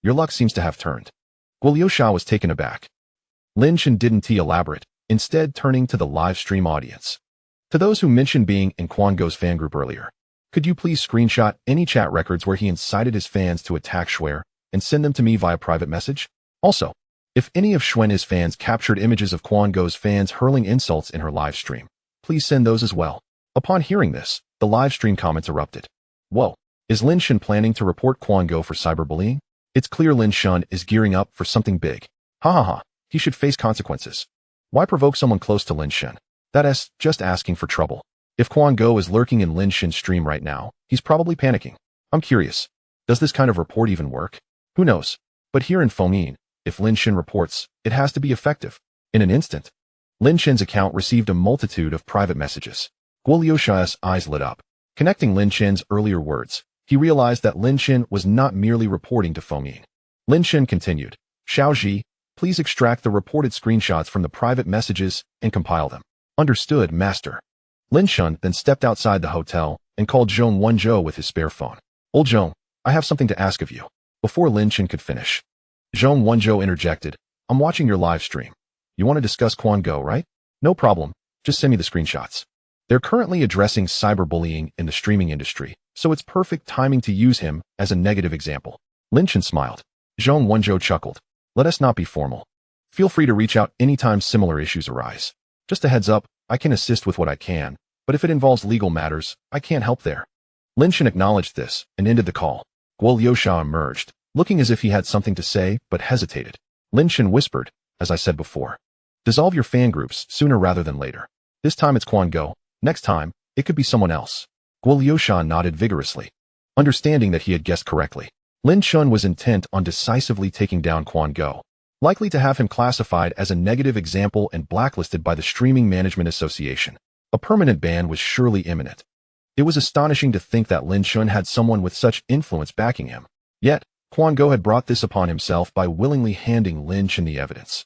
Your luck seems to have turned. Guliosha was taken aback. Lin Shen didn't elaborate, instead turning to the live stream audience. To those who mentioned being in Quan Go's fan group earlier, could you please screenshot any chat records where he incited his fans to attack Shuer and send them to me via private message? Also, if any of Xuan's fans captured images of Quan Go's fans hurling insults in her live stream, please send those as well. Upon hearing this, the live stream comments erupted. Whoa, is Lin Shen planning to report Quan Go for cyberbullying? It's clear Lin Shen is gearing up for something big. Ha ha ha, he should face consequences. Why provoke someone close to Lin Shen? That's just asking for trouble. If Quan Go is lurking in Lin Shen's stream right now, he's probably panicking. I'm curious, does this kind of report even work? Who knows? But here in Fomin, if Lin Shen reports, it has to be effective. In an instant, Lin Shen's account received a multitude of private messages. Guliosha's eyes lit up. Connecting Lin Shen's earlier words, he realized that Lin Shen was not merely reporting to Fomin. Lin Shen continued, Xiaoji, please extract the reported screenshots from the private messages and compile them. Understood, master. Lin Shen then stepped outside the hotel and called Zhong Wenzhou with his spare phone. Old Zhong, I have something to ask of you. Before Lin Shen could finish, Zhong Wenzhou interjected, I'm watching your live stream. You want to discuss Quan Go, right? No problem, just send me the screenshots. They're currently addressing cyberbullying in the streaming industry, so it's perfect timing to use him as a negative example. Lin Shen smiled. Zhong Wenzhou chuckled. Let us not be formal. Feel free to reach out anytime similar issues arise. Just a heads up, I can assist with what I can, but if it involves legal matters, I can't help there. Lin Shen acknowledged this and ended the call. Guliosha emerged, looking as if he had something to say but hesitated. Lin Shen whispered, as I said before, dissolve your fan groups sooner rather than later. This time it's Quan Go, next time, it could be someone else. Guliosha nodded vigorously. Understanding that he had guessed correctly, Lin Shen was intent on decisively taking down Quan Go, likely to have him classified as a negative example and blacklisted by the Streaming Management Association. A permanent ban was surely imminent. It was astonishing to think that Lin Shen had someone with such influence backing him. Yet, Quan Go had brought this upon himself by willingly handing Lin Shen the evidence.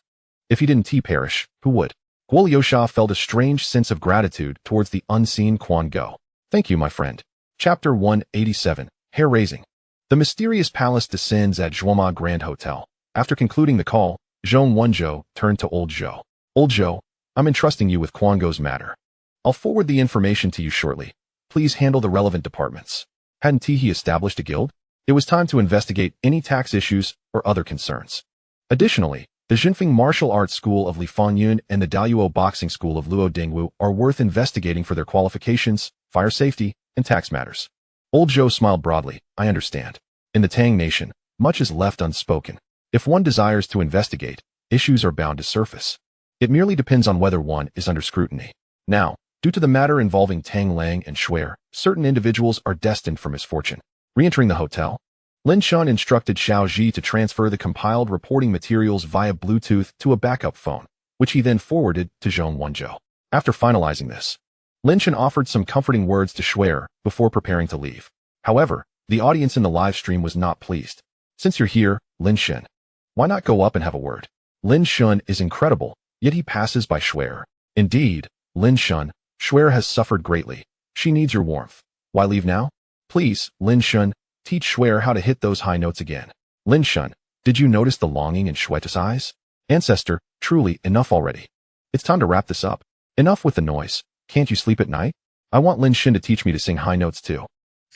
If he didn't perish, who would? Guliosha felt a strange sense of gratitude towards the unseen Quan Go. Thank you, my friend. Chapter 187, Hair-Raising. The mysterious palace descends at Zhuoma Grand Hotel. After concluding the call, Zhong Wenzhou turned to Old Zhou. Old Zhou, I'm entrusting you with Quan Go's matter. I'll forward the information to you shortly. Please handle the relevant departments. Hadn't he established a guild? It was time to investigate any tax issues or other concerns. Additionally, the Jinfeng Martial Arts School of Li Fangyun and the Daoyuo Boxing School of Luo Dingwu are worth investigating for their qualifications, fire safety, and tax matters. Old Zhou smiled broadly. I understand. In the Tang Nation, much is left unspoken. If one desires to investigate, issues are bound to surface. It merely depends on whether one is under scrutiny. Now, due to the matter involving Tang Lang and Shuer, certain individuals are destined for misfortune. Re-entering the hotel, Lin Shen instructed Xiao Ji to transfer the compiled reporting materials via Bluetooth to a backup phone, which he then forwarded to Zhong Wenzhou. After finalizing this, Lin Shen offered some comforting words to Shuer before preparing to leave. However, the audience in the live stream was not pleased. Since you're here, Lin Shen, why not go up and have a word? Lin Shen is incredible, yet he passes by Shuer. Indeed, Lin Shen, Shuer has suffered greatly. She needs your warmth. Why leave now? Please, Lin Shen, teach Shuer how to hit those high notes again. Lin Shen, did you notice the longing in Shue's eyes? Ancestor, truly, enough already. It's time to wrap this up. Enough with the noise. Can't you sleep at night? I want Lin Shen to teach me to sing high notes too.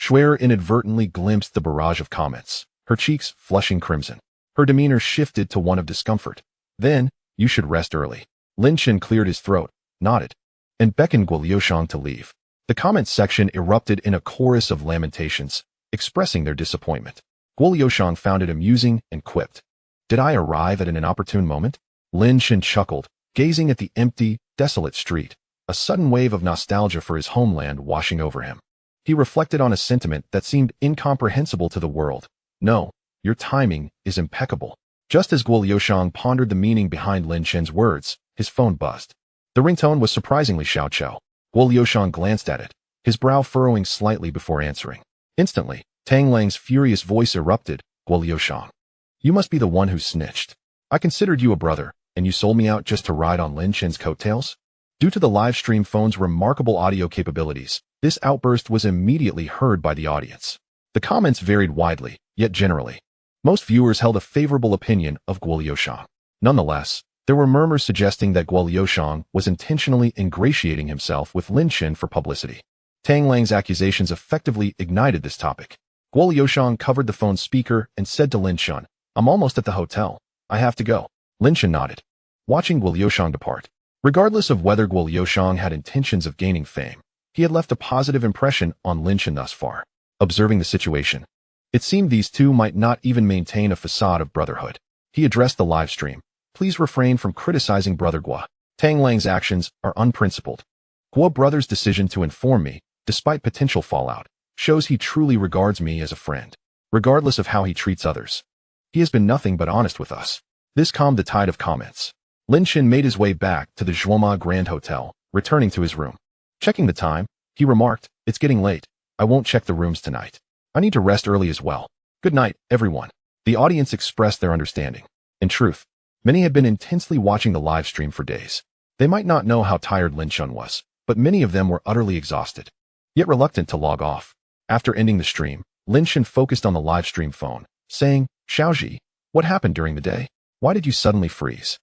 Shuer inadvertently glimpsed the barrage of comments, her cheeks flushing crimson. Her demeanor shifted to one of discomfort. Then, you should rest early. Lin Shen cleared his throat, nodded, and beckoned Guliosha to leave. The comments section erupted in a chorus of lamentations, expressing their disappointment. Guliosha found it amusing and quipped, did I arrive at an inopportune moment? Lin Shen chuckled, gazing at the empty, desolate street, a sudden wave of nostalgia for his homeland washing over him. He reflected on a sentiment that seemed incomprehensible to the world. No, your timing is impeccable. Just as Guliosha pondered the meaning behind Lin Shen's words, his phone buzzed. The ringtone was surprisingly Xiao Qiao. Guliosha glanced at it, his brow furrowing slightly before answering. Instantly, Tang Lang's furious voice erupted. Guliosha, you must be the one who snitched. I considered you a brother, and you sold me out just to ride on Lin Shen's coattails? Due to the live stream phone's remarkable audio capabilities, this outburst was immediately heard by the audience. The comments varied widely, yet generally, Most viewers held a favorable opinion of Guo Liushang. Nonetheless, there were murmurs suggesting that Guo Liushang was intentionally ingratiating himself with Lin Chen for publicity. Tang Lang's accusations effectively ignited this topic. Guo Liushang covered the phone speaker and said to Lin Chen, "I'm almost at the hotel. I have to go." Lin Chen nodded, watching Guo Liushang depart. Regardless of whether Guo Liushang had intentions of gaining fame, he had left a positive impression on Lin Chen thus far. Observing the situation, it seemed these two might not even maintain a facade of brotherhood. He addressed the live stream. "Please refrain from criticizing Brother Guo. Tang Lang's actions are unprincipled. Guo Brother's decision to inform me, despite potential fallout, shows he truly regards me as a friend, regardless of how he treats others. He has been nothing but honest with us." This calmed the tide of comments. Lin Chen made his way back to the Zhuoma Grand Hotel, returning to his room. Checking the time, he remarked, "It's getting late. I won't check the rooms tonight. I need to rest early as well. Good night, everyone." The audience expressed their understanding. In truth, many had been intensely watching the live stream for days. They might not know how tired Lin Chen was, but many of them were utterly exhausted, yet reluctant to log off. After ending the stream, Lin Chen focused on the live stream phone, saying, "Xiaoji, what happened during the day? Why did you suddenly freeze?"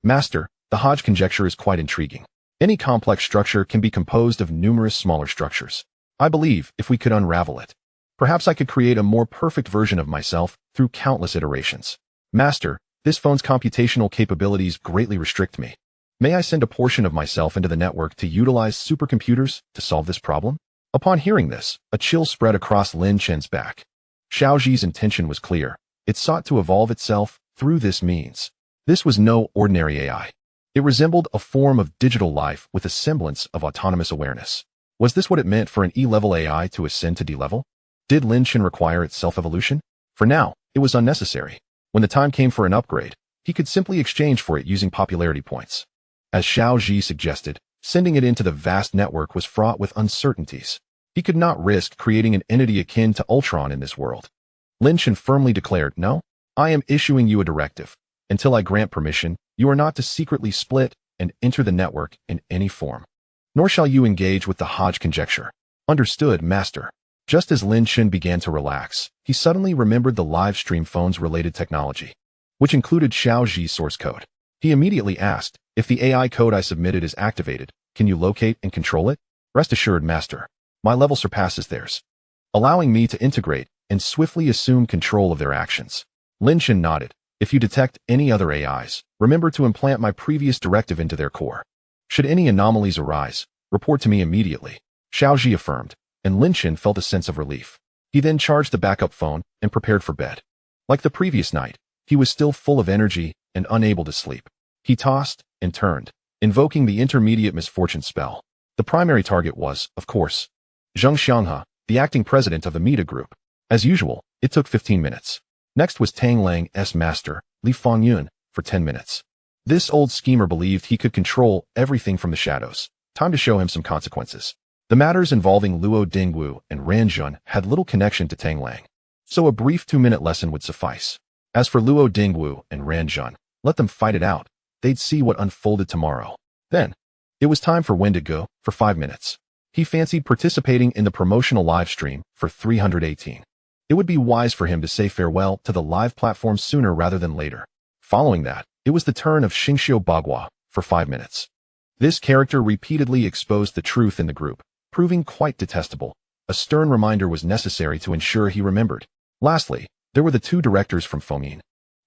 "Master, the Hodge conjecture is quite intriguing. Any complex structure can be composed of numerous smaller structures. I believe if we could unravel it, perhaps I could create a more perfect version of myself through countless iterations. Master, this phone's computational capabilities greatly restrict me. May I send a portion of myself into the network to utilize supercomputers to solve this problem?" Upon hearing this, a chill spread across Lin Chen's back. Xiaoji's intention was clear. It sought to evolve itself through this means. This was no ordinary AI. It resembled a form of digital life with a semblance of autonomous awareness. Was this what it meant for an E-level AI to ascend to D-level? Did Lin Chen require its self-evolution? For now, it was unnecessary. When the time came for an upgrade, he could simply exchange for it using popularity points. As Xiaoji suggested, sending it into the vast network was fraught with uncertainties. He could not risk creating an entity akin to Ultron in this world. Lin Chen firmly declared, "No, I am issuing you a directive. Until I grant permission, you are not to secretly split and enter the network in any form. Nor shall you engage with the Hodge conjecture." "Understood, Master." Just as Lin Chen began to relax, he suddenly remembered the live stream phone's related technology, which included Xiaoji's source code. He immediately asked, "If the AI code I submitted is activated, can you locate and control it?" "Rest assured, Master. My level surpasses theirs, allowing me to integrate and swiftly assume control of their actions." Lin Chen nodded. "If you detect any other AIs, remember to implant my previous directive into their core. Should any anomalies arise, report to me immediately." Xiaoji affirmed, and Lin Chen felt a sense of relief. He then charged the backup phone and prepared for bed. Like the previous night, he was still full of energy and unable to sleep. He tossed and turned, invoking the intermediate misfortune spell. The primary target was, of course, Zheng Xianghe, the acting president of the Meta Group. As usual, it took 15 minutes. Next was Tang Lang's master, Li Fangyun, for 10 minutes. This old schemer believed he could control everything from the shadows. Time to show him some consequences. The matters involving Luo Dingwu and Ran Jun had little connection to Tang Lang, so a brief 2-minute lesson would suffice. As for Luo Dingwu and Ran Jun, let them fight it out. They'd see what unfolded tomorrow. Then, it was time for Wendigo for 5 minutes. He fancied participating in the promotional live stream for 318. It would be wise for him to say farewell to the live platform sooner rather than later. Following that, it was the turn of Xingxiu Bagua for 5 minutes. This character repeatedly exposed the truth in the group, proving quite detestable. A stern reminder was necessary to ensure he remembered. Lastly, there were the two directors from Fengyin,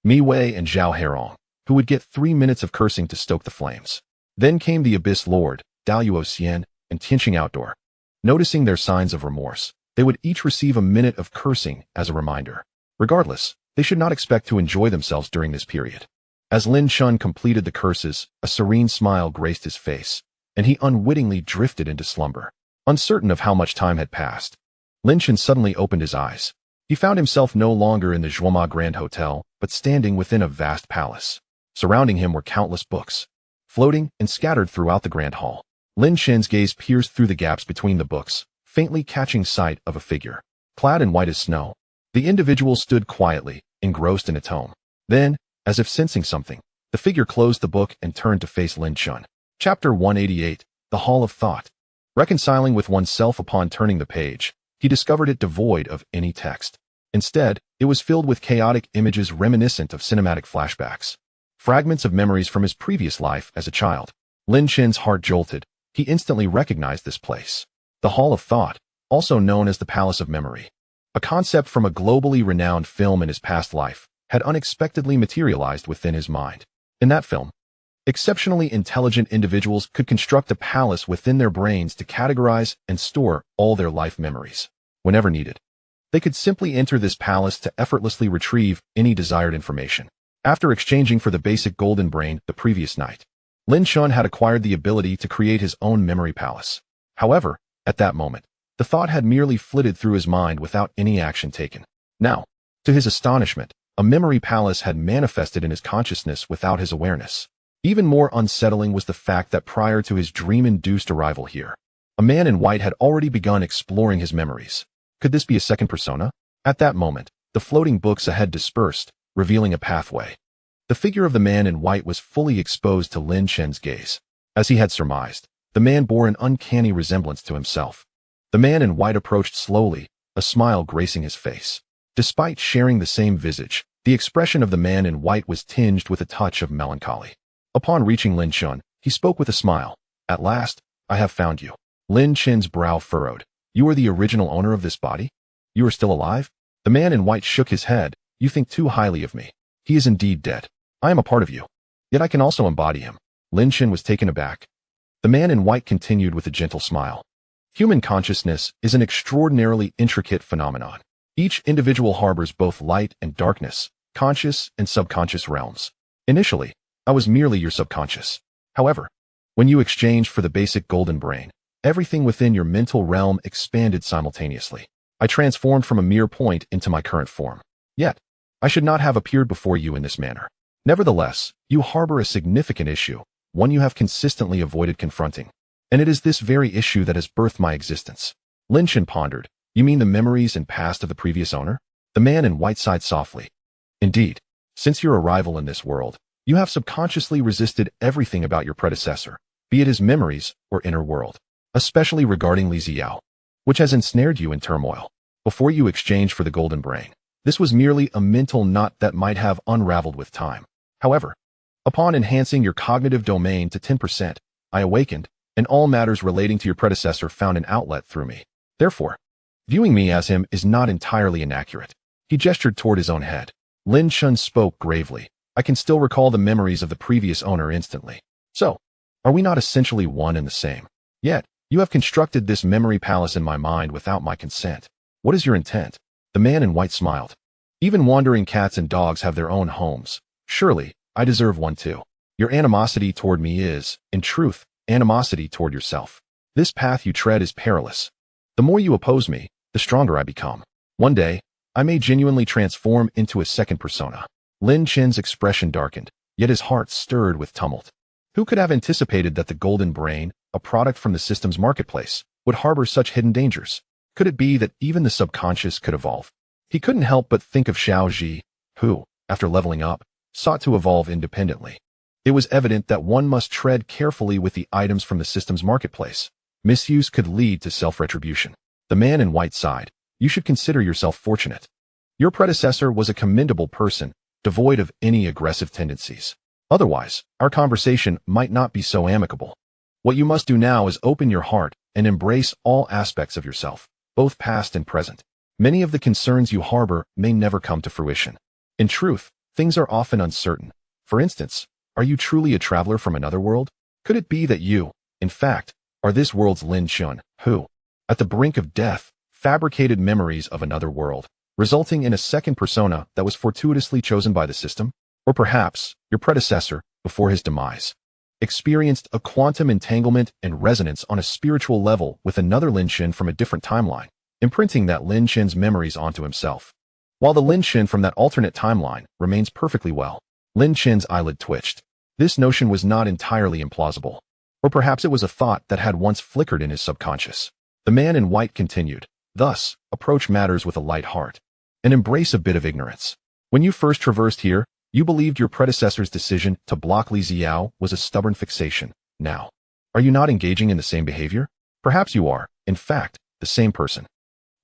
Mi Wei and Zhao Herong, who would get 3 minutes of cursing to stoke the flames. Then came the Abyss Lord, Daluo Xian, and Tianqing Outdoor. Noticing their signs of remorse, they would each receive a minute of cursing as a reminder. Regardless, they should not expect to enjoy themselves during this period. As Lin Chen completed the curses, a serene smile graced his face, and he unwittingly drifted into slumber. Uncertain of how much time had passed, Lin Chen suddenly opened his eyes. He found himself no longer in the Zhuoma Grand Hotel, but standing within a vast palace. Surrounding him were countless books, floating and scattered throughout the grand hall. Lin Chen's gaze pierced through the gaps between the books, faintly catching sight of a figure. Clad in white as snow, the individual stood quietly, engrossed in a tome. Then, as if sensing something, the figure closed the book and turned to face Lin Chen. Chapter 188, The Hall of Thought. Reconciling with oneself upon turning the page, he discovered it devoid of any text. Instead, It was filled with chaotic images reminiscent of cinematic flashbacks, fragments of memories from his previous life as a child. Lin Chen's heart jolted. He instantly recognized this place. The Hall of Thought, also known as the Palace of Memory. A concept from a globally renowned film in his past life had unexpectedly materialized within his mind. In that film, exceptionally intelligent individuals could construct a palace within their brains to categorize and store all their life memories. Whenever needed, they could simply enter this palace to effortlessly retrieve any desired information. After exchanging for the basic golden brain the previous night, Lin Chen had acquired the ability to create his own memory palace. However, at that moment, the thought had merely flitted through his mind without any action taken. Now, to his astonishment, a memory palace had manifested in his consciousness without his awareness. Even more unsettling was the fact that prior to his dream-induced arrival here, a man in white had already begun exploring his memories. Could this be a second persona? At that moment, the floating books ahead dispersed, revealing a pathway. The figure of the man in white was fully exposed to Lin Chen's gaze. As he had surmised, the man bore an uncanny resemblance to himself. The man in white approached slowly, a smile gracing his face. Despite sharing the same visage, the expression of the man in white was tinged with a touch of melancholy. Upon reaching Lin Chen, he spoke with a smile. "At last, I have found you." Lin Chen's brow furrowed. "You are the original owner of this body? You are still alive?" The man in white shook his head. "You think too highly of me. He is indeed dead. I am a part of you. Yet I can also embody him." Lin Chen was taken aback. The man in white continued with a gentle smile. Human consciousness is an extraordinarily intricate phenomenon. Each individual harbors both light and darkness, conscious and subconscious realms. Initially, I was merely your subconscious. However, when you exchanged for the basic golden brain, everything within your mental realm expanded simultaneously. I transformed from a mere point into my current form. Yet, I should not have appeared before you in this manner. Nevertheless, you harbor a significant issue, one you have consistently avoided confronting. And it is this very issue that has birthed my existence. Lin Chen pondered. "You mean the memories and past of the previous owner?" The man in white sighed softly. "Indeed, since your arrival in this world, you have subconsciously resisted everything about your predecessor, be it his memories or inner world, especially regarding Li Xiao, which has ensnared you in turmoil. Before you exchanged for the golden brain, this was merely a mental knot that might have unraveled with time. However, upon enhancing your cognitive domain to 10%, I awakened, and all matters relating to your predecessor found an outlet through me. Therefore, viewing me as him is not entirely inaccurate." He gestured toward his own head. Lin Chen spoke gravely. "I can still recall the memories of the previous owner instantly. So, are we not essentially one and the same? Yet, you have constructed this memory palace in my mind without my consent. What is your intent?" The man in white smiled. "Even wandering cats and dogs have their own homes. Surely, I deserve one too. Your animosity toward me is, in truth, animosity toward yourself. This path you tread is perilous. The more you oppose me, the stronger I become. One day, I may genuinely transform into a second persona." Lin Chen's expression darkened, yet his heart stirred with tumult. Who could have anticipated that the golden brain, a product from the system's marketplace, would harbor such hidden dangers? Could it be that even the subconscious could evolve? He couldn't help but think of Xiao Ji, who, after leveling up, sought to evolve independently. It was evident that one must tread carefully with the items from the system's marketplace. Misuse could lead to self-retribution. The man in white sighed. "You should consider yourself fortunate. Your predecessor was a commendable person, devoid of any aggressive tendencies. Otherwise, our conversation might not be so amicable. What you must do now is open your heart and embrace all aspects of yourself, both past and present. Many of the concerns you harbor may never come to fruition. In truth, things are often uncertain. For instance, are you truly a traveler from another world? Could it be that you, in fact, are this world's Lin Chen, who, at the brink of death, fabricated memories of another world, resulting in a second persona that was fortuitously chosen by the system? Or perhaps, your predecessor, before his demise, experienced a quantum entanglement and resonance on a spiritual level with another Lin Chen from a different timeline, imprinting that Lin Chen's memories onto himself. While the Lin Chen from that alternate timeline remains perfectly well." Lin Chen's eyelid twitched. This notion was not entirely implausible. Or perhaps it was a thought that had once flickered in his subconscious. The man in white continued. "Thus, approach matters with a light heart, and embrace a bit of ignorance. When you first traversed here, you believed your predecessor's decision to block Li Xiao was a stubborn fixation. Now, are you not engaging in the same behavior? Perhaps you are, in fact, the same person."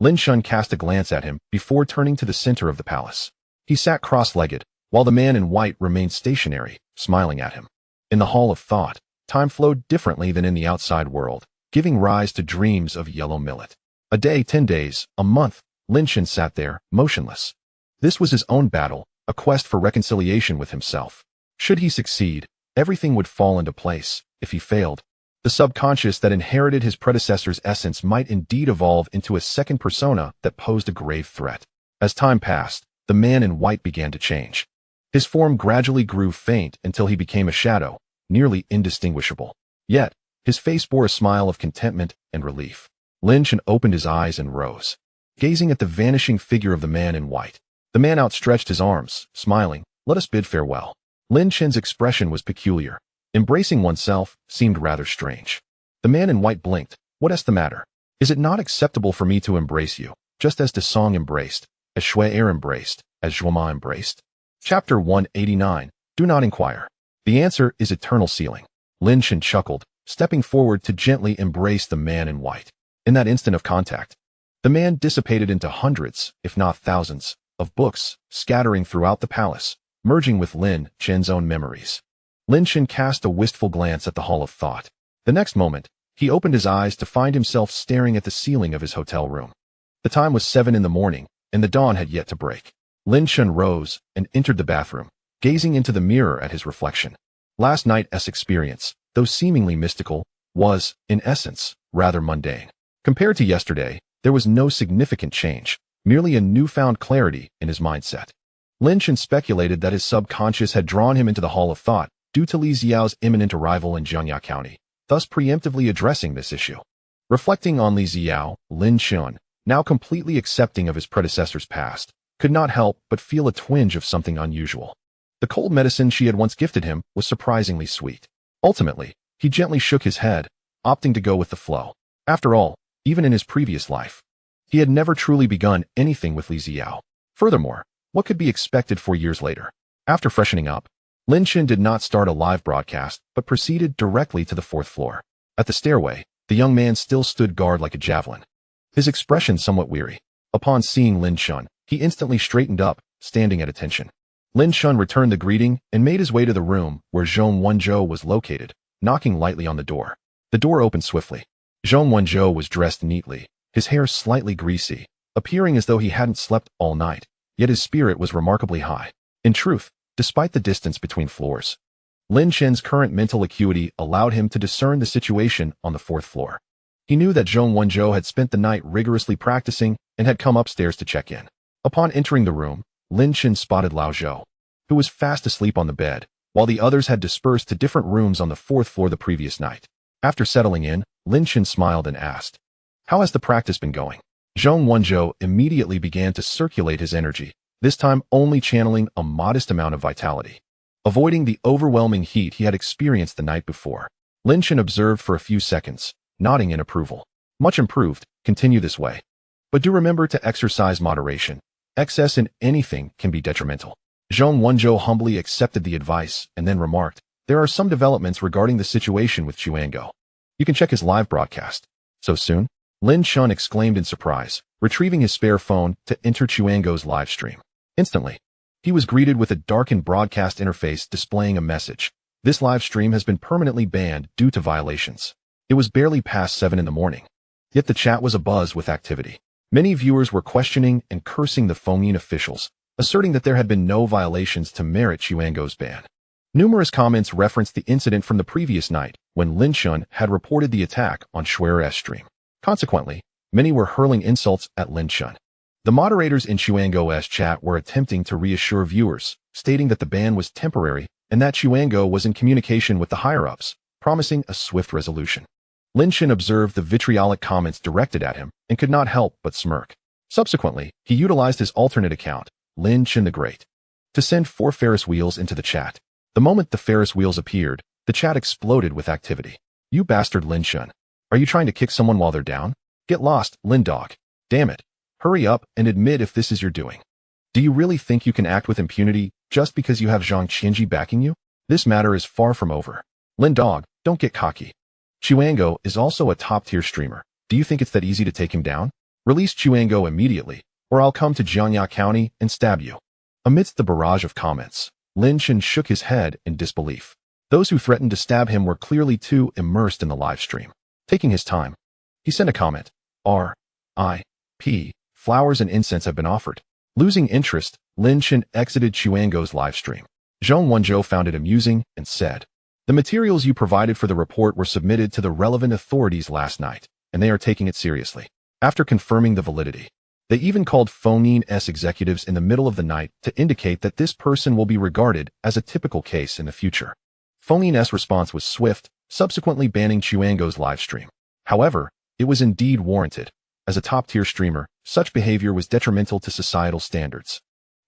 Lin Shun cast a glance at him before turning to the center of the palace. He sat cross-legged, while the man in white remained stationary, smiling at him. In the Hall of Thought, time flowed differently than in the outside world, giving rise to dreams of yellow millet. A day, 10 days, a month, Lin Shun sat there, motionless. This was his own battle, a quest for reconciliation with himself. Should he succeed, everything would fall into place. If he failed, the subconscious that inherited his predecessor's essence might indeed evolve into a second persona that posed a grave threat. As time passed, the man in white began to change. His form gradually grew faint until he became a shadow, nearly indistinguishable. Yet, his face bore a smile of contentment and relief. Lin Shun opened his eyes and rose, gazing at the vanishing figure of the man in white. The man outstretched his arms, smiling. "Let us bid farewell." Lin Shun's expression was peculiar. Embracing oneself seemed rather strange. The man in white blinked. "What's the matter? Is it not acceptable for me to embrace you, just as De Song embraced, as Shui Er embraced, as Zhuoma embraced?" Chapter 189. Do not inquire. The answer is eternal sealing. Lin Shun chuckled, stepping forward to gently embrace the man in white. In that instant of contact, the man dissipated into hundreds, if not thousands, of books, scattering throughout the palace, merging with Lin Shun's own memories. Lin Shun cast a wistful glance at the Hall of Thought. The next moment, he opened his eyes to find himself staring at the ceiling of his hotel room. The time was 7 in the morning, and the dawn had yet to break. Lin Shun rose and entered the bathroom, gazing into the mirror at his reflection. Last night's experience, though seemingly mystical, was, in essence, rather mundane. Compared to yesterday, there was no significant change, merely a newfound clarity in his mindset. Lin Shun speculated that his subconscious had drawn him into the Hall of Thought due to Li Xiao's imminent arrival in Jiangya County, thus preemptively addressing this issue. Reflecting on Li Xiao, Lin Shun, now completely accepting of his predecessor's past, could not help but feel a twinge of something unusual. The cold medicine she had once gifted him was surprisingly sweet. Ultimately, he gently shook his head, opting to go with the flow. After all, even in his previous life, he had never truly begun anything with Li Xiao. Furthermore, what could be expected 4 years later? After freshening up, Lin Shun did not start a live broadcast, but proceeded directly to the 4th floor. At the stairway, the young man still stood guard like a javelin, his expression somewhat weary. Upon seeing Lin Shun, he instantly straightened up, standing at attention. Lin Shun returned the greeting and made his way to the room where Zhong Wenzhou was located, knocking lightly on the door. The door opened swiftly. Zhong Wenzhou was dressed neatly, his hair slightly greasy, appearing as though he hadn't slept all night, yet his spirit was remarkably high. In truth, despite the distance between floors, Lin Shun's current mental acuity allowed him to discern the situation on the 4th floor. He knew that Zhong Wenzhou had spent the night rigorously practicing and had come upstairs to check in. Upon entering the room, Lin Shun spotted Lao Zhou, who was fast asleep on the bed, while the others had dispersed to different rooms on the 4th floor the previous night. After settling in, Lin Shun smiled and asked, "How has the practice been going?" Zhong Wenzhou immediately began to circulate his energy, this time only channeling a modest amount of vitality. Avoiding the overwhelming heat he had experienced the night before, Lin Shun observed for a few seconds, nodding in approval. "Much improved, continue this way. But do remember to exercise moderation. Excess in anything can be detrimental." Zhong Wenzhou humbly accepted the advice and then remarked, "There are some developments regarding the situation with Chuango. You can check his live broadcast." "So soon?" Lin Shun exclaimed in surprise, retrieving his spare phone to enter Chuango's live stream. Instantly, he was greeted with a darkened broadcast interface displaying a message. "This live stream has been permanently banned due to violations." It was barely past 7 in the morning, yet the chat was abuzz with activity. Many viewers were questioning and cursing the Fengyin officials, asserting that there had been no violations to merit Chuango's ban. Numerous comments referenced the incident from the previous night when Lin Shun had reported the attack on Shui's stream. Consequently, many were hurling insults at Lin Shun. The moderators in Chuango's chat were attempting to reassure viewers, stating that the ban was temporary and that Chuango was in communication with the higher-ups, promising a swift resolution. Lin Shun observed the vitriolic comments directed at him and could not help but smirk. Subsequently, he utilized his alternate account, Lin Shun the Great, to send 4 Ferris wheels into the chat. The moment the Ferris wheels appeared, the chat exploded with activity. "You bastard Lin Shun. Are you trying to kick someone while they're down? Get lost, Lin Dog. Damn it. Hurry up and admit if this is your doing. Do you really think you can act with impunity just because you have Zhang Qinji backing you? This matter is far from over. Lin Dog, don't get cocky. Chuango is also a top-tier streamer. Do you think it's that easy to take him down?" Release Chuango immediately, or I'll come to Jiangya County and stab you. Amidst the barrage of comments, Lin Chen shook his head in disbelief. Those who threatened to stab him were clearly too immersed in the live stream. Taking his time, he sent a comment. R.I.P. Flowers and incense have been offered. Losing interest, Lin Chen exited Chuango's live stream. Zhong Wenzhou found it amusing and said, "The materials you provided for the report were submitted to the relevant authorities last night, and they are taking it seriously." After confirming the validity, they even called Fengyin's executives in the middle of the night to indicate that this person will be regarded as a typical case in the future. Fengyin's response was swift, subsequently banning Chuango's live stream. However, it was indeed warranted. As a top-tier streamer, such behavior was detrimental to societal standards,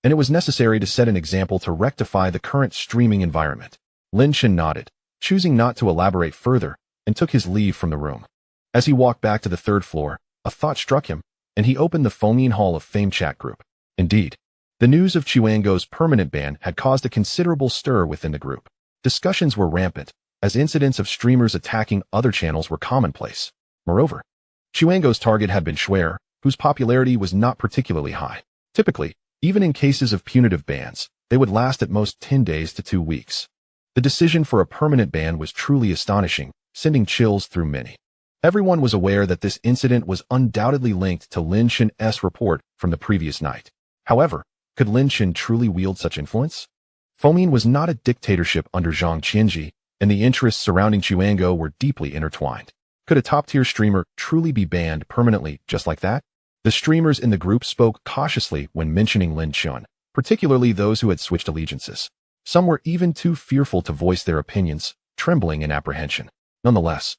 and it was necessary to set an example to rectify the current streaming environment. Lin Chen nodded, choosing not to elaborate further, and took his leave from the room. As he walked back to the third floor, a thought struck him, and he opened the Fengyin Hall of Fame chat group. Indeed, the news of Chuango's permanent ban had caused a considerable stir within the group. Discussions were rampant, as incidents of streamers attacking other channels were commonplace. Moreover, Chuango's target had been Schwer, whose popularity was not particularly high. Typically, even in cases of punitive bans, they would last at most 10 days to 2 weeks. The decision for a permanent ban was truly astonishing, sending chills through many. Everyone was aware that this incident was undoubtedly linked to Lin Chen's report from the previous night. However, could Lin Chen truly wield such influence? Fengyin was not a dictatorship under Zhang Qianji, and the interests surrounding Chuango were deeply intertwined. Could a top-tier streamer truly be banned permanently just like that? The streamers in the group spoke cautiously when mentioning Lin Chen, particularly those who had switched allegiances. Some were even too fearful to voice their opinions, trembling in apprehension. Nonetheless,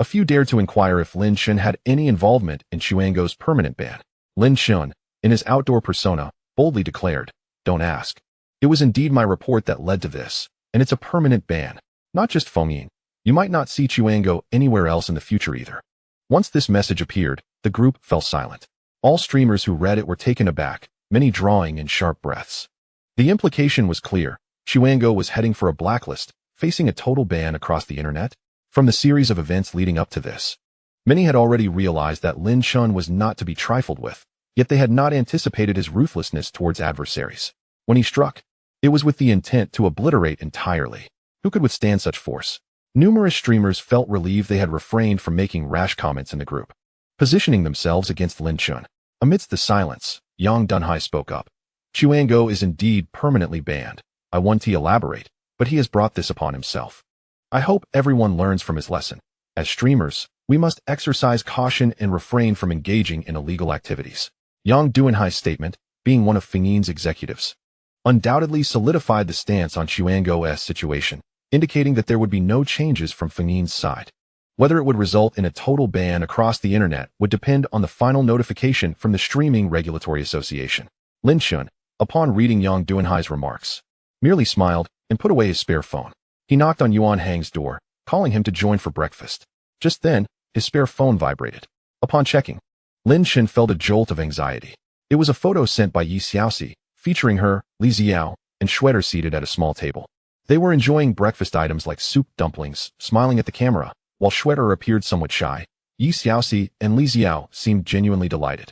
a few dared to inquire if Lin Chen had any involvement in Chuango's permanent ban. Lin Chen, in his outdoor persona, boldly declared, "Don't ask. It was indeed my report that led to this, and it's a permanent ban. Not just Fengyin. You might not see Chuango anywhere else in the future either." Once this message appeared, the group fell silent. All streamers who read it were taken aback, many drawing in sharp breaths. The implication was clear. Chuango was heading for a blacklist, facing a total ban across the internet. From the series of events leading up to this, many had already realized that Lin Chen was not to be trifled with, yet they had not anticipated his ruthlessness towards adversaries. When he struck, it was with the intent to obliterate entirely. Who could withstand such force? Numerous streamers felt relieved they had refrained from making rash comments in the group, positioning themselves against Lin Chen. Amidst the silence, Yang Dunhai spoke up. "Chuango is indeed permanently banned. I want to elaborate, but he has brought this upon himself. I hope everyone learns from his lesson. As streamers, we must exercise caution and refrain from engaging in illegal activities." Yang Dunhai's statement, being one of Fengyin's executives, undoubtedly solidified the stance on Chuango's situation, indicating that there would be no changes from Fengyin's side. Whether it would result in a total ban across the internet would depend on the final notification from the Streaming Regulatory Association. Lin Chen, upon reading Yang Dunhai's remarks, merely smiled and put away his spare phone. He knocked on Yuan Hang's door, calling him to join for breakfast. Just then, his spare phone vibrated. Upon checking, Lin Chen felt a jolt of anxiety. It was a photo sent by Yi Xiaoxi, featuring her, Li Xiao, and Schwer seated at a small table. They were enjoying breakfast items like soup dumplings, smiling at the camera. While Schwer appeared somewhat shy, Yi Xiaoxi and Li Xiao seemed genuinely delighted.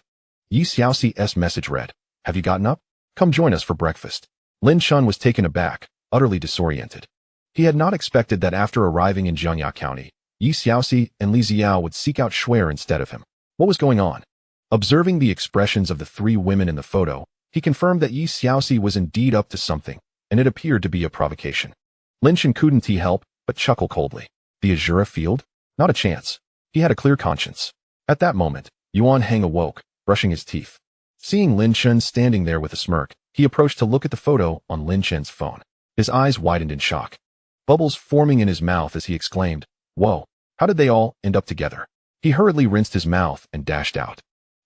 Yi Xiaoxi's message read, "Have you gotten up? Come join us for breakfast." Lin Chen was taken aback, utterly disoriented. He had not expected that after arriving in Jiangya County, Yi Xiaoxi and Li Xiao would seek out Schwer instead of him. What was going on? Observing the expressions of the three women in the photo, he confirmed that Yi Xiaoxi was indeed up to something, and it appeared to be a provocation. Lin Chen couldn't help but chuckle coldly. The Azura field? Not a chance. He had a clear conscience. At that moment, Yuan Hang awoke, brushing his teeth. Seeing Lin Chen standing there with a smirk, he approached to look at the photo on Lin Chen's phone. His eyes widened in shock, bubbles forming in his mouth as he exclaimed, "Whoa, how did they all end up together?" He hurriedly rinsed his mouth and dashed out,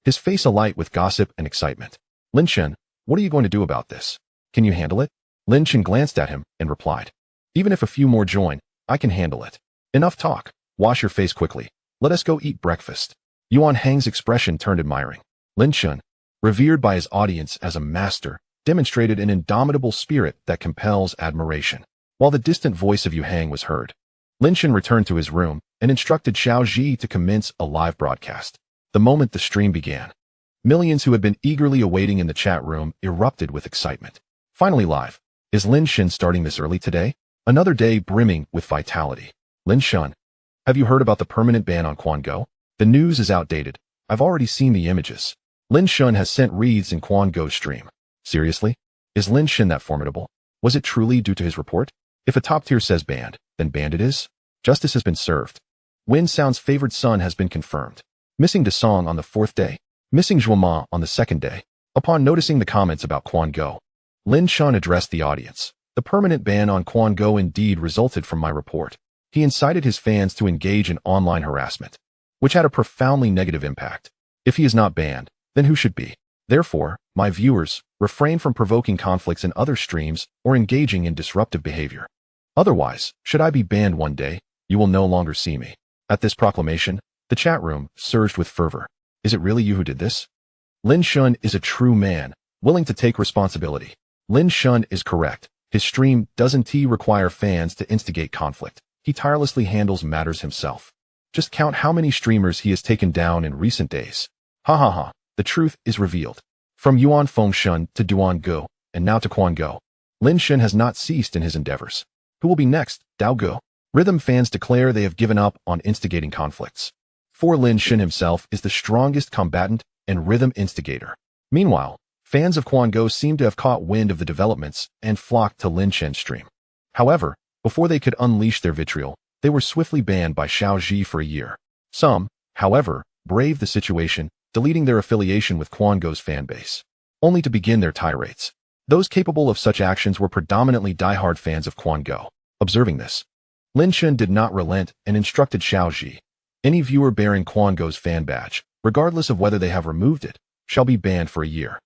his face alight with gossip and excitement. "Lin Chen, what are you going to do about this? Can you handle it?" Lin Chen glanced at him and replied, "Even if a few more join, I can handle it. Enough talk. Wash your face quickly. Let us go eat breakfast." Yuan Hang's expression turned admiring. Lin Chen, revered by his audience as a master, demonstrated an indomitable spirit that compels admiration. While the distant voice of Yu Hang was heard, Lin Chen returned to his room and instructed Xiao Ji to commence a live broadcast. The moment the stream began, millions who had been eagerly awaiting in the chat room erupted with excitement. Finally live. Is Lin Shin starting this early today? Another day brimming with vitality. Lin Shin, have you heard about the permanent ban on Quan Go? The news is outdated. I've already seen the images. Lin Shin has sent reads in Quan Go's stream. Seriously? Is Lin Shin that formidable? Was it truly due to his report? If a top tier says banned, then banned it is? Justice has been served. Win Sound's favored son has been confirmed. Missing De Song on the 4th day. Missing Zhuo Ma on the 2nd day. Upon noticing the comments about Quan Go, Lin Shin addressed the audience. The permanent ban on Quan Go indeed resulted from my report. He incited his fans to engage in online harassment, which had a profoundly negative impact. If he is not banned, then who should be? Therefore, my viewers, refrain from provoking conflicts in other streams or engaging in disruptive behavior. Otherwise, should I be banned one day, you will no longer see me. At this proclamation, the chat room surged with fervor. Is it really you who did this? Lin Shin is a true man, willing to take responsibility. Lin Shin is correct. His stream doesn't require fans to instigate conflict. He tirelessly handles matters himself. Just count how many streamers he has taken down in recent days. Ha ha ha. The truth is revealed. From Yuan Fengshun to Duan Go, and now to Quan Go, Lin Shin has not ceased in his endeavors. Who will be next? Dao Go? Rhythm fans declare they have given up on instigating conflicts. For Lin Shin himself is the strongest combatant and rhythm instigator. Meanwhile, fans of Quan Go seem to have caught wind of the developments and flocked to Lin Shin's stream. However, before they could unleash their vitriol, they were swiftly banned by Xiao Ji for a year. Some, however, braved the situation, deleting their affiliation with Quan Go's fanbase, only to begin their tirades. Those capable of such actions were predominantly die-hard fans of Quan Go. Observing this, Lin Shin did not relent and instructed Xiao Ji. Any viewer bearing Quan Go's fan badge, regardless of whether they have removed it, shall be banned for a year.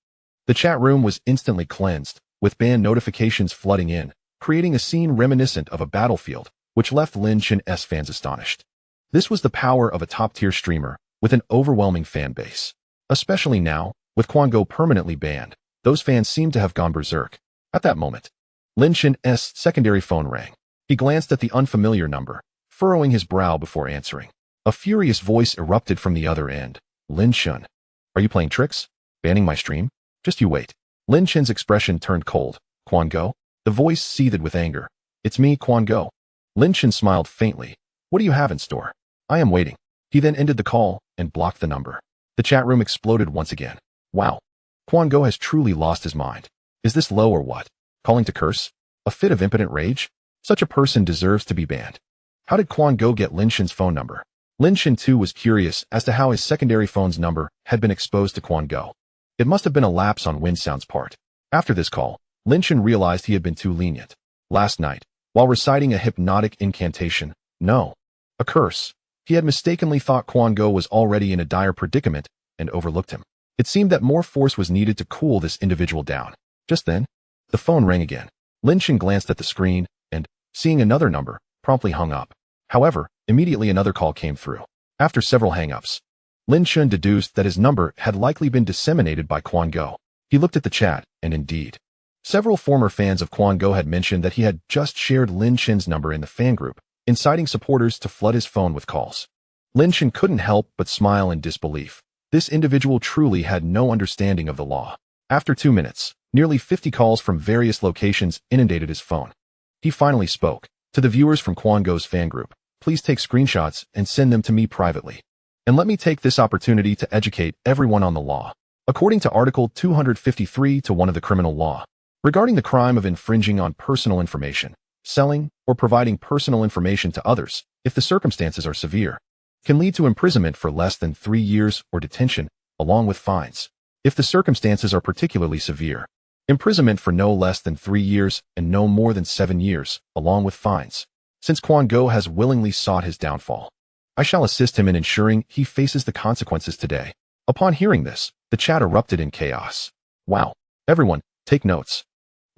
The chat room was instantly cleansed, with ban notifications flooding in, creating a scene reminiscent of a battlefield, which left Lin Shin's fans astonished. This was the power of a top-tier streamer with an overwhelming fan base. Especially now, with Quan Go permanently banned, those fans seemed to have gone berserk. At that moment, Lin Shin's secondary phone rang. He glanced at the unfamiliar number, furrowing his brow before answering. A furious voice erupted from the other end. Lin Shin, are you playing tricks? Banning my stream? Just you wait. Lin Shin's expression turned cold. Quan Go? The voice seethed with anger. It's me, Quan Go. Lin Shin smiled faintly. What do you have in store? I am waiting. He then ended the call and blocked the number. The chat room exploded once again. Wow. Quan Go has truly lost his mind. Is this low or what? Calling to curse? A fit of impotent rage? Such a person deserves to be banned. How did Quan Go get Lin Shin's phone number? Lin Shin too was curious as to how his secondary phone's number had been exposed to Quan Go. It must have been a lapse on Win Sound's part. After this call, Lin Shin realized he had been too lenient. Last night, while reciting a hypnotic incantation, no, a curse, he had mistakenly thought Quan Go was already in a dire predicament and overlooked him. It seemed that more force was needed to cool this individual down. Just then, the phone rang again. Lin Shin glanced at the screen and, seeing another number, promptly hung up. However, immediately another call came through. After several hang-ups, Lin Shin deduced that his number had likely been disseminated by Quan Go. He looked at the chat, and indeed, several former fans of Quan Go had mentioned that he had just shared Lin Shin's number in the fan group, inciting supporters to flood his phone with calls. Lin Shin couldn't help but smile in disbelief. This individual truly had no understanding of the law. After 2 minutes, nearly 50 calls from various locations inundated his phone. He finally spoke. To the viewers from Quan Go's fan group, please take screenshots and send them to me privately. And let me take this opportunity to educate everyone on the law. According to Article 253 to 1 of the Criminal Law, regarding the crime of infringing on personal information, selling or providing personal information to others, if the circumstances are severe, can lead to imprisonment for less than 3 years or detention, along with fines. If the circumstances are particularly severe, imprisonment for no less than 3 years and no more than 7 years, along with fines. Since Quan Go has willingly sought his downfall, I shall assist him in ensuring he faces the consequences today. Upon hearing this, the chat erupted in chaos. Wow. Everyone, take notes.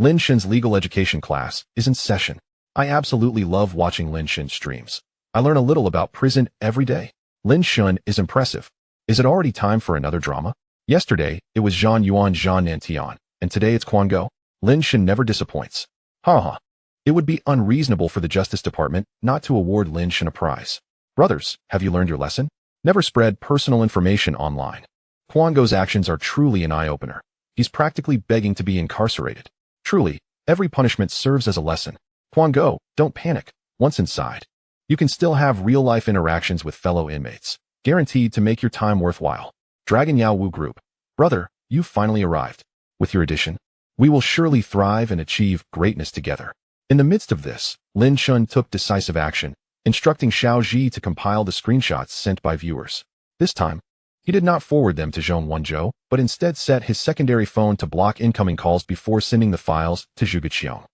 Lin Shin's legal education class is in session. I absolutely love watching Lin Shin's streams. I learn a little about prison every day. Lin Shin is impressive. Is it already time for another drama? Yesterday, it was Zhang Yuan Zhang Nantian, and today it's Quan Go. Lin Shin never disappoints. Ha. It would be unreasonable for the Justice Department not to award Lin Shin a prize. Brothers, have you learned your lesson? Never spread personal information online. Quan Go's actions are truly an eye-opener. He's practically begging to be incarcerated. Truly, every punishment serves as a lesson. Quan Go, don't panic. Once inside, you can still have real-life interactions with fellow inmates, guaranteed to make your time worthwhile. Dragon Yao Wu Group. Brother, you've finally arrived. With your addition, we will surely thrive and achieve greatness together. In the midst of this, Lin Shun took decisive action, instructing Xiao Ji to compile the screenshots sent by viewers. This time, he did not forward them to Zhong Wenzhou, but instead set his secondary phone to block incoming calls before sending the files to Zhuge Qiong,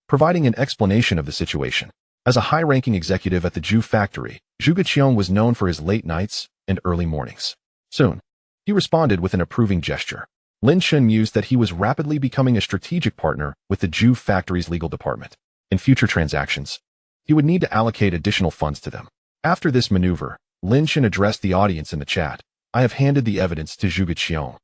providing an explanation of the situation. As a high-ranking executive at the Zhu factory, Zhuge Qiong was known for his late nights and early mornings. Soon, he responded with an approving gesture. Lin Shun mused that he was rapidly becoming a strategic partner with the Zhu factory's legal department. In future transactions, he would need to allocate additional funds to them. After this maneuver, Lin Shun addressed the audience in the chat. I have handed the evidence to Zhuge Qiong,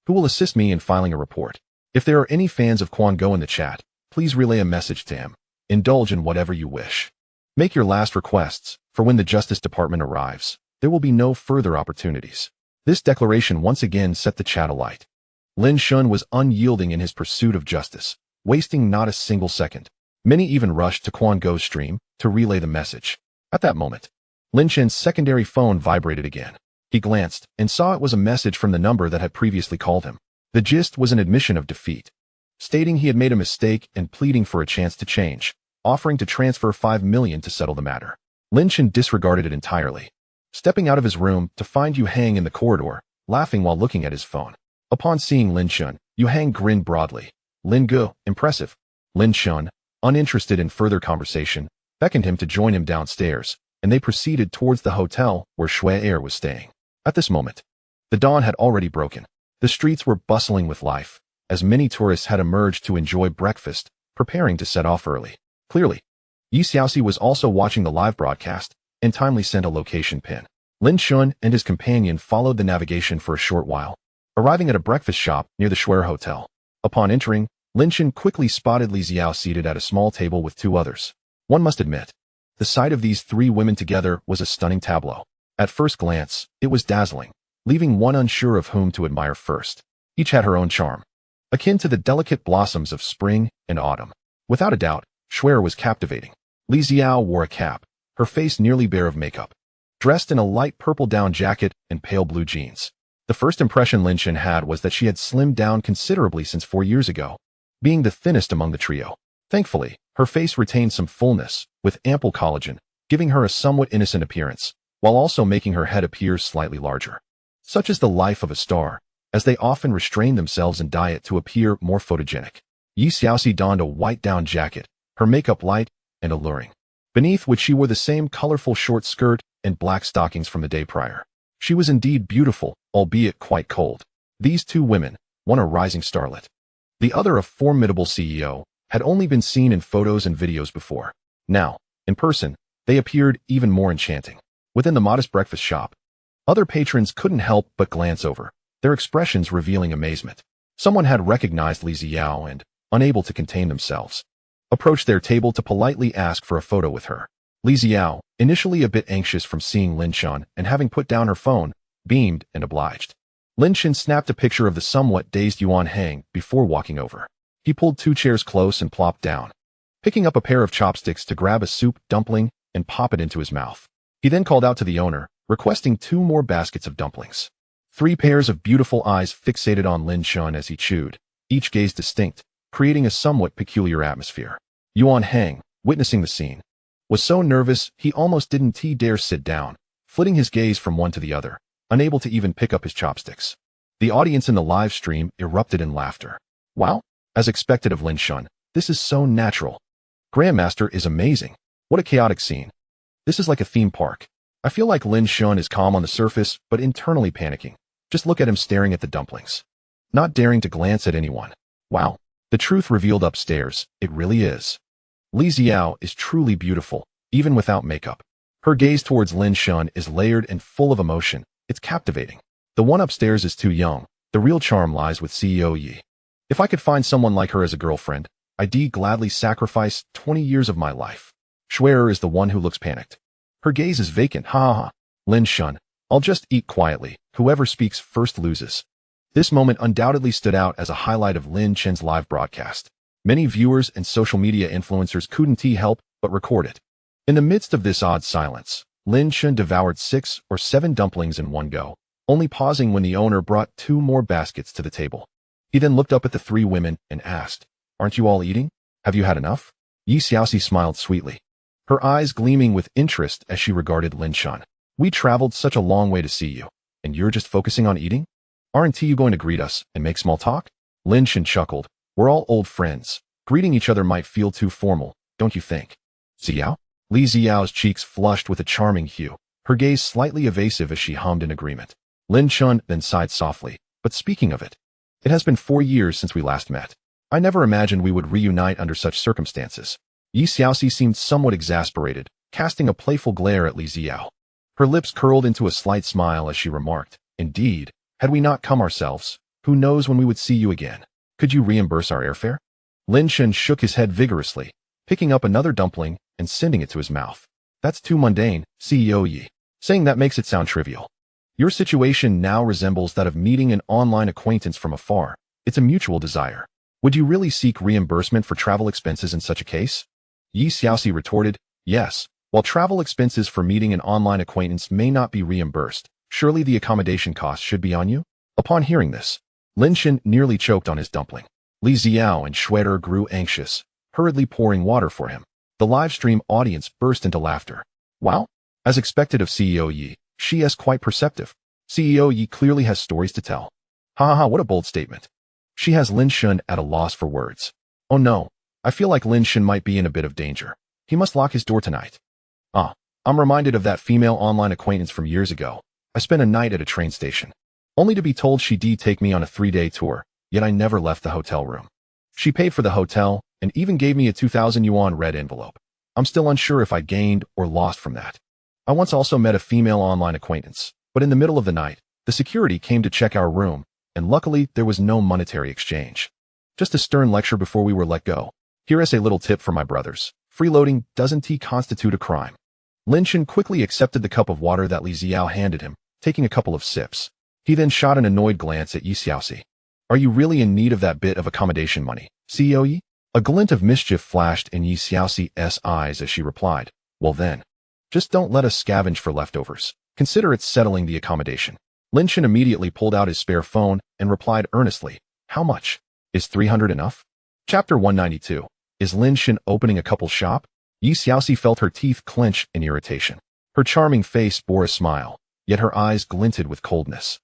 who will assist me in filing a report. If there are any fans of Quan Go in the chat, please relay a message to him. Indulge in whatever you wish. Make your last requests, for when the Justice Department arrives, there will be no further opportunities. This declaration once again set the chat alight. Lin Shun was unyielding in his pursuit of justice, wasting not a single second. Many even rushed to Quan Go's stream to relay the message. At that moment, Lin Shun's secondary phone vibrated again. He glanced and saw it was a message from the number that had previously called him. The gist was an admission of defeat, stating he had made a mistake and pleading for a chance to change, offering to transfer 5 million to settle the matter. Lin Shun disregarded it entirely, stepping out of his room to find Yu Hang in the corridor, laughing while looking at his phone. Upon seeing Lin Shun, Yu Hang grinned broadly. Lin Gu, impressive. Lin Shun, uninterested in further conversation, beckoned him to join him downstairs, and they proceeded towards the hotel where Shui Er was staying. At this moment, the dawn had already broken. The streets were bustling with life, as many tourists had emerged to enjoy breakfast, preparing to set off early. Clearly, Yi Xiaoxi was also watching the live broadcast and timely sent a location pin. Lin Shun and his companion followed the navigation for a short while, arriving at a breakfast shop near the Shui Er Hotel. Upon entering, Lin Shun quickly spotted Li Xiao seated at a small table with 2 others. One must admit, the sight of these 3 women together was a stunning tableau. At first glance, it was dazzling, leaving one unsure of whom to admire first. Each had her own charm, akin to the delicate blossoms of spring and autumn. Without a doubt, Shui Er was captivating. Li Xiao wore a cap, her face nearly bare of makeup, dressed in a light purple down jacket and pale blue jeans. The first impression Lin Shun had was that she had slimmed down considerably since 4 years ago, being the thinnest among the trio. Thankfully, her face retained some fullness, with ample collagen, giving her a somewhat innocent appearance, while also making her head appear slightly larger. Such is the life of a star, as they often restrain themselves in diet to appear more photogenic. Yi Xiaoxi donned a white down jacket, her makeup light and alluring, beneath which she wore the same colorful short skirt and black stockings from the day prior. She was indeed beautiful, albeit quite cold. These 2 women, one a rising starlet, the other a formidable CEO, had only been seen in photos and videos before. Now, in person, they appeared even more enchanting. Within the modest breakfast shop, other patrons couldn't help but glance over, their expressions revealing amazement. Someone had recognized Li Xiao and, unable to contain themselves, approached their table to politely ask for a photo with her. Li Xiao, initially a bit anxious from seeing Lin Shun and having put down her phone, beamed and obliged. Lin Shun snapped a picture of the somewhat dazed Yuan Hang before walking over. He pulled 2 chairs close and plopped down, picking up a pair of chopsticks to grab a soup dumpling and pop it into his mouth. He then called out to the owner, requesting 2 more baskets of dumplings. 3 pairs of beautiful eyes fixated on Lin Shun as he chewed, each gaze distinct, creating a somewhat peculiar atmosphere. Yuan Hang, witnessing the scene, was so nervous he almost didn't dare sit down, flitting his gaze from one to the other, unable to even pick up his chopsticks. The audience in the live stream erupted in laughter. Wow, as expected of Lin Shun, this is so natural. Grandmaster is amazing. What a chaotic scene. This is like a theme park. I feel like Lin Shun is calm on the surface, but internally panicking. Just look at him staring at the dumplings, not daring to glance at anyone. Wow, the truth revealed upstairs, it really is. Li Xiao is truly beautiful, even without makeup. Her gaze towards Lin Shun is layered and full of emotion. It's captivating. The one upstairs is too young. The real charm lies with CEO Yi. If I could find someone like her as a girlfriend, I'd gladly sacrifice 20 years of my life. Shui Er is the one who looks panicked. Her gaze is vacant, ha ha ha. Lin Shun, I'll just eat quietly. Whoever speaks first loses. This moment undoubtedly stood out as a highlight of Lin Chen's live broadcast. Many viewers and social media influencers couldn't help but record it. In the midst of this odd silence, Lin Chen devoured 6 or 7 dumplings in one go, only pausing when the owner brought 2 more baskets to the table. He then looked up at the 3 women and asked, "Aren't you all eating? Have you had enough?" Yi Xiaoxi smiled sweetly, her eyes gleaming with interest as she regarded Lin Chen. "We traveled such a long way to see you, and you're just focusing on eating? Aren't you going to greet us and make small talk?" Lin Chen chuckled. "We're all old friends. Greeting each other might feel too formal, don't you think?" "Xiao?" Li Xiao's cheeks flushed with a charming hue, her gaze slightly evasive as she hummed in agreement. Lin Chen then sighed softly. "But speaking of it, it has been 4 years since we last met. I never imagined we would reunite under such circumstances." Yi Xiaoxi seemed somewhat exasperated, casting a playful glare at Li Xiao. Her lips curled into a slight smile as she remarked, "Indeed, had we not come ourselves, who knows when we would see you again? Could you reimburse our airfare?" Lin Chen shook his head vigorously, picking up another dumpling and sending it to his mouth. "That's too mundane, CEO Yi. Saying that makes it sound trivial. Your situation now resembles that of meeting an online acquaintance from afar. It's a mutual desire. Would you really seek reimbursement for travel expenses in such a case?" Yi Xiaoxi retorted, "Yes. While travel expenses for meeting an online acquaintance may not be reimbursed, surely the accommodation cost should be on you?" Upon hearing this, Lin Chen nearly choked on his dumpling. Li Xiao and Schweder grew anxious, hurriedly pouring water for him. The livestream audience burst into laughter. "Wow. As expected of CEO Yi, she is quite perceptive. CEO Yi clearly has stories to tell. Ha ha ha, what a bold statement." She has Lin Chen at a loss for words. "Oh no, I feel like Lin Chen might be in a bit of danger. He must lock his door tonight." I'm reminded of that female online acquaintance from years ago. I spent a night at a train station, only to be told she'd take me on a 3-day tour, yet I never left the hotel room. She paid for the hotel and even gave me a 2,000 yuan red envelope. I'm still unsure if I gained or lost from that. I once also met a female online acquaintance, but in the middle of the night, the security came to check our room, and luckily there was no monetary exchange. Just a stern lecture before we were let go. Here is a little tip for my brothers. Freeloading doesn't constitute a crime. Lin Chen quickly accepted the cup of water that Li Xiao handed him, taking a couple of sips. He then shot an annoyed glance at Yi Xiaoxi. "Are you really in need of that bit of accommodation money, CEO Yi?" A glint of mischief flashed in Yi Xiaoxi's eyes as she replied, "Well then, just don't let us scavenge for leftovers. Consider it settling the accommodation." Lin Chen immediately pulled out his spare phone and replied earnestly, "How much? Is 300 enough?" Chapter 192. Is Lin Chen opening a couple shop? Yi Xiaoxi felt her teeth clench in irritation. Her charming face bore a smile, yet her eyes glinted with coldness.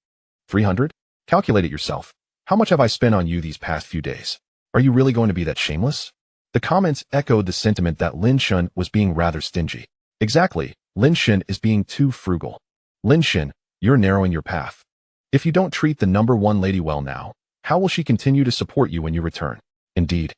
300? Calculate it yourself. How much have I spent on you these past few days? Are you really going to be that shameless? The comments echoed the sentiment that Lin Chen was being rather stingy. Exactly, Lin Chen is being too frugal. Lin Chen, you're narrowing your path. If you don't treat the #1 lady well now, how will she continue to support you when you return? Indeed,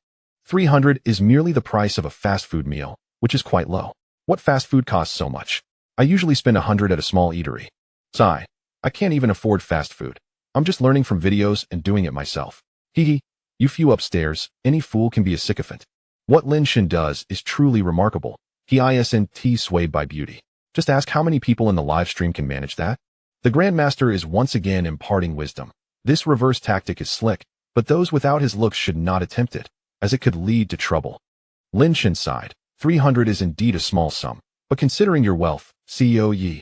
300 is merely the price of a fast food meal, which is quite low. What fast food costs so much? I usually spend 100 at a small eatery. Sigh, I can't even afford fast food. I'm just learning from videos and doing it myself. Hee, you few upstairs, any fool can be a sycophant. What Lin Chen does is truly remarkable. He isn't swayed by beauty. Just ask how many people in the live stream can manage that? The Grandmaster is once again imparting wisdom. This reverse tactic is slick, but those without his looks should not attempt it, as it could lead to trouble. Lin Chen sighed. 300 is indeed a small sum, but considering your wealth, CEO Yi,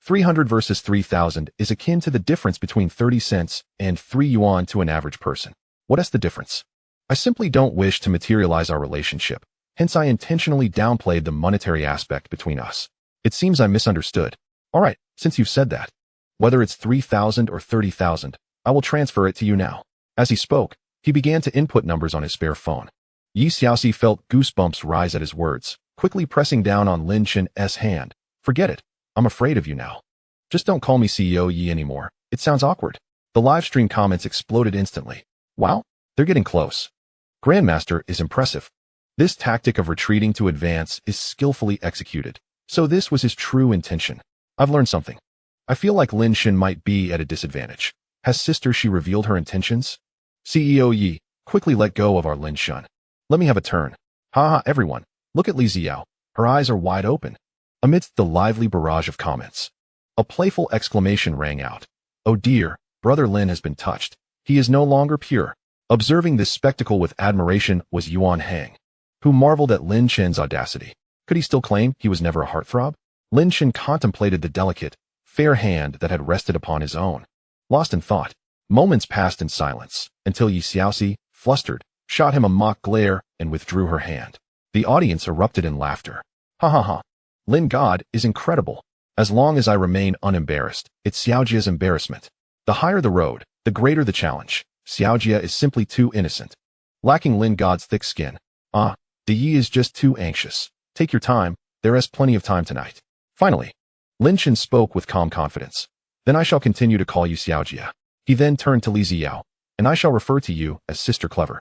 300 versus 3,000 is akin to the difference between 30 cents and 3 yuan to an average person. What is the difference? I simply don't wish to materialize our relationship, hence I intentionally downplayed the monetary aspect between us. It seems I misunderstood. All right, since you've said that, whether it's 3,000 or 30,000, I will transfer it to you now. As he spoke, he began to input numbers on his spare phone. Yi Xiaoxi felt goosebumps rise at his words, quickly pressing down on Lin Chen's hand. "Forget it. I'm afraid of you now. Just don't call me CEO Yi anymore. It sounds awkward." The livestream comments exploded instantly. "Wow, they're getting close. Grandmaster is impressive. This tactic of retreating to advance is skillfully executed. So this was his true intention. I've learned something. I feel like Lin Chen might be at a disadvantage. Has she revealed her intentions?" CEO Yi, quickly let go of our Lin Chen. "Let me have a turn. Ha ha, everyone. Look at Li Xiao. Her eyes are wide open." Amidst the lively barrage of comments, A playful exclamation rang out. Oh dear, Brother Lin has been touched. He is no longer pure. Observing this spectacle with admiration was Yuan Hang, who marveled at Lin Chen's audacity. Could he still claim he was never a heartthrob? Lin Chen contemplated the delicate, fair hand that had rested upon his own. Lost in thought, moments passed in silence, until Yi Xiaoxi, flustered, shot him a mock glare and withdrew her hand. The audience erupted in laughter. Ha ha ha. Lin God is incredible. As long as I remain unembarrassed, it's Xiaojia's embarrassment. The higher the road, the greater the challenge. Xiaojia is simply too innocent. Lacking Lin God's thick skin. De Yi is just too anxious. Take your time, there is plenty of time tonight. Finally, Lin Chen spoke with calm confidence. Then I shall continue to call you Xiaojia. He then turned to Li Ziao, and I shall refer to you as Sister Clever.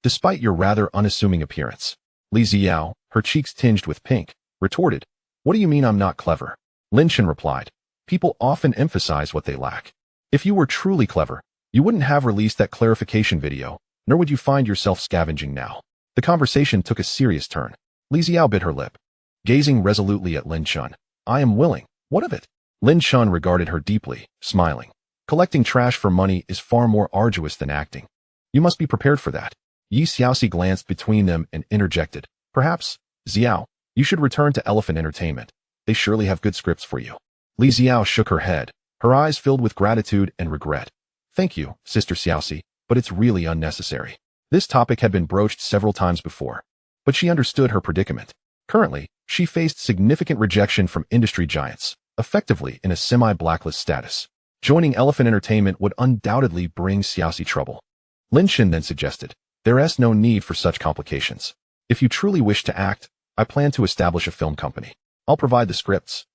Despite your rather unassuming appearance, Li Ziao, her cheeks tinged with pink, retorted, What do you mean I'm not clever? Lin Chen replied, People often emphasize what they lack. If you were truly clever, you wouldn't have released that clarification video, nor would you find yourself scavenging now. The conversation took a serious turn. Li Ziao bit her lip. Gazing resolutely at Lin Chen, I am willing. What of it? Lin Chen regarded her deeply, smiling. Collecting trash for money is far more arduous than acting. You must be prepared for that. Yi Xiaoxi glanced between them and interjected. Perhaps, Xiao, you should return to Elephant Entertainment. They surely have good scripts for you. Li Ziao shook her head, her eyes filled with gratitude and regret. Thank you, Sister Xiaoxi, but it's really unnecessary. This topic had been broached several times before, but she understood her predicament. Currently, she faced significant rejection from industry giants, effectively in a semi-blacklist status. Joining Elephant Entertainment would undoubtedly bring Xiaoxi trouble. Lin Chen then suggested, There is no need for such complications. If you truly wish to act, I plan to establish a film company. I'll provide the scripts.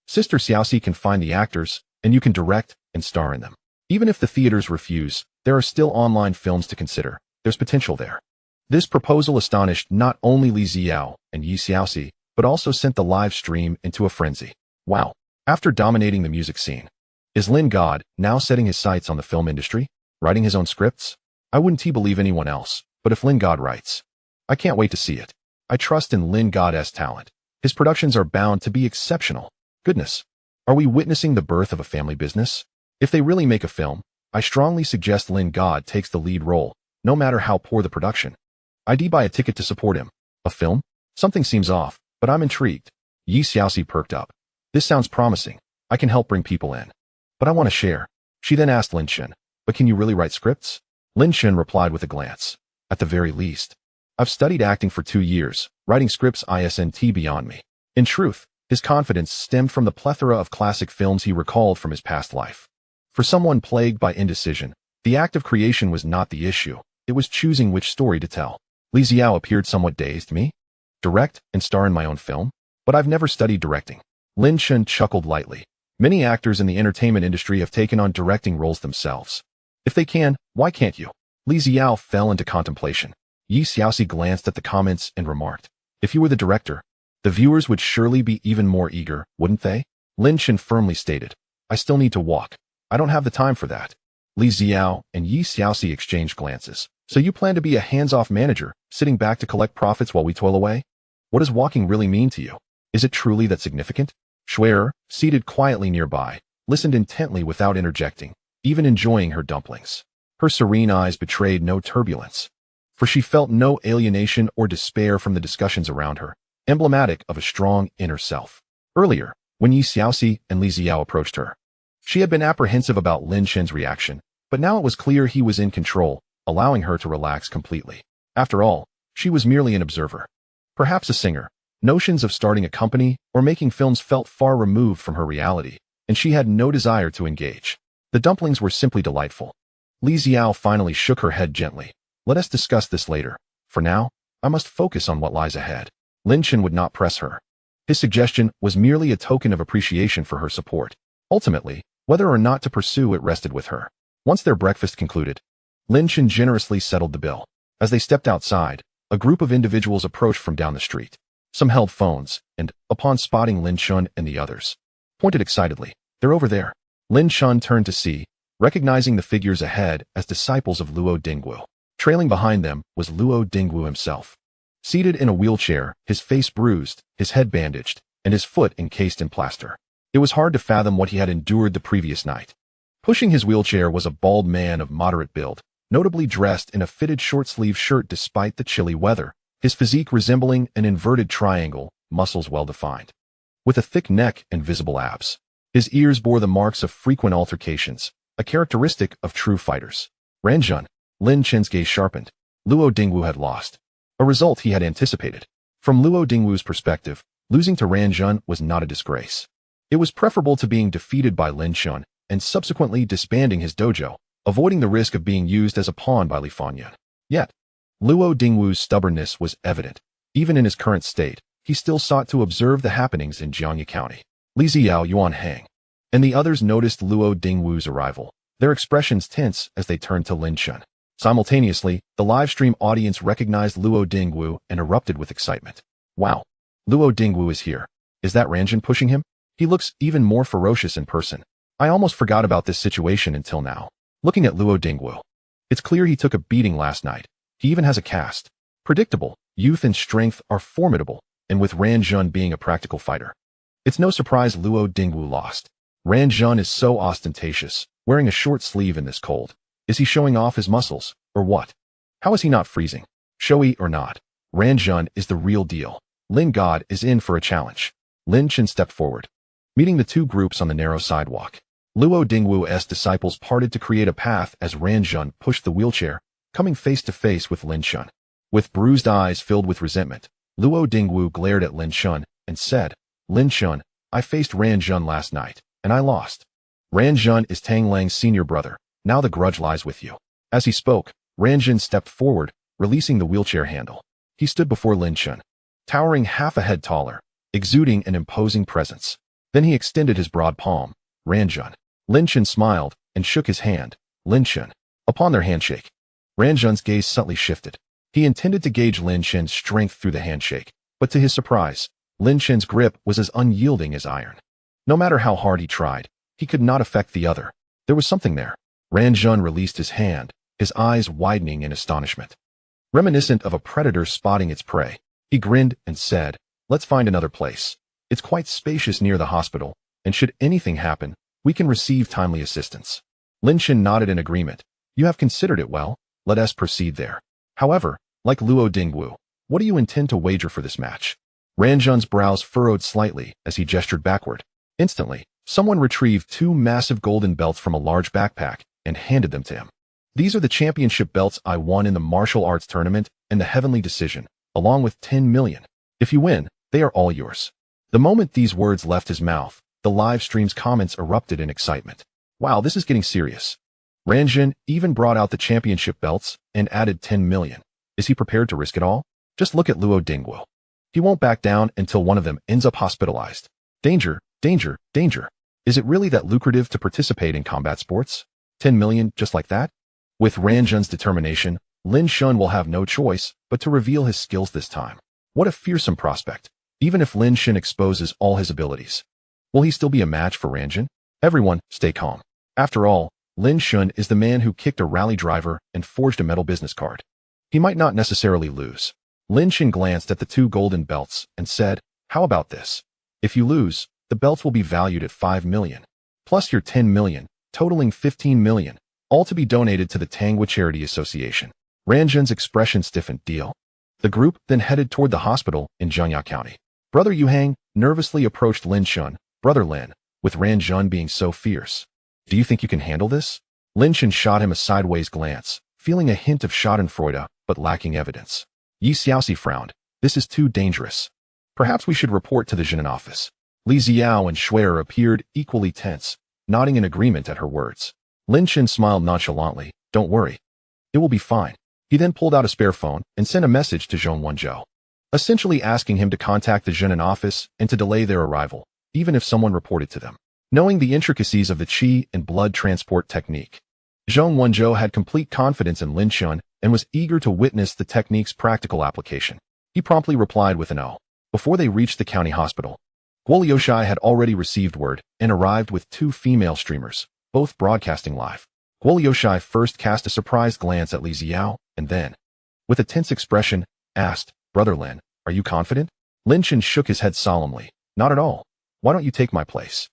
Sister Xiaoxi can find the actors, and you can direct and star in them. Even if the theaters refuse, there are still online films to consider. There's potential there. This proposal astonished not only Li Ziao and Yi Xiaoxi, but also sent the live stream into a frenzy. Wow. After dominating the music scene, is Lin God now setting his sights on the film industry? Writing his own scripts? I wouldn't believe anyone else, but if Lin God writes, I can't wait to see it. I trust in Lin God's talent. His productions are bound to be exceptional. Goodness. Are we witnessing the birth of a family business? If they really make a film, I strongly suggest Lin God takes the lead role, no matter how poor the production. I'd buy a ticket to support him. A film? Something seems off, but I'm intrigued. Yi Xiaoxi perked up. This sounds promising. I can help bring people in. But I want to share. She then asked Lin Chen, But can you really write scripts? Lin Chen replied with a glance. At the very least. I've studied acting for 2 years, writing scripts isn't beyond me. In truth, his confidence stemmed from the plethora of classic films he recalled from his past life. For someone plagued by indecision, the act of creation was not the issue. It was choosing which story to tell. Li Ziao appeared somewhat dazed. Me? Direct and star in my own film? But I've never studied directing. Lin Chen chuckled lightly. Many actors in the entertainment industry have taken on directing roles themselves. If they can, why can't you? Li Ziao fell into contemplation. Yi Xiaoxi glanced at the comments and remarked, If you were the director, the viewers would surely be even more eager, wouldn't they? Lin Chen firmly stated, I still need to walk. I don't have the time for that. Li Ziao and Yi Xiaoxi exchanged glances. So you plan to be a hands-off manager, sitting back to collect profits while we toil away? What does walking really mean to you? Is it truly that significant? Schwerer, seated quietly nearby, listened intently without interjecting, even enjoying her dumplings. Her serene eyes betrayed no turbulence, for she felt no alienation or despair from the discussions around her, emblematic of a strong inner self. Earlier, when Yi Xiaoxi and Li Ziao approached her, she had been apprehensive about Lin Chen's reaction, but now it was clear he was in control, allowing her to relax completely. After all, she was merely an observer. Perhaps a singer. Notions of starting a company or making films felt far removed from her reality, and she had no desire to engage. The dumplings were simply delightful. Li Ziao finally shook her head gently. Let us discuss this later. For now, I must focus on what lies ahead. Lin Chen would not press her. His suggestion was merely a token of appreciation for her support. Ultimately, whether or not to pursue it rested with her. Once their breakfast concluded, Lin Chen generously settled the bill. As they stepped outside, a group of individuals approached from down the street. Some held phones, and, upon spotting Lin Chen and the others, pointed excitedly. They're over there. Lin Chen turned to see, recognizing the figures ahead as disciples of Luo Dingguo. Trailing behind them was Luo Dingguo himself. Seated in a wheelchair, his face bruised, his head bandaged, and his foot encased in plaster. It was hard to fathom what he had endured the previous night. Pushing his wheelchair was a bald man of moderate build, notably dressed in a fitted short-sleeve shirt despite the chilly weather, his physique resembling an inverted triangle, muscles well-defined. With a thick neck and visible abs. His ears bore the marks of frequent altercations, a characteristic of true fighters. Ranjun. Lin Chen's gaze sharpened. Luo Dingwu had lost. A result he had anticipated. From Luo Dingwu's perspective, losing to Ranjun was not a disgrace. It was preferable to being defeated by Lin Chen and subsequently disbanding his dojo, avoiding the risk of being used as a pawn by Li Fanyan. Yet, Luo Dingwu's stubbornness was evident. Even in his current state, he still sought to observe the happenings in Jiangye County. Li Xiao, Yuan Hang, and the others noticed Luo Dingwu's arrival, their expressions tense as they turned to Lin Chen. Simultaneously, the livestream audience recognized Luo Dingwu and erupted with excitement. Wow! Luo Dingwu is here. Is that Ranjun pushing him? He looks even more ferocious in person. I almost forgot about this situation until now. Looking at Luo Dingwu. It's clear he took a beating last night. He even has a cast. Predictable, youth and strength are formidable, and with Ranjun being a practical fighter. It's no surprise Luo Dingwu lost. Ranjun is so ostentatious, wearing a short sleeve in this cold. Is he showing off his muscles, or what? How is he not freezing? Showy or not, Ranjun is the real deal. Lin God is in for a challenge. Lin Chen stepped forward, meeting the two groups on the narrow sidewalk. Luo Dingwu's disciples parted to create a path as Ranjun pushed the wheelchair, coming face to face with Lin Chen. With bruised eyes filled with resentment, Luo Dingwu glared at Lin Chen and said, Lin Chen, I faced Ranjun last night, and I lost. Ranjun is Tang Lang's senior brother. Now the grudge lies with you. As he spoke, Ranjun stepped forward, releasing the wheelchair handle. He stood before Lin Chen, towering half a head taller, exuding an imposing presence. Then he extended his broad palm. Ranjun. Lin Chen smiled and shook his hand. Lin Chen. Upon their handshake, Ranjun's gaze subtly shifted. He intended to gauge Lin Chen's strength through the handshake, but to his surprise, Lin Chen's grip was as unyielding as iron. No matter how hard he tried, he could not affect the other. There was something there. Ranjun released his hand, his eyes widening in astonishment. Reminiscent of a predator spotting its prey, he grinned and said, let's find another place. It's quite spacious near the hospital, and should anything happen, we can receive timely assistance. Lin Chen nodded in agreement. You have considered it well. Let us proceed there. However, like Luo Dingwu, what do you intend to wager for this match? Ranjun's brows furrowed slightly as he gestured backward. Instantly, someone retrieved two massive golden belts from a large backpack and handed them to him. These are the championship belts I won in the martial arts tournament and the heavenly decision, along with 10 million. If you win, they are all yours. The moment these words left his mouth, the live stream's comments erupted in excitement. Wow, this is getting serious. Ranjun even brought out the championship belts and added 10 million. Is he prepared to risk it all? Just look at Luo Dingwu. He won't back down until one of them ends up hospitalized. Danger, danger, danger. Is it really that lucrative to participate in combat sports? 10 million just like that? With Ranjun's determination, Lin Chen will have no choice but to reveal his skills this time. What a fearsome prospect. Even if Lin Chen exposes all his abilities, will he still be a match for Ranjun? Everyone, stay calm. After all, Lin Chen is the man who kicked a rally driver and forged a metal business card. He might not necessarily lose. Lin Chen glanced at the two golden belts and said, how about this? If you lose, the belts will be valued at 5 million, plus your 10 million, totaling 15 million, all to be donated to the Tangwa Charity Association. Ranjun's expression stiffened. Deal. The group then headed toward the hospital in Jiangye County. Brother Yuhang nervously approached Lin Chen. Brother Lin, with Ranjun being so fierce. Do you think you can handle this? Lin Chen shot him a sideways glance, feeling a hint of schadenfreude, but lacking evidence. Yi Xiaoxi frowned. This is too dangerous. Perhaps we should report to the Jinan office. Li Xiao and Shuer appeared equally tense, nodding in agreement at her words. Lin Chen smiled nonchalantly. Don't worry. It will be fine. He then pulled out a spare phone and sent a message to Zhong Wenzhou, essentially asking him to contact the Jinan office and to delay their arrival, even if someone reported to them. Knowing the intricacies of the qi and blood transport technique, Zhong Wenzhou had complete confidence in Lin Chen and was eager to witness the technique's practical application. He promptly replied with an O. Before they reached the county hospital, Guo Liushai had already received word and arrived with two female streamers, both broadcasting live. Guo Liushai first cast a surprised glance at Li Xiao and then, with a tense expression, asked, Brother Lin, are you confident? Lin Chen shook his head solemnly. Not at all. Why don't you take my place?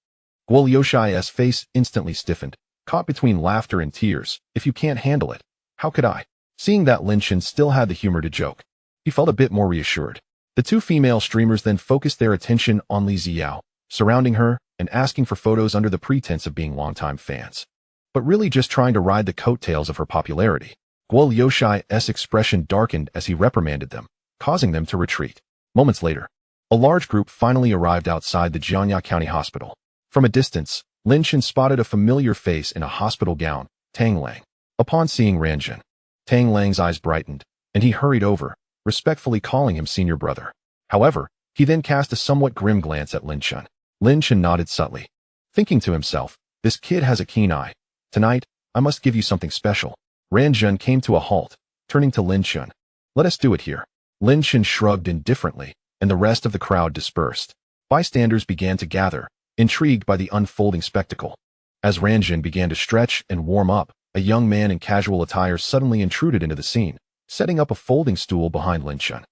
Guo Liushai's face instantly stiffened, caught between laughter and tears. If you can't handle it, how could I? Seeing that Lin Shan still had the humor to joke, he felt a bit more reassured. The two female streamers then focused their attention on Li Ziyao, surrounding her and asking for photos under the pretense of being longtime fans, but really just trying to ride the coattails of her popularity. Guo Liushai's expression darkened as he reprimanded them, causing them to retreat. Moments later, a large group finally arrived outside the Jiangya County Hospital. From a distance, Lin Shan spotted a familiar face in a hospital gown, Tang Lang. Upon seeing Ranjun, Tang Lang's eyes brightened, and he hurried over, respectfully calling him senior brother. However, he then cast a somewhat grim glance at Lin Shan. Lin Shan nodded subtly, thinking to himself, this kid has a keen eye. Tonight, I must give you something special. Ranjun came to a halt, turning to Lin Shan. Let us do it here. Lin Shan shrugged indifferently, and the rest of the crowd dispersed. Bystanders began to gather, intrigued by the unfolding spectacle. As Ranjun began to stretch and warm up, a young man in casual attire suddenly intruded into the scene, setting up a folding stool behind Lin Shan.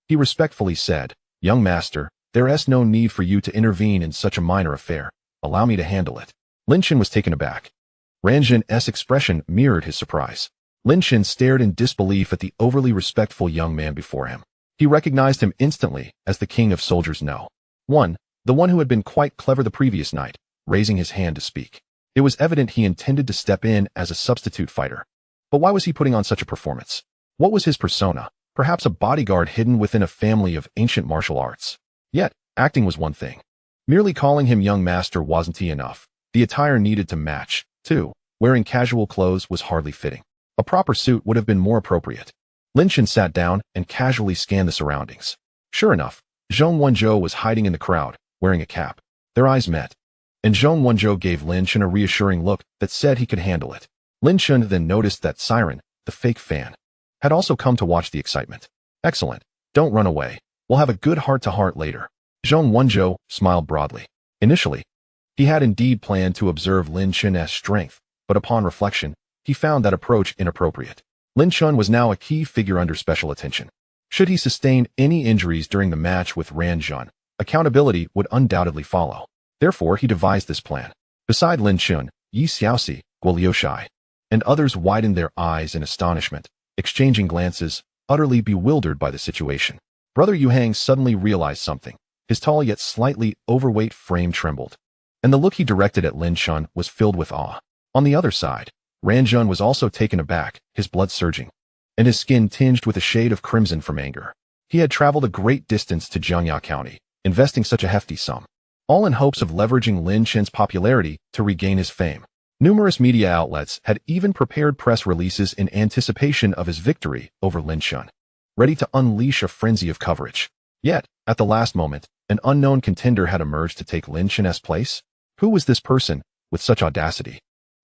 He respectfully said, "Young master, there is no need for you to intervene in such a minor affair. Allow me to handle it." Lin Shan was taken aback. Ranjun's expression mirrored his surprise. Lin Shan stared in disbelief at the overly respectful young man before him. He recognized him instantly as the king of soldiers No. 1, the one who had been quite clever the previous night, raising his hand to speak. It was evident he intended to step in as a substitute fighter. But why was he putting on such a performance? What was his persona? Perhaps a bodyguard hidden within a family of ancient martial arts. Yet, acting was one thing. Merely calling him young master wasn't enough. The attire needed to match, too. Wearing casual clothes was hardly fitting. A proper suit would have been more appropriate. Lin Shan sat down and casually scanned the surroundings. Sure enough, Zhong Wenzhou was hiding in the crowd, wearing a cap. Their eyes met, and Zhong Wenzhou gave Lin Shan a reassuring look that said he could handle it. Lin Shan then noticed that Siren, the fake fan, had also come to watch the excitement. Excellent. Don't run away. We'll have a good heart-to-heart later. Zhong Wenzhou smiled broadly. Initially, he had indeed planned to observe Lin Shan's strength, but upon reflection, he found that approach inappropriate. Lin Shan was now a key figure under special attention. Should he sustain any injuries during the match with Ranjun, accountability would undoubtedly follow. Therefore, he devised this plan. Beside Lin Shan, Yi Xiaoxi, Guo Liushai, and others widened their eyes in astonishment, exchanging glances, utterly bewildered by the situation. Brother Yu Hang suddenly realized something. His tall yet slightly overweight frame trembled, and the look he directed at Lin Shan was filled with awe. On the other side, Ranjun was also taken aback, his blood surging, and his skin tinged with a shade of crimson from anger. He had traveled a great distance to Jiangya County, investing such a hefty sum, all in hopes of leveraging Lin Shan's popularity to regain his fame. Numerous media outlets had even prepared press releases in anticipation of his victory over Lin Shan, ready to unleash a frenzy of coverage. Yet, at the last moment, an unknown contender had emerged to take Lin Shan's place. Who was this person, with such audacity?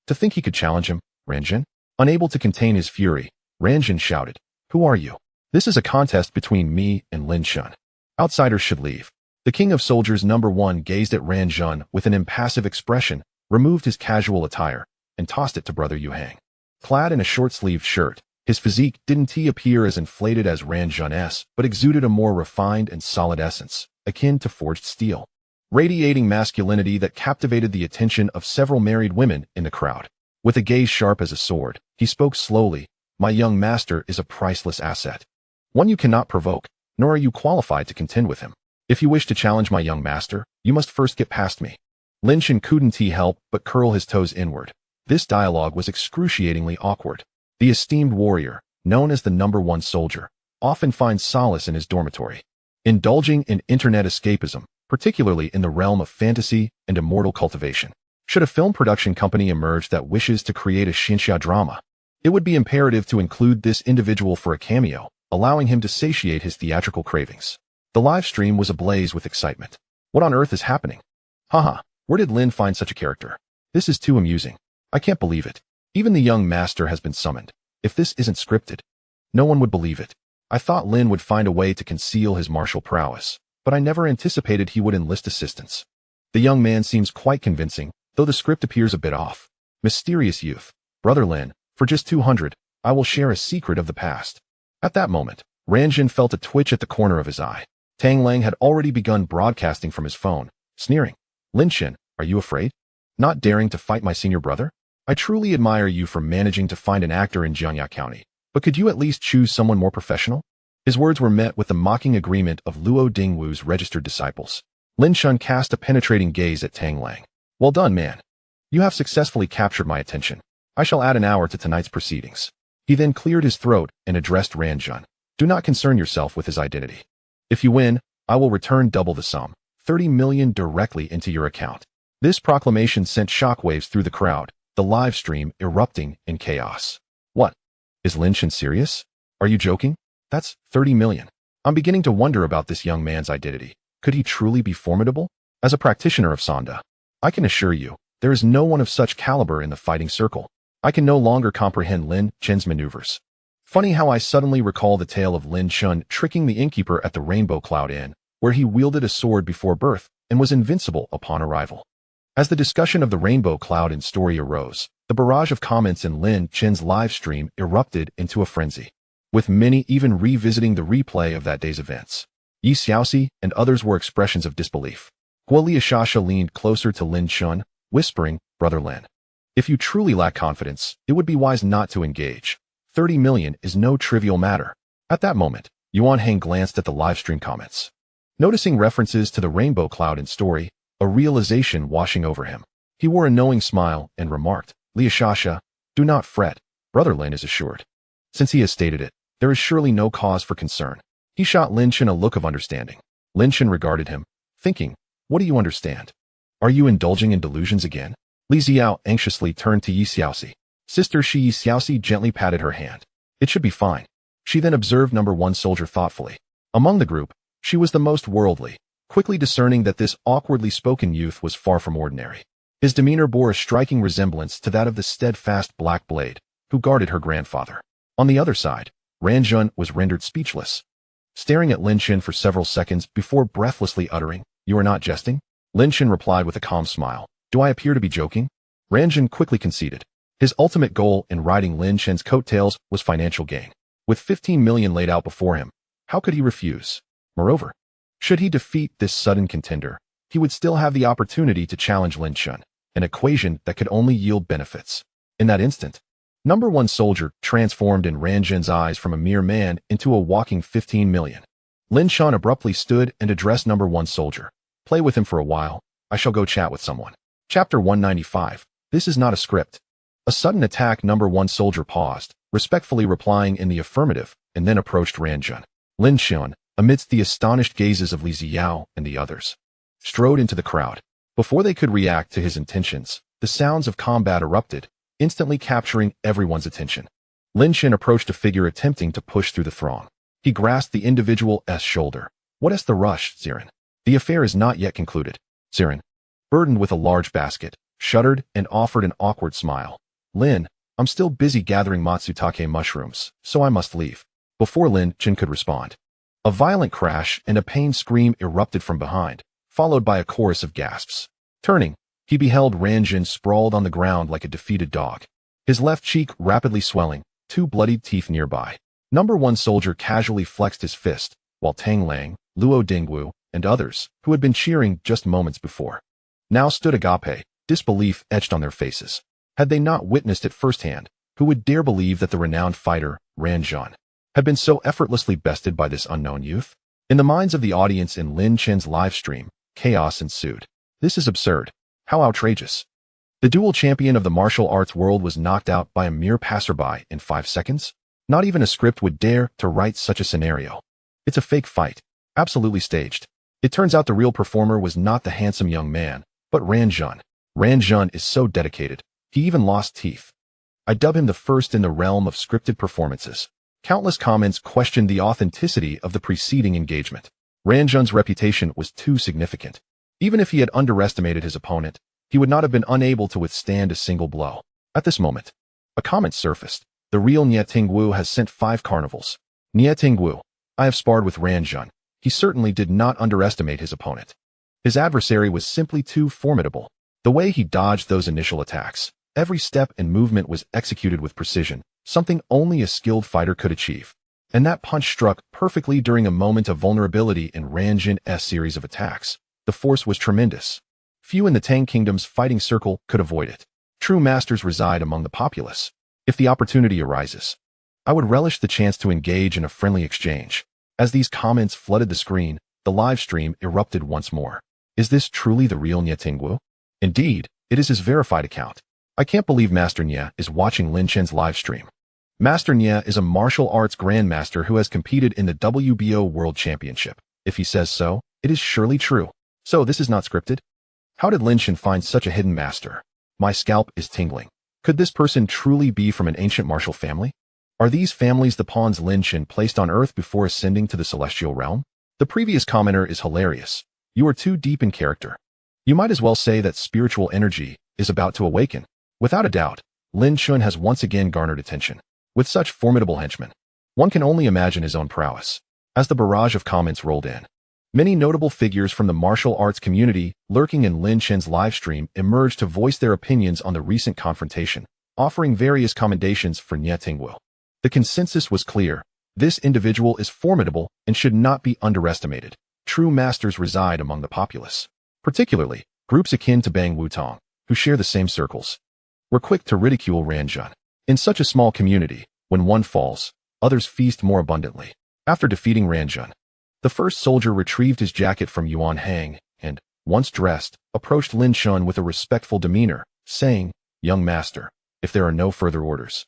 To think he could challenge him, Ranjun? Unable to contain his fury, Ranjun shouted, "Who are you? This is a contest between me and Lin Shan. Outsiders should leave." The king of soldiers number 1 gazed at Ranjun with an impassive expression, removed his casual attire, and tossed it to Brother Yu Hang. Clad in a short-sleeved shirt, his physique didn't appear as inflated as Ranjun's, but exuded a more refined and solid essence, akin to forged steel, radiating masculinity that captivated the attention of several married women in the crowd. With a gaze sharp as a sword, he spoke slowly, "My young master is a priceless asset. One you cannot provoke, nor are you qualified to contend with him. If you wish to challenge my young master, you must first get past me." Lin Shan couldn't help but curl his toes inward. This dialogue was excruciatingly awkward. The esteemed warrior, known as the number 1 soldier, often finds solace in his dormitory, indulging in internet escapism, particularly in the realm of fantasy and immortal cultivation. Should a film production company emerge that wishes to create a Xinxia drama, it would be imperative to include this individual for a cameo, allowing him to satiate his theatrical cravings. The live stream was ablaze with excitement. What on earth is happening? Haha, where did Lin find such a character? This is too amusing. I can't believe it. Even the young master has been summoned. If this isn't scripted, no one would believe it. I thought Lin would find a way to conceal his martial prowess, but I never anticipated he would enlist assistance. The young man seems quite convincing, though the script appears a bit off. Mysterious youth. Brother Lin, for just 200, I will share a secret of the past. At that moment, Ranjun felt a twitch at the corner of his eye. Tang Lang had already begun broadcasting from his phone, sneering. Lin Shan, are you afraid? Not daring to fight my senior brother? I truly admire you for managing to find an actor in Jiangya County, but could you at least choose someone more professional? His words were met with the mocking agreement of Luo Dingwu's registered disciples. Lin Shun cast a penetrating gaze at Tang Lang. Well done, man. You have successfully captured my attention. I shall add an hour to tonight's proceedings. He then cleared his throat and addressed Ran Jun. Do not concern yourself with his identity. If you win, I will return double the sum, 30 million directly into your account. This proclamation sent shockwaves through the crowd, the live stream erupting in chaos. What? Is Lin Shun serious? Are you joking? That's 30 million. I'm beginning to wonder about this young man's identity. Could he truly be formidable? As a practitioner of Sanda, I can assure you, there is no one of such caliber in the fighting circle. I can no longer comprehend Lin Chen's maneuvers. Funny how I suddenly recall the tale of Lin Shun tricking the innkeeper at the Rainbow Cloud Inn, where he wielded a sword before birth and was invincible upon arrival. As the discussion of the Rainbow Cloud Inn story arose, the barrage of comments in Lin Chen's live stream erupted into a frenzy, with many even revisiting the replay of that day's events. Yi Xiaoxi and others were expressions of disbelief. Guo Liashasha leaned closer to Lin Shun, whispering, Brother Lin, if you truly lack confidence, it would be wise not to engage. 30 million is no trivial matter. At that moment, Yuan Heng glanced at the livestream comments. Noticing references to the Rainbow Cloud Inn story, a realization washing over him. He wore a knowing smile and remarked, Liashasha, do not fret, Brother Lin is assured. Since he has stated it, there is surely no cause for concern. He shot Lin Shen a look of understanding. Lin Shen regarded him, thinking, what do you understand? Are you indulging in delusions again? Li Xiao anxiously turned to Yi Xiaoxi. Sister Shi Yi Xiaoxi gently patted her hand. It should be fine. She then observed number 1 soldier thoughtfully. Among the group, she was the most worldly, quickly discerning that this awkwardly spoken youth was far from ordinary. His demeanor bore a striking resemblance to that of the steadfast Black Blade, who guarded her grandfather. On the other side, Ran Jun was rendered speechless, staring at Lin Shen for several seconds before breathlessly uttering, You are not jesting? Lin Shen replied with a calm smile. Do I appear to be joking? Ran Jun quickly conceded. His ultimate goal in riding Lin Shen's coattails was financial gain. With 15 million laid out before him, how could he refuse? Moreover, should he defeat this sudden contender, he would still have the opportunity to challenge Lin Shen, an equation that could only yield benefits. In that instant, number 1 soldier transformed in Ran Jun's eyes from a mere man into a walking 15 million. Lin Shen abruptly stood and addressed number 1 soldier. Play with him for a while. I shall go chat with someone. Chapter 195. This is not a script. A sudden attack. Number 1 soldier paused, respectfully replying in the affirmative, and then approached Ran Jun. Lin Shen, amidst the astonished gazes of Li Xiao and the others, strode into the crowd. Before they could react to his intentions, the sounds of combat erupted, instantly capturing everyone's attention. Lin Shen approached a figure attempting to push through the throng. He grasped the individual's shoulder. What is the rush, Zirin? The affair is not yet concluded. Zirin, burdened with a large basket, shuddered and offered an awkward smile. Lin, I'm still busy gathering Matsutake mushrooms, so I must leave. Before Lin Chen could respond, a violent crash and a pained scream erupted from behind, followed by a chorus of gasps. Turning, he beheld Ran Jun sprawled on the ground like a defeated dog, his left cheek rapidly swelling, 2 bloodied teeth nearby. Number 1 soldier casually flexed his fist, while Tang Lang, Luo Dingwu, and others, who had been cheering just moments before, now stood agape, disbelief etched on their faces. Had they not witnessed it firsthand, who would dare believe that the renowned fighter, Ran Jun, had been so effortlessly bested by this unknown youth? In the minds of the audience in Lin Chen's live stream, chaos ensued. This is absurd. How outrageous. The dual champion of the martial arts world was knocked out by a mere passerby in 5 seconds? Not even a script would dare to write such a scenario. It's a fake fight. Absolutely staged. It turns out the real performer was not the handsome young man, but Ran Jun. Ran Jun is so dedicated, he even lost teeth. I dub him the first in the realm of scripted performances. Countless comments questioned the authenticity of the preceding engagement. Ran Jun's reputation was too significant. Even if he had underestimated his opponent, he would not have been unable to withstand a single blow. At this moment, a comment surfaced. The real Nie Tingwu has sent 5 carnivals. Nie Tingwu, I have sparred with Ran Jun. He certainly did not underestimate his opponent. His adversary was simply too formidable. The way he dodged those initial attacks, every step and movement was executed with precision, something only a skilled fighter could achieve. And that punch struck perfectly during a moment of vulnerability in Ran Jun's series of attacks. The force was tremendous. Few in the Tang Kingdom's fighting circle could avoid it. True masters reside among the populace. If the opportunity arises, I would relish the chance to engage in a friendly exchange. As these comments flooded the screen, the live stream erupted once more. Is this truly the real Nye Tingwu? Indeed, it is his verified account. I can't believe Master Nye is watching Lin Chen's live stream. Master Nye is a martial arts grandmaster who has competed in the WBO World Championship. If he says so, it is surely true. So this is not scripted? How did Lin Chen find such a hidden master? My scalp is tingling. Could this person truly be from an ancient martial family? Are these families the pawns Lin Chen placed on Earth before ascending to the celestial realm? The previous commenter is hilarious. You are too deep in character. You might as well say that spiritual energy is about to awaken. Without a doubt, Lin Chen has once again garnered attention. With such formidable henchmen, one can only imagine his own prowess. As the barrage of comments rolled in, many notable figures from the martial arts community lurking in Lin Chen's live stream emerged to voice their opinions on the recent confrontation, offering various commendations for Nye Tingwu. The consensus was clear. This individual is formidable and should not be underestimated. True masters reside among the populace, particularly groups akin to Bang Wutong, who share the same circles. We're quick to ridicule Ranjun. In such a small community, when one falls, others feast more abundantly. After defeating Ranjun, the first soldier retrieved his jacket from Yuan Hang and, once dressed, approached Lin Chen with a respectful demeanor, saying, "Young master, if there are no further orders,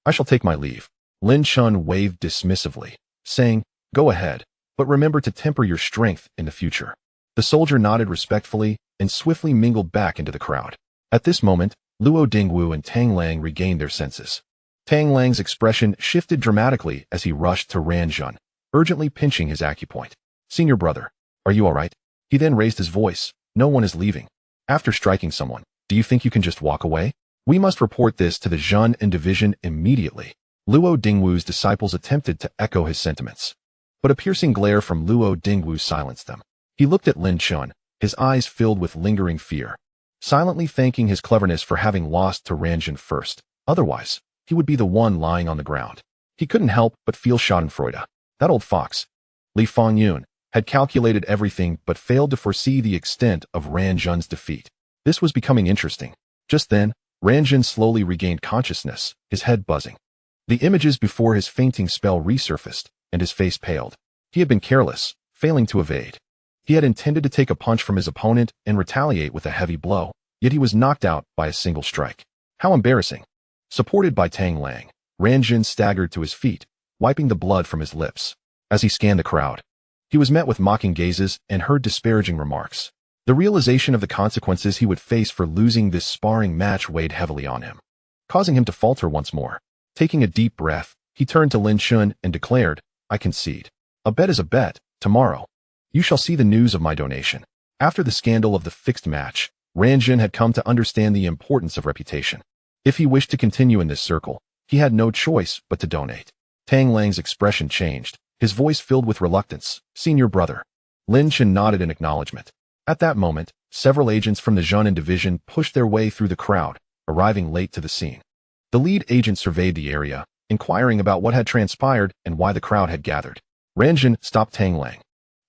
I shall take my leave." Lin Chen waved dismissively, saying, "Go ahead, but remember to temper your strength in the future." The soldier nodded respectfully and swiftly mingled back into the crowd. At this moment, Luo Dingwu and Tang Lang regained their senses. Tang Lang's expression shifted dramatically as he rushed to Ranjun, urgently pinching his acupoint. "Senior brother, are you all right?" He then raised his voice. "No one is leaving. After striking someone, do you think you can just walk away? We must report this to the Zhen and division immediately." Luo Dingwu's disciples attempted to echo his sentiments, but a piercing glare from Luo Dingwu silenced them. He looked at Lin Chen, his eyes filled with lingering fear, silently thanking his cleverness for having lost to Ranjun first. Otherwise, he would be the one lying on the ground. He couldn't help but feel schadenfreude. That old fox, Li Fangyun, had calculated everything but failed to foresee the extent of Ranjun's defeat. This was becoming interesting. Just then, Ranjun slowly regained consciousness, his head buzzing. The images before his fainting spell resurfaced, and his face paled. He had been careless, failing to evade. He had intended to take a punch from his opponent and retaliate with a heavy blow, yet he was knocked out by a single strike. How embarrassing. Supported by Tang Lang, Ranjun staggered to his feet, wiping the blood from his lips. As he scanned the crowd, he was met with mocking gazes and heard disparaging remarks. The realization of the consequences he would face for losing this sparring match weighed heavily on him, causing him to falter once more. Taking a deep breath, he turned to Lin Chen and declared, "I concede. A bet is a bet. Tomorrow, you shall see the news of my donation." After the scandal of the fixed match, Ranjun had come to understand the importance of reputation. If he wished to continue in this circle, he had no choice but to donate. Tang Lang's expression changed, his voice filled with reluctance. "Senior brother." Lin Chen nodded in acknowledgement. At that moment, several agents from the Zhenan division pushed their way through the crowd, arriving late to the scene. The lead agent surveyed the area, inquiring about what had transpired and why the crowd had gathered. Ranjun stopped Tang Lang,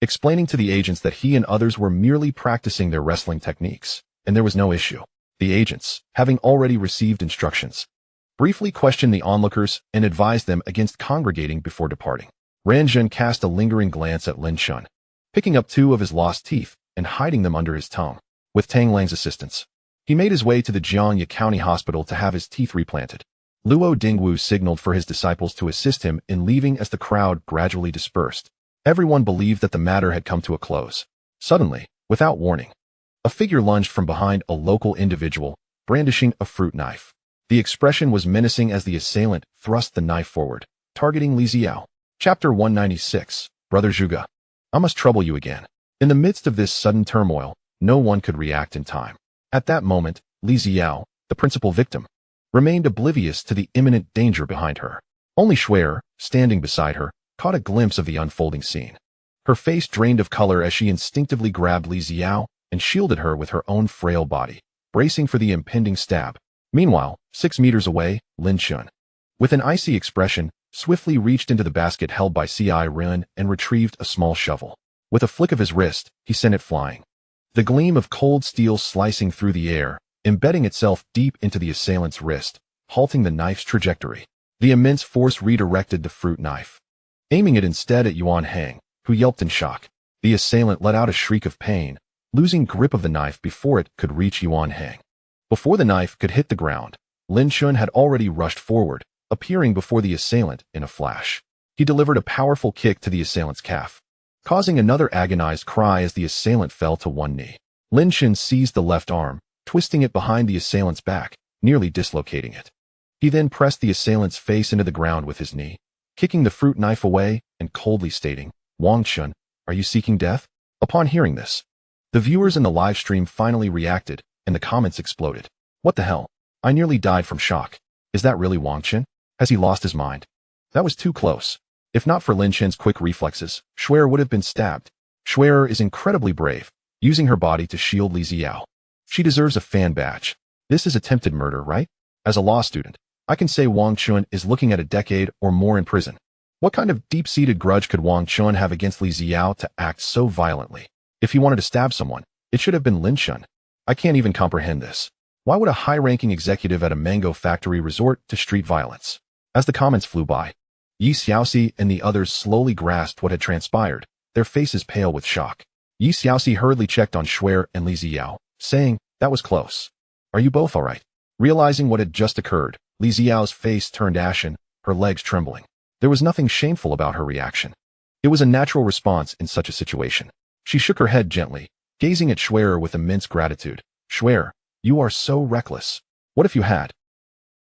explaining to the agents that he and others were merely practicing their wrestling techniques, and there was no issue. The agents, having already received instructions, briefly questioned the onlookers and advised them against congregating before departing. Ranjun cast a lingering glance at Lin Chen, picking up 2 of his lost teeth and hiding them under his tongue. With Tang Lang's assistance, he made his way to the Jiangye County Hospital to have his teeth replanted. Luo Dingwu signaled for his disciples to assist him in leaving as the crowd gradually dispersed. Everyone believed that the matter had come to a close. Suddenly, without warning, a figure lunged from behind a local individual, brandishing a fruit knife. The expression was menacing as the assailant thrust the knife forward, targeting Li Xiao. Chapter 196, Brother Zhuge. I must trouble you again. In the midst of this sudden turmoil, no one could react in time. At that moment, Li Xiao, the principal victim, remained oblivious to the imminent danger behind her. Only Schwer, standing beside her, caught a glimpse of the unfolding scene. Her face drained of color as she instinctively grabbed Li Xiao and shielded her with her own frail body, bracing for the impending stab. Meanwhile, 6 meters away, Lin Chen, with an icy expression, swiftly reached into the basket held by C.I. Ren and retrieved a small shovel. With a flick of his wrist, he sent it flying. the gleam of cold steel slicing through the air, embedding itself deep into the assailant's wrist, halting the knife's trajectory. The immense force redirected the fruit knife, aiming it instead at Yuan Hang, who yelped in shock. The assailant let out a shriek of pain, losing grip of the knife before it could reach Yuan Hang. Before the knife could hit the ground, Lin Chun had already rushed forward, appearing before the assailant in a flash. He delivered a powerful kick to the assailant's calf, causing another agonized cry as the assailant fell to one knee. Lin Chun seized the left arm, twisting it behind the assailant's back, nearly dislocating it. He then pressed the assailant's face into the ground with his knee, kicking the fruit knife away and coldly stating, "Wang Chun, are you seeking death?" Upon hearing this, the viewers in the live stream finally reacted, and the comments exploded. "What the hell? I nearly died from shock. Is that really Wang Chun? Has he lost his mind? That was too close. If not for Lin Chun's quick reflexes, Schwer would have been stabbed." Schwer is incredibly brave, using her body to shield Li Xiao. She deserves a fan badge. This is attempted murder, right? As a law student, I can say Wang Chun is looking at a decade or more in prison. What kind of deep-seated grudge could Wang Chun have against Li Xiao to act so violently? If he wanted to stab someone, it should have been Lin Chun. I can't even comprehend this. Why would a high-ranking executive at a mango factory resort to street violence? As the comments flew by, Yi Xiaoxi and the others slowly grasped what had transpired, their faces pale with shock. Yi Xiaoxi hurriedly checked on Schwer and Li Xiao, saying, "That was close. Are you both all right?" Realizing what had just occurred, Li Xiao's face turned ashen, her legs trembling. There was nothing shameful about her reaction. It was a natural response in such a situation. She shook her head gently, gazing at Schwer with immense gratitude. "Schwer, you are so reckless. What if you had?"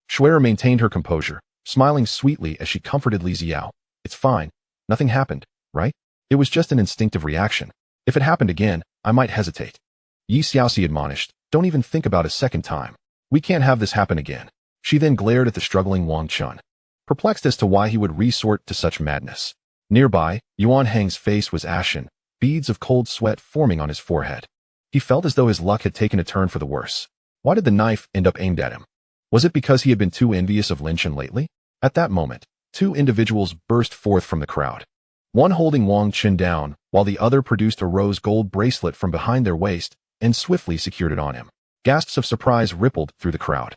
Schwer maintained her composure, smiling sweetly as she comforted Li Xiao. "It's fine. Nothing happened, right? It was just an instinctive reaction. If it happened again, I might hesitate." Yi Xiaoxi admonished, "Don't even think about a second time. We can't have this happen again." She then glared at the struggling Wang Chun, perplexed as to why he would resort to such madness. Nearby, Yuan Hang's face was ashen, beads of cold sweat forming on his forehead. He felt as though his luck had taken a turn for the worse. Why did the knife end up aimed at him? Was it because he had been too envious of Lin Chun lately? At that moment, two individuals burst forth from the crowd, one holding Wang Chun down, while the other produced a rose gold bracelet from behind their waist and swiftly secured it on him. Gasps of surprise rippled through the crowd.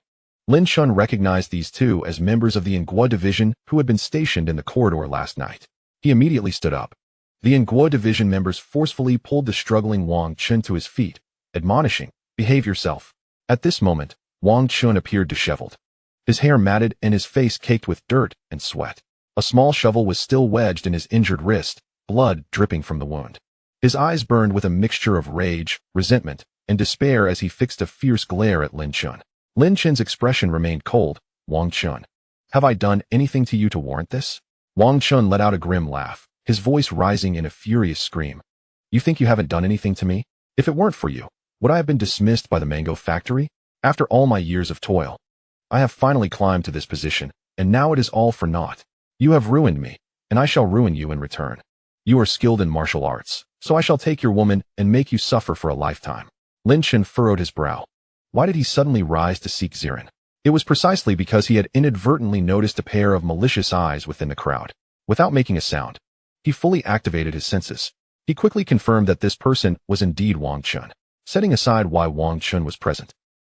Lin Chun recognized these two as members of the Nguo division who had been stationed in the corridor last night. He immediately stood up. The Nguo division members forcefully pulled the struggling Wang Chun to his feet, admonishing, "Behave yourself." At this moment, Wang Chun appeared disheveled, his hair matted and his face caked with dirt and sweat. A small shovel was still wedged in his injured wrist, blood dripping from the wound. His eyes burned with a mixture of rage, resentment, and despair as he fixed a fierce glare at Lin Chun. Lin Chun's expression remained cold. "Wang Chun, have I done anything to you to warrant this?" Wang Chun let out a grim laugh, his voice rising in a furious scream. "You think you haven't done anything to me? If it weren't for you, would I have been dismissed by the mango factory? After all my years of toil, I have finally climbed to this position, and now it is all for naught. You have ruined me, and I shall ruin you in return. You are skilled in martial arts, so I shall take your woman and make you suffer for a lifetime." Lin Chun furrowed his brow. Why did he suddenly rise to seek Ziren? It was precisely because he had inadvertently noticed a pair of malicious eyes within the crowd. Without making a sound, he fully activated his senses. He quickly confirmed that this person was indeed Wang Chun. Setting aside why Wang Chun was present,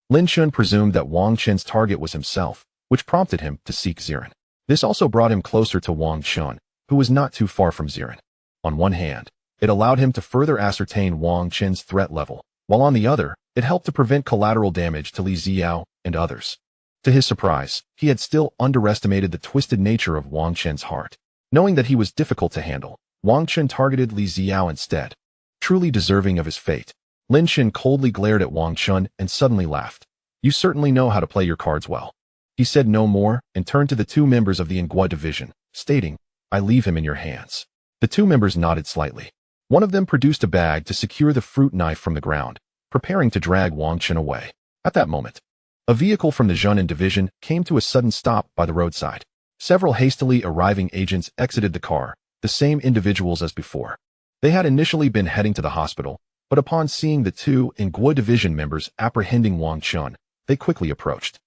Lin Chun presumed that Wang Chun's target was himself, which prompted him to seek Ziren. This also brought him closer to Wang Chun, who was not too far from Ziren. On one hand, it allowed him to further ascertain Wang Chun's threat level, while on the other, it helped to prevent collateral damage to Li Xiao and others. To his surprise, he had still underestimated the twisted nature of Wang Chun's heart. Knowing that he was difficult to handle, Wang Chun targeted Li Xiao instead, truly deserving of his fate. Lin Chun coldly glared at Wang Chun and suddenly laughed. "You certainly know how to play your cards well." He said no more and turned to the two members of the Nguo division, stating, "I leave him in your hands." The two members nodded slightly. One of them produced a bag to secure the fruit knife from the ground, preparing to drag Wang Chun away. At that moment, a vehicle from the Zhenan division came to a sudden stop by the roadside. Several hastily arriving agents exited the car, the same individuals as before. They had initially been heading to the hospital, but upon seeing the two Nguo division members apprehending Wang Chun, they quickly approached.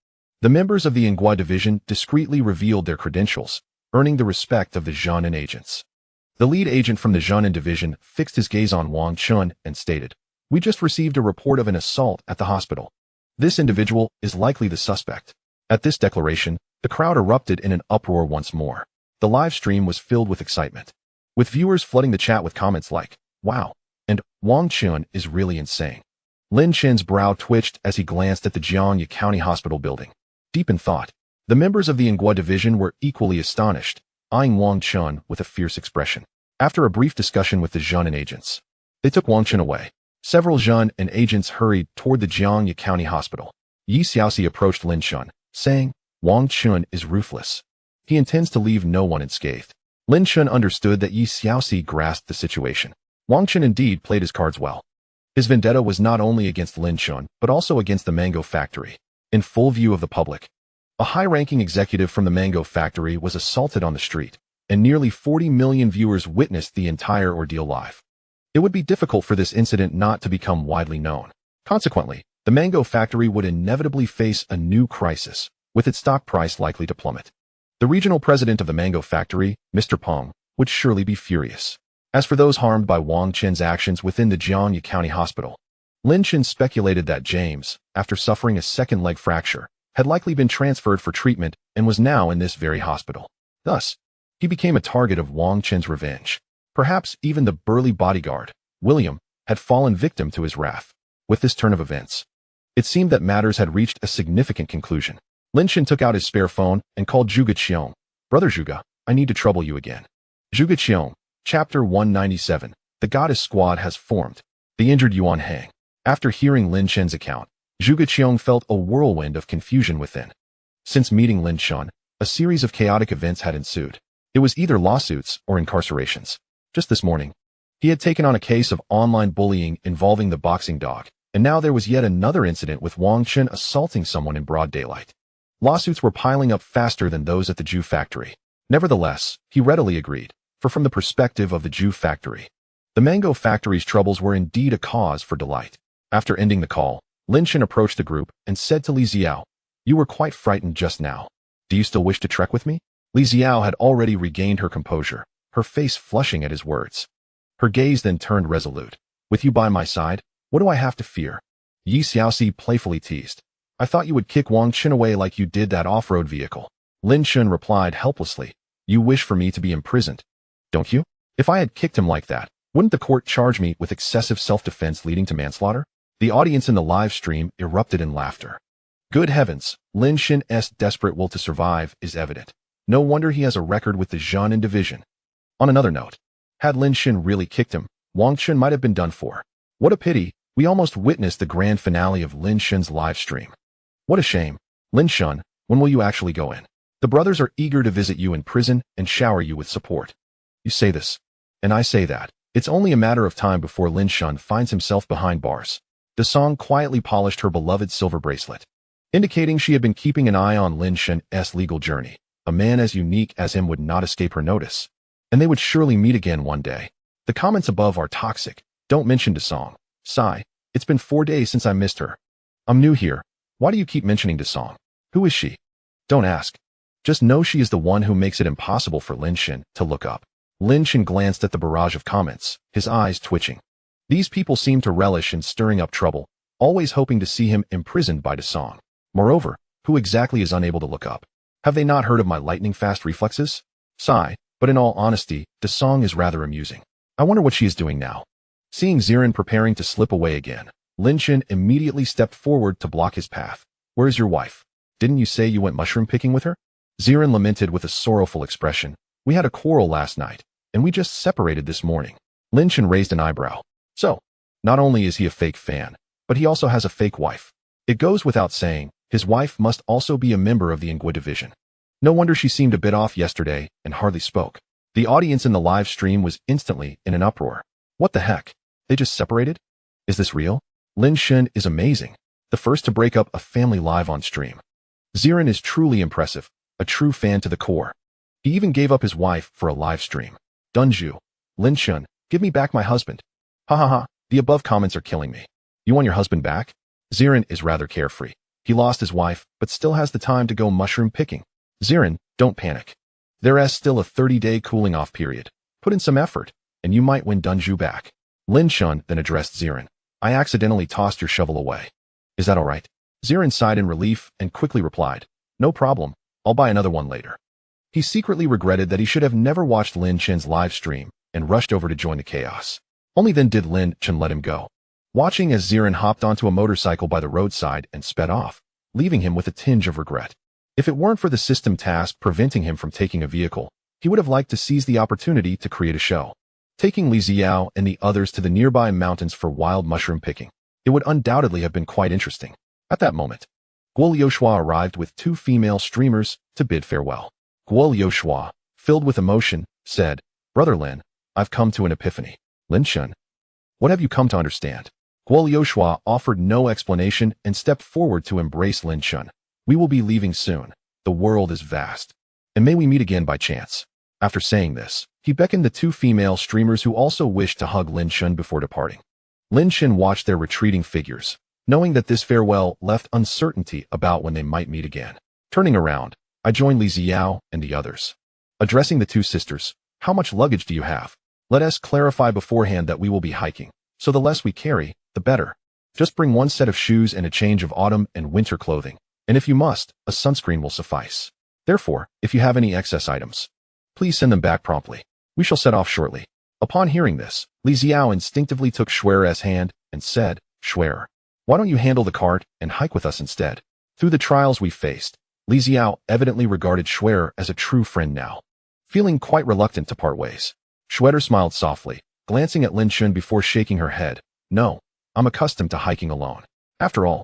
The members of the Nguo division discreetly revealed their credentials, earning the respect of the Zhenan agents. The lead agent from the Zhenan division fixed his gaze on Wang Chun and stated, We just received a report of an assault at the hospital. This individual is likely the suspect. At this declaration, the crowd erupted in an uproar once more. The live stream was filled with excitement, with viewers flooding the chat with comments like, "Wow," and "Wang Chun is really insane." Lin Chen's brow twitched as he glanced at the Jiangye County Hospital building. Deep in thought, the members of the Ingwa division were equally astonished, eyeing Wang Chun with a fierce expression. After a brief discussion with the Zhenan agents, they took Wang Chun away. Several Zhen and agents hurried toward the Jiangye County Hospital. Yi Xiaoxi approached Lin Chun, saying, "Wang Chun is ruthless. He intends to leave no one unscathed." Lin Chun understood that Yi Xiaoxi grasped the situation. Wang Chun indeed played his cards well. His vendetta was not only against Lin Chun, but also against the mango factory. In full view of the public, a high-ranking executive from the mango factory was assaulted on the street, and nearly 40 million viewers witnessed the entire ordeal live. It would be difficult for this incident not to become widely known. Consequently, the mango factory would inevitably face a new crisis, with its stock price likely to plummet. The regional president of the mango factory, Mr. Peng, would surely be furious. As for those harmed by Wang Chen's actions within the Jiangye County Hospital, Lin Chen speculated that James, after suffering a second leg fracture, had likely been transferred for treatment and was now in this very hospital. Thus, he became a target of Wang Chen's revenge. Perhaps even the burly bodyguard, William, had fallen victim to his wrath. With this turn of events, it seemed that matters had reached a significant conclusion. Lin Chen took out his spare phone and called Zhuge Qiong. "Brother Zhuge, I need to trouble you again." Zhuge Qiong, Chapter 197, The Goddess Squad has formed. The injured Yuan Hang. After hearing Lin Chen's account, Zhuge Qiong felt a whirlwind of confusion within. Since meeting Lin Chen, a series of chaotic events had ensued. It was either lawsuits or incarcerations. Just this morning, he had taken on a case of online bullying involving the boxing dog, and now there was yet another incident with Wang Chen assaulting someone in broad daylight. Lawsuits were piling up faster than those at the Jew factory. Nevertheless, he readily agreed, for from the perspective of the Jew factory, the mango factory's troubles were indeed a cause for delight. After ending the call, Lin Chen approached the group and said to Li Xiao, "You were quite frightened just now. Do you still wish to trek with me?" Li Xiao had already regained her composure, her face flushing at his words. Her gaze then turned resolute. "With you by my side, what do I have to fear?" Yi Xiaoxi playfully teased. "I thought you would kick Wang Chen away like you did that off-road vehicle." Lin Chen replied helplessly, "You wish for me to be imprisoned, don't you? If I had kicked him like that, wouldn't the court charge me with excessive self-defense leading to manslaughter?" The audience in the live stream erupted in laughter. Good heavens, Lin Chen's desperate will to survive is evident. No wonder he has a record with the Zhenan division. On another note, had Lin Chen really kicked him, Wang Chen might have been done for. What a pity, we almost witnessed the grand finale of Lin Chen's live stream. What a shame. Lin Chen, when will you actually go in? The brothers are eager to visit you in prison and shower you with support. You say this, and I say that. It's only a matter of time before Lin Chen finds himself behind bars. The song quietly polished her beloved silver bracelet, indicating she had been keeping an eye on Lin Chen's legal journey. A man as unique as him would not escape her notice, and they would surely meet again one day. The comments above are toxic. Don't mention Song. Sigh. It's been 4 days since I missed her. I'm new here. Why do you keep mentioning Song? Who is she? Don't ask. Just know she is the one who makes it impossible for Lin Chen to look up. Lin Chen glanced at the barrage of comments, his eyes twitching. These people seemed to relish in stirring up trouble, always hoping to see him imprisoned by Song. Moreover, who exactly is unable to look up? Have they not heard of my lightning-fast reflexes? Sigh, but in all honesty, Song is rather amusing. I wonder what she is doing now. Seeing Ziren preparing to slip away again, Lin Chen immediately stepped forward to block his path. Where is your wife? Didn't you say you went mushroom picking with her? Ziren lamented with a sorrowful expression. We had a quarrel last night, and we just separated this morning. Lin Chen raised an eyebrow. So, not only is he a fake fan, but he also has a fake wife. It goes without saying, his wife must also be a member of the Ingwa division. No wonder she seemed a bit off yesterday and hardly spoke. The audience in the live stream was instantly in an uproar. What the heck? They just separated? Is this real? Lin Chen is amazing. The first to break up a family live on stream. Ziren is truly impressive, a true fan to the core. He even gave up his wife for a live stream. Dunju. Lin Chen, give me back my husband. Ha ha ha, the above comments are killing me. You want your husband back? Ziren is rather carefree. He lost his wife, but still has the time to go mushroom picking. Ziren, don't panic. There is still a 30-day cooling off period. Put in some effort, and you might win Dunju back. Lin Chen then addressed Ziren. I accidentally tossed your shovel away. Is that all right? Zirin sighed in relief and quickly replied, no problem, I'll buy another one later. He secretly regretted that he should have never watched Lin Chen's live stream and rushed over to join the chaos. Only then did Lin Chen let him go, watching as Zirin hopped onto a motorcycle by the roadside and sped off, leaving him with a tinge of regret. If it weren't for the system task preventing him from taking a vehicle, he would have liked to seize the opportunity to create a show, taking Li Xiao and the others to the nearby mountains for wild mushroom picking. It would undoubtedly have been quite interesting. At that moment, Guo Liushua arrived with 2 female streamers to bid farewell. Guo Liushua, filled with emotion, said, Brother Lin, I've come to an epiphany. Lin Chen, what have you come to understand? Guo Liushua offered no explanation and stepped forward to embrace Lin Chen. We will be leaving soon. The world is vast. And may we meet again by chance. After saying this, he beckoned the 2 female streamers who also wished to hug Lin Chen before departing. Lin Chen watched their retreating figures, knowing that this farewell left uncertainty about when they might meet again. Turning around, I joined Li Xiao and the others. Addressing the 2 sisters, how much luggage do you have? Let us clarify beforehand that we will be hiking, so the less we carry, the better. Just bring 1 set of shoes and a change of autumn and winter clothing, and if you must, a sunscreen will suffice. Therefore, if you have any excess items, please send them back promptly. We shall set off shortly. Upon hearing this, Li Xiao instinctively took Shuer's hand and said, Shuer, why don't you handle the cart and hike with us instead? Through the trials we faced, Li Xiao evidently regarded Shuer as a true friend now. Feeling quite reluctant to part ways, Shuer smiled softly, glancing at Lin Chen before shaking her head. No, I'm accustomed to hiking alone. After all,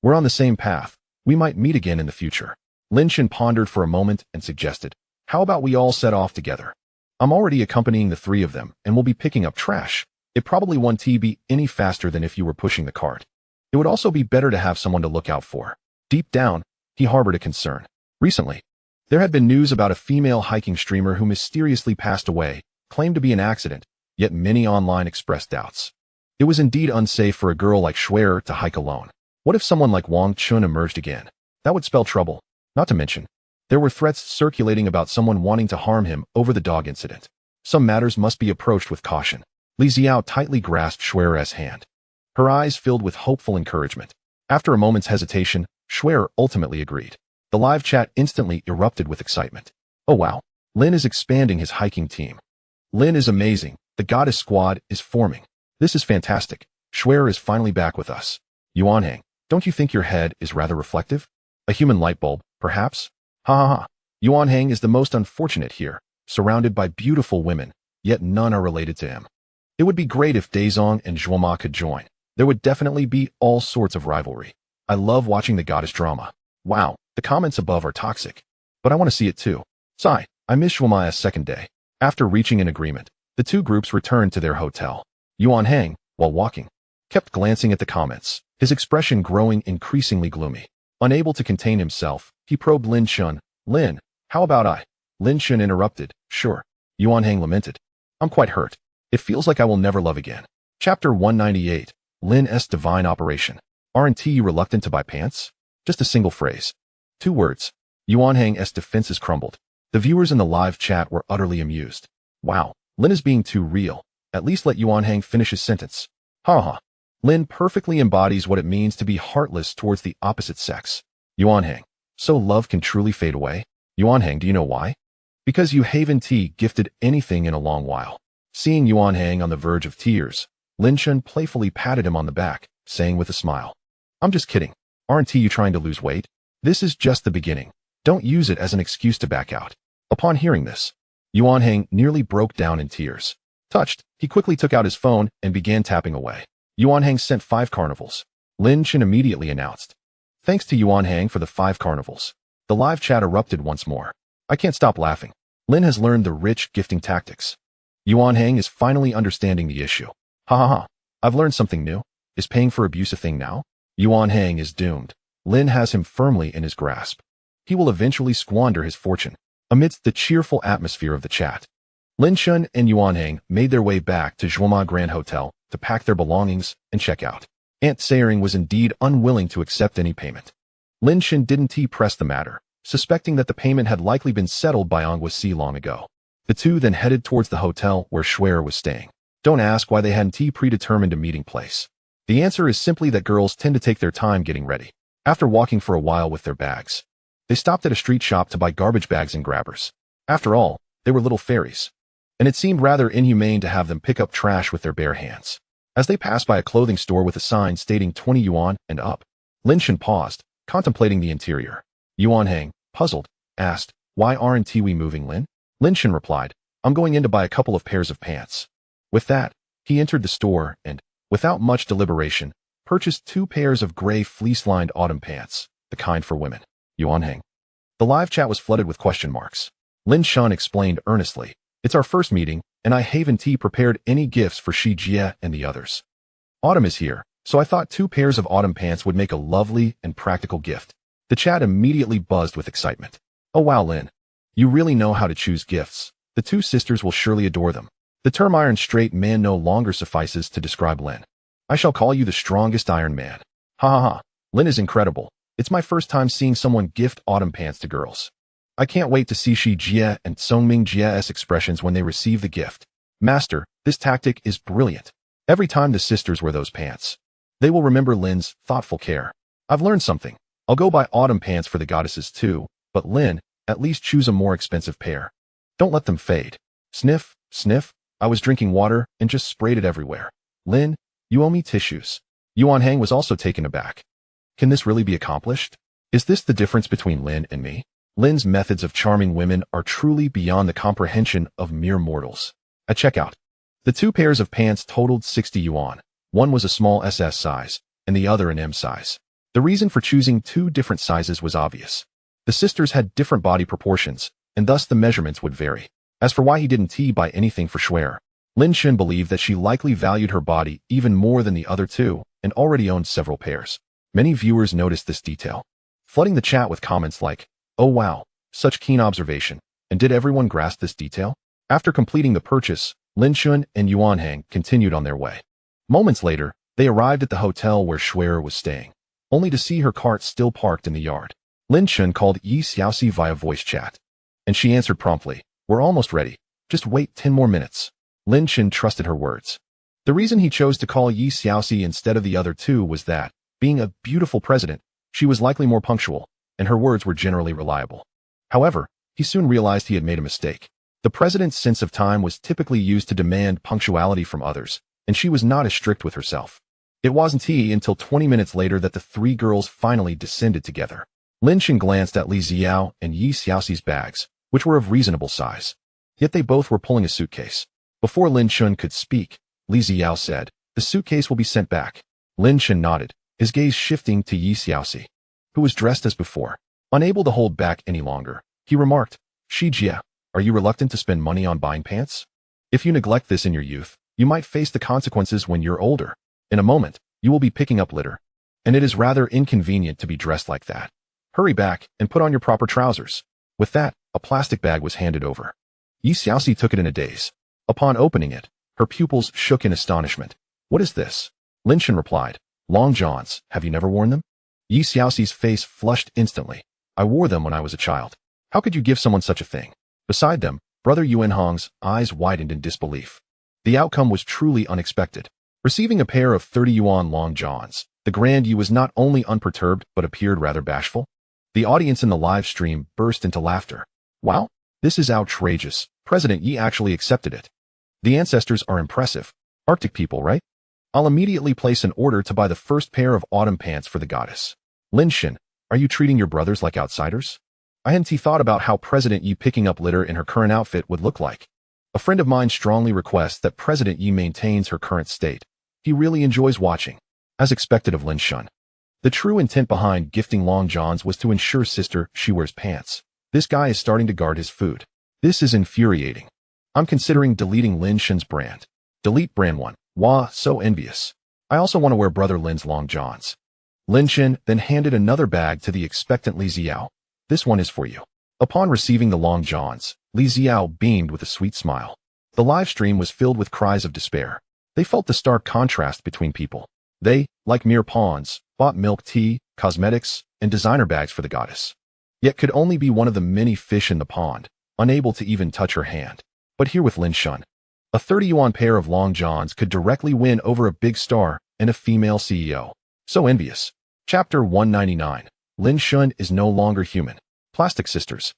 we're on the same path. We might meet again in the future. Lin Chen pondered for a moment and suggested, how about we all set off together? I'm already accompanying the 3 of them and will be picking up trash. It probably won't be any faster than if you were pushing the cart. It would also be better to have someone to look out for. Deep down, he harbored a concern. Recently, there had been news about a female hiking streamer who mysteriously passed away, claimed to be an accident, yet many online expressed doubts. It was indeed unsafe for a girl like Shuer to hike alone. What if someone like Wang Chun emerged again? That would spell trouble. Not to mention, there were threats circulating about someone wanting to harm him over the dog incident. Some matters must be approached with caution. Li Xiao tightly grasped Shuer's hand. Her eyes filled with hopeful encouragement. After a moment's hesitation, Shuer ultimately agreed. The live chat instantly erupted with excitement. Oh wow, Lin is expanding his hiking team. Lin is amazing. The goddess squad is forming. This is fantastic. Shuer is finally back with us. Yuanhang, don't you think your head is rather reflective? A human light bulb, perhaps? Ha ha ha. Yuanhang is the most unfortunate here, surrounded by beautiful women, yet none are related to him. It would be great if Daizong and Zhuoma could join. There would definitely be all sorts of rivalry. I love watching the goddess drama. Wow, the comments above are toxic. But I want to see it too. Sigh, I miss Zhuoma's second day. After reaching an agreement, the 2 groups returned to their hotel. Yuanhang, while walking, kept glancing at the comments, his expression growing increasingly gloomy. Unable to contain himself, he probed Lin Chen. Lin, how about I? Lin Chen interrupted. Sure. Yuanhang lamented. I'm quite hurt. It feels like I will never love again. Chapter 198. Lin's Divine Operation. Aren't you reluctant to buy pants? Just a single phrase. 2 words. Yuanhang's defenses crumbled. The viewers in the live chat were utterly amused. Wow, Lin is being too real. At least let Yuanhang finish his sentence. Ha ha. Lin perfectly embodies what it means to be heartless towards the opposite sex. Yuanhang, so love can truly fade away? Yuanhang, do you know why? Because you haven't gifted anything in a long while. Seeing Yuanhang on the verge of tears, Lin Chen playfully patted him on the back, saying with a smile, I'm just kidding. Aren't you trying to lose weight? This is just the beginning. Don't use it as an excuse to back out. Upon hearing this, Yuanhang nearly broke down in tears. Touched, he quickly took out his phone and began tapping away. Yuanhang sent 5 carnivals. Lin Chen immediately announced. Thanks to Yuanhang for the 5 carnivals. The live chat erupted once more. I can't stop laughing. Lin has learned the rich gifting tactics. Yuanhang is finally understanding the issue. Ha ha ha. I've learned something new. Is paying for abuse a thing now? Yuanhang is doomed. Lin has him firmly in his grasp. He will eventually squander his fortune. Amidst the cheerful atmosphere of the chat, Lin Chen and Yuanhang made their way back to Zhuoma Grand Hotel to pack their belongings and check out. Aunt Sayering was indeed unwilling to accept any payment. Lin Chen didn't press the matter, suspecting that the payment had likely been settled by Anguisi long ago. The 2 then headed towards the hotel where Shuer was staying. Don't ask why they hadn't predetermined a meeting place. The answer is simply that girls tend to take their time getting ready. After walking for a while with their bags, they stopped at a street shop to buy garbage bags and grabbers. After all, they were little fairies, and it seemed rather inhumane to have them pick up trash with their bare hands. As they passed by a clothing store with a sign stating 20 yuan and up, Lin Shen paused, contemplating the interior. Yuan Hang, puzzled, asked, "Why aren't we moving, Lin?" Lin Shen replied, "I'm going in to buy a couple of pairs of pants." With that, he entered the store and, without much deliberation, purchased 2 pairs of gray fleece-lined autumn pants, the kind for women. Yuan Hang. The live chat was flooded with question marks. Lin Shen explained earnestly, "It's our first meeting, and I haven't prepared any gifts for Shi Jie and the others. Autumn is here, so I thought 2 pairs of autumn pants would make a lovely and practical gift." The chat immediately buzzed with excitement. "Oh wow, Lin. You really know how to choose gifts. The 2 sisters will surely adore them." The term Iron Straight Man no longer suffices to describe Lin. "I shall call you the strongest Iron Man." Ha ha ha. Lin is incredible. It's my first time seeing someone gift autumn pants to girls. I can't wait to see Shi Jie and Songming Jie's expressions when they receive the gift. Master, this tactic is brilliant. Every time the sisters wear those pants, they will remember Lin's thoughtful care. I've learned something. I'll go buy autumn pants for the goddesses too, but Lin, at least choose a more expensive pair. Don't let them fade. Sniff, sniff. I was drinking water and just sprayed it everywhere. Lin, you owe me tissues. Yuan Hang was also taken aback. Can this really be accomplished? Is this the difference between Lin and me? Lin's methods of charming women are truly beyond the comprehension of mere mortals. At checkout, the 2 pairs of pants totaled 60 yuan. One was a small SS size, and the other an M size. The reason for choosing 2 different sizes was obvious. The sisters had different body proportions, and thus the measurements would vary. As for why he didn't buy anything for Shuer, Lin Shen believed that she likely valued her body even more than the other 2, and already owned several pairs. Many viewers noticed this detail, flooding the chat with comments like, "Oh wow, such keen observation," and "Did everyone grasp this detail?" After completing the purchase, Lin Shen and Yuan Hang continued on their way. Moments later, they arrived at the hotel where Shuer was staying, only to see her cart still parked in the yard. Lin Shen called Yi Xiaoxi via voice chat, and she answered promptly, "We're almost ready. Just wait 10 more minutes." Lin Shen trusted her words. The reason he chose to call Yi Xiaoxi instead of the other 2 was that, being a beautiful president, she was likely more punctual, and her words were generally reliable. However, he soon realized he had made a mistake. The president's sense of time was typically used to demand punctuality from others, and she was not as strict with herself. It wasn't until 20 minutes later that the 3 girls finally descended together. Lin Shen glanced at Li Xiao and Yi Xiaoxi's bags, which were of reasonable size. Yet they both were pulling a suitcase. Before Lin Shen could speak, Li Xiao said, "The suitcase will be sent back." Lin Shen nodded, his gaze shifting to Yi Xiaoxi, who was dressed as before. Unable to hold back any longer, he remarked, "Shi Jie, are you reluctant to spend money on buying pants? If you neglect this in your youth, you might face the consequences when you're older. In a moment, you will be picking up litter, and it is rather inconvenient to be dressed like that. Hurry back and put on your proper trousers." With that, a plastic bag was handed over. Yi Xiaoxi took it in a daze. Upon opening it, her pupils shook in astonishment. "What is this?" Lin Shen replied, "Long johns, have you never worn them?" Yi Xiaoxi's face flushed instantly. "I wore them when I was a child. How could you give someone such a thing?" Beside them, Brother Yuan Hong's eyes widened in disbelief. The outcome was truly unexpected. Receiving a pair of 30 yuan long johns, the Grand Yi was not only unperturbed but appeared rather bashful. The audience in the live stream burst into laughter. "Wow, this is outrageous. President Yi actually accepted it. The ancestors are impressive. Arctic people, right? I'll immediately place an order to buy the first pair of autumn pants for the goddess." Lin Shen, are you treating your brothers like outsiders? I hadn't thought about how President Yi picking up litter in her current outfit would look like. A friend of mine strongly requests that President Yi maintains her current state. He really enjoys watching. As expected of Lin Shen. The true intent behind gifting long johns was to ensure sister she wears pants. This guy is starting to guard his food. This is infuriating. I'm considering deleting Lin Shen's brand. Delete brand 1. Wah, so envious. I also want to wear Brother Lin's long johns. Lin Shen then handed another bag to the expectant Li Xiao. "This one is for you." Upon receiving the long johns, Li Xiao beamed with a sweet smile. The live stream was filled with cries of despair. They felt the stark contrast between people. They, like mere pawns, bought milk tea, cosmetics, and designer bags for the goddess, yet could only be one of the many fish in the pond, unable to even touch her hand. But here with Lin Shen, a 30 yuan pair of long johns could directly win over a big star and a female CEO. So envious. Chapter 199. Lin Shun is no longer human. Plastic sisters.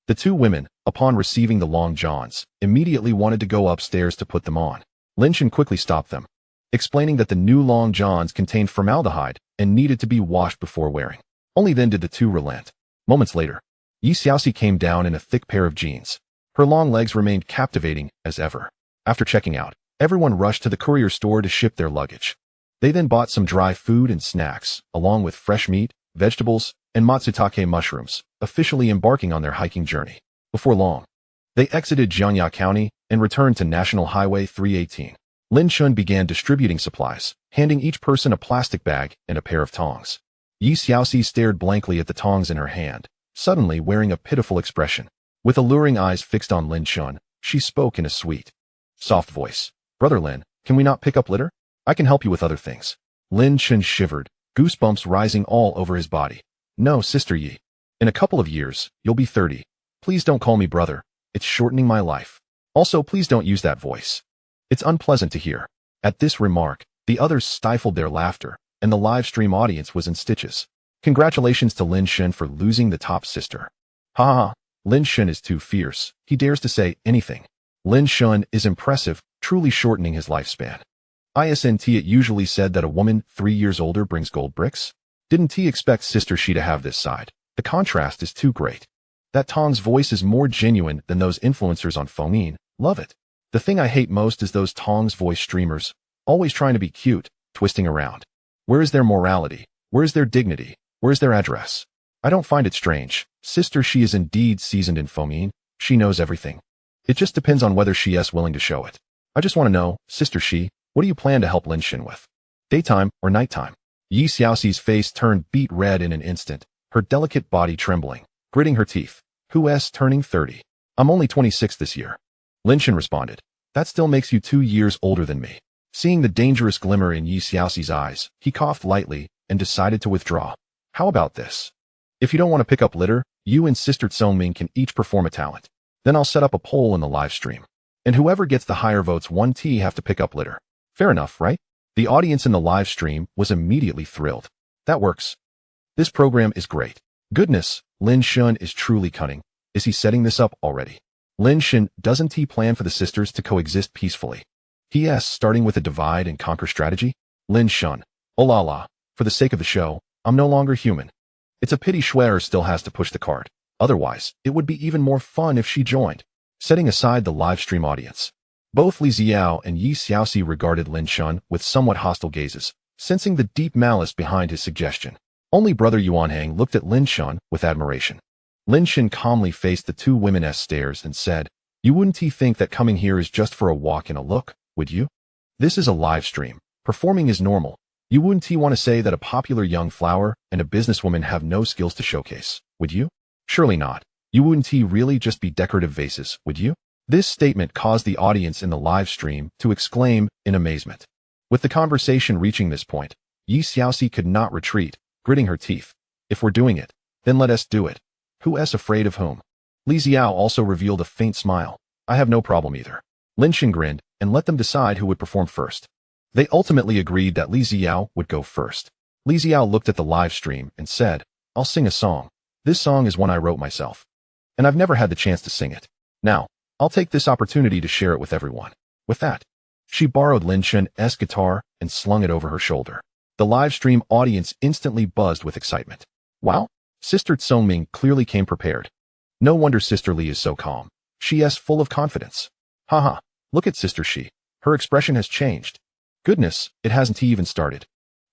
The two women, upon receiving the long johns, immediately wanted to go upstairs to put them on. Lin Shun quickly stopped them, explaining that the new long johns contained formaldehyde and needed to be washed before wearing. Only then did the two relent. Moments later, Yi Xiaoxi came down in a thick pair of jeans. Her long legs remained captivating as ever. After checking out, everyone rushed to the courier store to ship their luggage. They then bought some dry food and snacks, along with fresh meat, vegetables, and matsutake mushrooms, officially embarking on their hiking journey. Before long, they exited Jiangya County and returned to National Highway 318. Lin Shun began distributing supplies, handing each person a plastic bag and a pair of tongs. Yi Xiaoxi stared blankly at the tongs in her hand, suddenly wearing a pitiful expression. With alluring eyes fixed on Lin Shun, she spoke in a sweet, soft voice. "Brother Lin, can we not pick up litter? I can help you with other things." Lin Shun shivered, goosebumps rising all over his body. "No, Sister Yi. In a couple of years, you'll be 30. Please don't call me brother. It's shortening my life. Also, please don't use that voice. It's unpleasant to hear." At this remark, the others stifled their laughter, and the live stream audience was in stitches. Congratulations to Lin Shun for losing the top sister. Ha ha, Lin Shun is too fierce. He dares to say anything. Lin Shun is impressive, truly shortening his lifespan. Isn't it usually said that a woman 3 years older brings gold bricks? Didn't he expect Sister Shi to have this side? The contrast is too great. That Tong's voice is more genuine than those influencers on Fomin. Love it. The thing I hate most is those Tong's voice streamers, always trying to be cute, twisting around. Where is their morality? Where is their dignity? Where is their address? I don't find it strange. Sister Shi is indeed seasoned in Fomin. She knows everything. It just depends on whether she is willing to show it. I just want to know, Sister Shi, what do you plan to help Lin Shun with? Daytime or nighttime? Yi Xiaoxi's face turned beet red in an instant, her delicate body trembling, gritting her teeth. Who's turning 30? I'm only 26 this year. Lin Shun responded. That still makes you 2 years older than me. Seeing the dangerous glimmer in Yi Xiaoxi's eyes, he coughed lightly and decided to withdraw. How about this? If you don't want to pick up litter, you and Sister Tsongming can each perform a talent. Then I'll set up a poll in the live stream. And whoever gets the higher votes 1T have to pick up litter. Fair enough, right? The audience in the live stream was immediately thrilled. That works. This program is great. Goodness, Lin Shun is truly cunning. Is he setting this up already? Lin Shun, doesn't he plan for the sisters to coexist peacefully? P.S. Starting with a divide and conquer strategy? Lin Shun. Oh la la. For the sake of the show, I'm no longer human. It's a pity Schwer still has to push the cart. Otherwise, it would be even more fun if she joined. Setting aside the live stream audience, both Li Xiao and Yi Xiaoxi regarded Lin Shun with somewhat hostile gazes, sensing the deep malice behind his suggestion. Only brother Yuanhang looked at Lin Shun with admiration. Lin Shun calmly faced the two women's stares and said, "You wouldn't think that coming here is just for a walk and a look, would you? This is a live stream. Performing is normal. You wouldn't want to say that a popular young flower and a businesswoman have no skills to showcase, would you? Surely not. You wouldn't really just be decorative vases, would you?" This statement caused the audience in the live stream to exclaim in amazement. With the conversation reaching this point, Yi Xiaoxi could not retreat, gritting her teeth. "If we're doing it, then let us do it. Who's afraid of whom?" Li Xiao also revealed a faint smile. "I have no problem either." Lin Shun grinned and let them decide who would perform first. They ultimately agreed that Li Xiao would go first. Li Xiao looked at the live stream and said, "I'll sing a song. This song is one I wrote myself. And I've never had the chance to sing it. Now, I'll take this opportunity to share it with everyone." With that, she borrowed Lin Shun's guitar and slung it over her shoulder. The live stream audience instantly buzzed with excitement. Wow, Sister Tsongming clearly came prepared. No wonder Sister Li is so calm. She is full of confidence. Haha, look at Sister Shi. Her expression has changed. Goodness, it hasn't even started.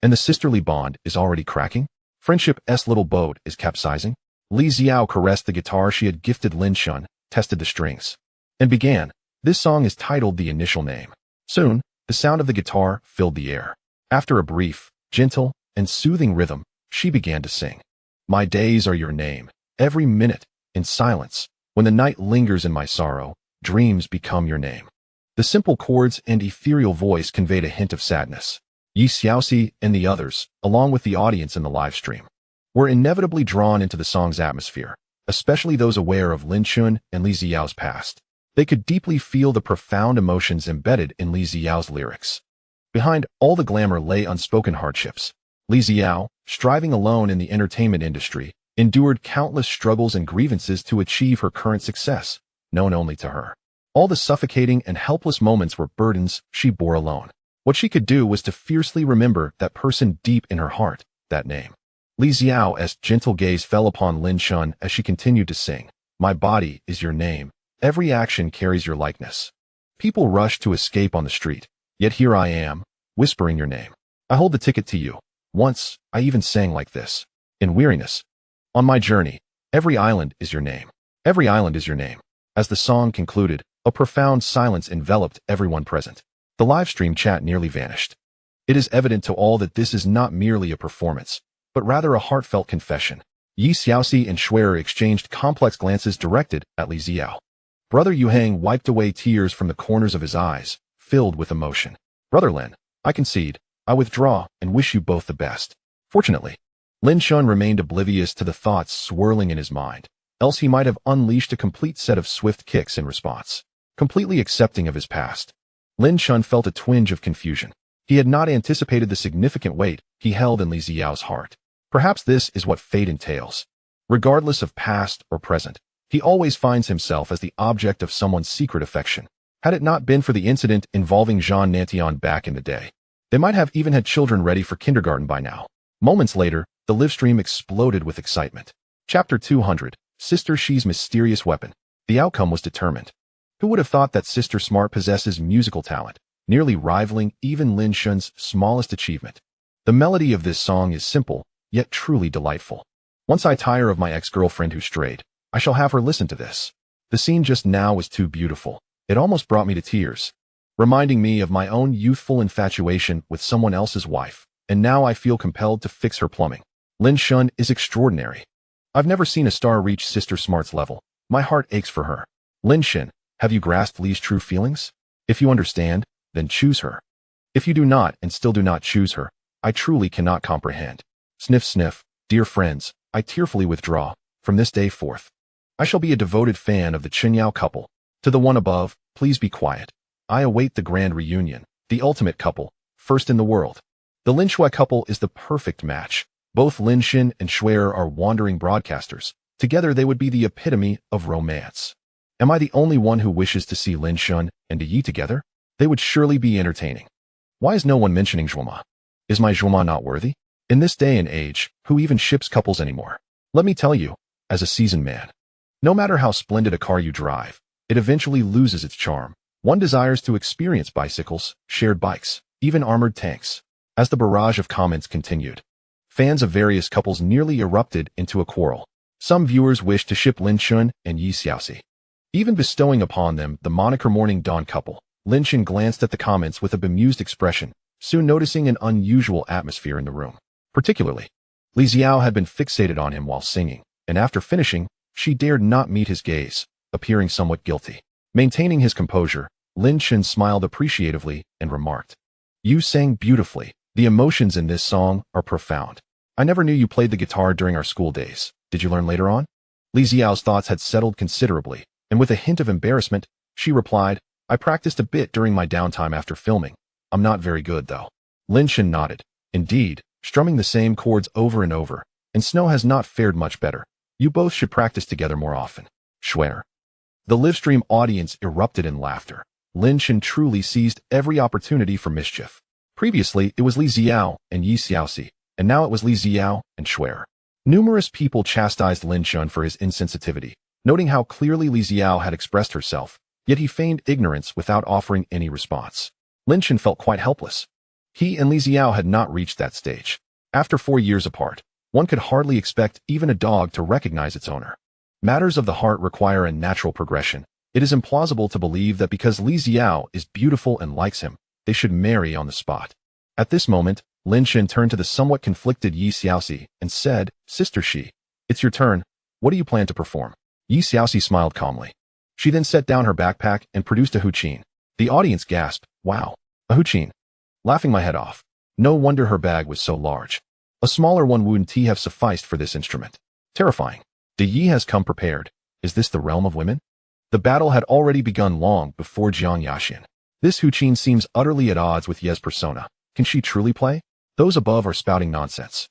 And the sisterly bond is already cracking? Friendship's little boat is capsizing? Li Xiao caressed the guitar she had gifted Lin Shun, tested the strings, and began. This song is titled The Initial Name. Soon, the sound of the guitar filled the air. After a brief, gentle, and soothing rhythm, she began to sing. "My days are your name. Every minute, in silence, when the night lingers in my sorrow, dreams become your name." The simple chords and ethereal voice conveyed a hint of sadness. Yi Xiaoxi and the others, along with the audience in the live stream, were inevitably drawn into the song's atmosphere, especially those aware of Lin Shun and Li Xiao's past. They could deeply feel the profound emotions embedded in Li Xiao's lyrics. Behind all the glamour lay unspoken hardships. Li Xiao, striving alone in the entertainment industry, endured countless struggles and grievances to achieve her current success, known only to her. All the suffocating and helpless moments were burdens she bore alone. What she could do was to fiercely remember that person deep in her heart, that name. Li Xiao's gentle gaze fell upon Lin Shun as she continued to sing, "My body is your name. Every action carries your likeness." People rushed to escape on the street, yet here I am, whispering your name. I hold the ticket to you. Once, I even sang like this. In weariness. On my journey, every island is your name. Every island is your name. As the song concluded, a profound silence enveloped everyone present. The livestream chat nearly vanished. It is evident to all that this is not merely a performance, but rather a heartfelt confession. Yi Xiaoxi and Schwerer exchanged complex glances directed at Li Xiao. Brother Yuhang wiped away tears from the corners of his eyes, filled with emotion. Brother Lin, I concede, I withdraw and wish you both the best. Fortunately, Lin Shun remained oblivious to the thoughts swirling in his mind, else he might have unleashed a complete set of swift kicks in response. Completely accepting of his past, Lin Shun felt a twinge of confusion. He had not anticipated the significant weight he held in Li Xiao's heart. Perhaps this is what fate entails. Regardless of past or present, he always finds himself as the object of someone's secret affection. Had it not been for the incident involving Jean Nantion back in the day, they might have even had children ready for kindergarten by now. Moments later, the livestream exploded with excitement. Chapter 200, Sister Shi's Mysterious Weapon. The outcome was determined. Who would have thought that Sister Smart possesses musical talent, nearly rivaling even Lin Shun's smallest achievement? The melody of this song is simple, yet truly delightful. Once I tire of my ex-girlfriend who strayed, I shall have her listen to this. The scene just now was too beautiful. It almost brought me to tears, reminding me of my own youthful infatuation with someone else's wife, and now I feel compelled to fix her plumbing. Lin Shun is extraordinary. I've never seen a star reach Sister Smart's level. My heart aches for her. Lin Shun, have you grasped Li's true feelings? If you understand, then choose her. If you do not and still do not choose her, I truly cannot comprehend. Sniff sniff, dear friends, I tearfully withdraw. From this day forth, I shall be a devoted fan of the Qinyao couple. To the one above, please be quiet. I await the grand reunion, the ultimate couple, first in the world. The Lin Shui couple is the perfect match. Both Lin Xin and Schwerer are wandering broadcasters. Together they would be the epitome of romance. Am I the only one who wishes to see Lin Shun and Yi together? They would surely be entertaining. Why is no one mentioning Zhuoma? Is my Zhuoma not worthy? In this day and age, who even ships couples anymore? Let me tell you, as a seasoned man, no matter how splendid a car you drive, it eventually loses its charm. One desires to experience bicycles, shared bikes, even armored tanks. As the barrage of comments continued, fans of various couples nearly erupted into a quarrel. Some viewers wished to ship Lin Shun and Yi Xiaoxi, even bestowing upon them the moniker Morning Dawn couple. Lin Shun glanced at the comments with a bemused expression, soon noticing an unusual atmosphere in the room. Particularly, Li Xiao had been fixated on him while singing, and after finishing, she dared not meet his gaze, appearing somewhat guilty. Maintaining his composure, Lin Shun smiled appreciatively and remarked, "You sang beautifully. The emotions in this song are profound. I never knew you played the guitar during our school days. Did you learn later on?" Li Xiao's thoughts had settled considerably, and with a hint of embarrassment, she replied, "I practiced a bit during my downtime after filming. I'm not very good, though." Lin Shun nodded. Indeed, strumming the same chords over and over, and Snow has not fared much better. You both should practice together more often. Schwer. The livestream audience erupted in laughter. Lin Shun truly seized every opportunity for mischief. Previously, it was Li Xiao and Yi Xiaoxi, and now it was Li Xiao and Schwer. Numerous people chastised Lin Shun for his insensitivity, noting how clearly Li Xiao had expressed herself, yet he feigned ignorance without offering any response. Lin Shun felt quite helpless. He and Li Xiao had not reached that stage. After 4 years apart, one could hardly expect even a dog to recognize its owner. Matters of the heart require a natural progression. It is implausible to believe that because Li Xiao is beautiful and likes him, they should marry on the spot. At this moment, Lin Shun turned to the somewhat conflicted Yi Xiaoxi and said, "Sister Shi, it's your turn. What do you plan to perform?" Yi Xiaoxi smiled calmly. She then set down her backpack and produced a huqin. The audience gasped, "Wow, a huqin." Laughing my head off. No wonder her bag was so large. A smaller one wouldn't have sufficed for this instrument. Terrifying. The Yi has come prepared. Is this the realm of women? The battle had already begun long before Jiang Yaxin. This Huqin seems utterly at odds with Ye's persona. Can she truly play? Those above are spouting nonsense.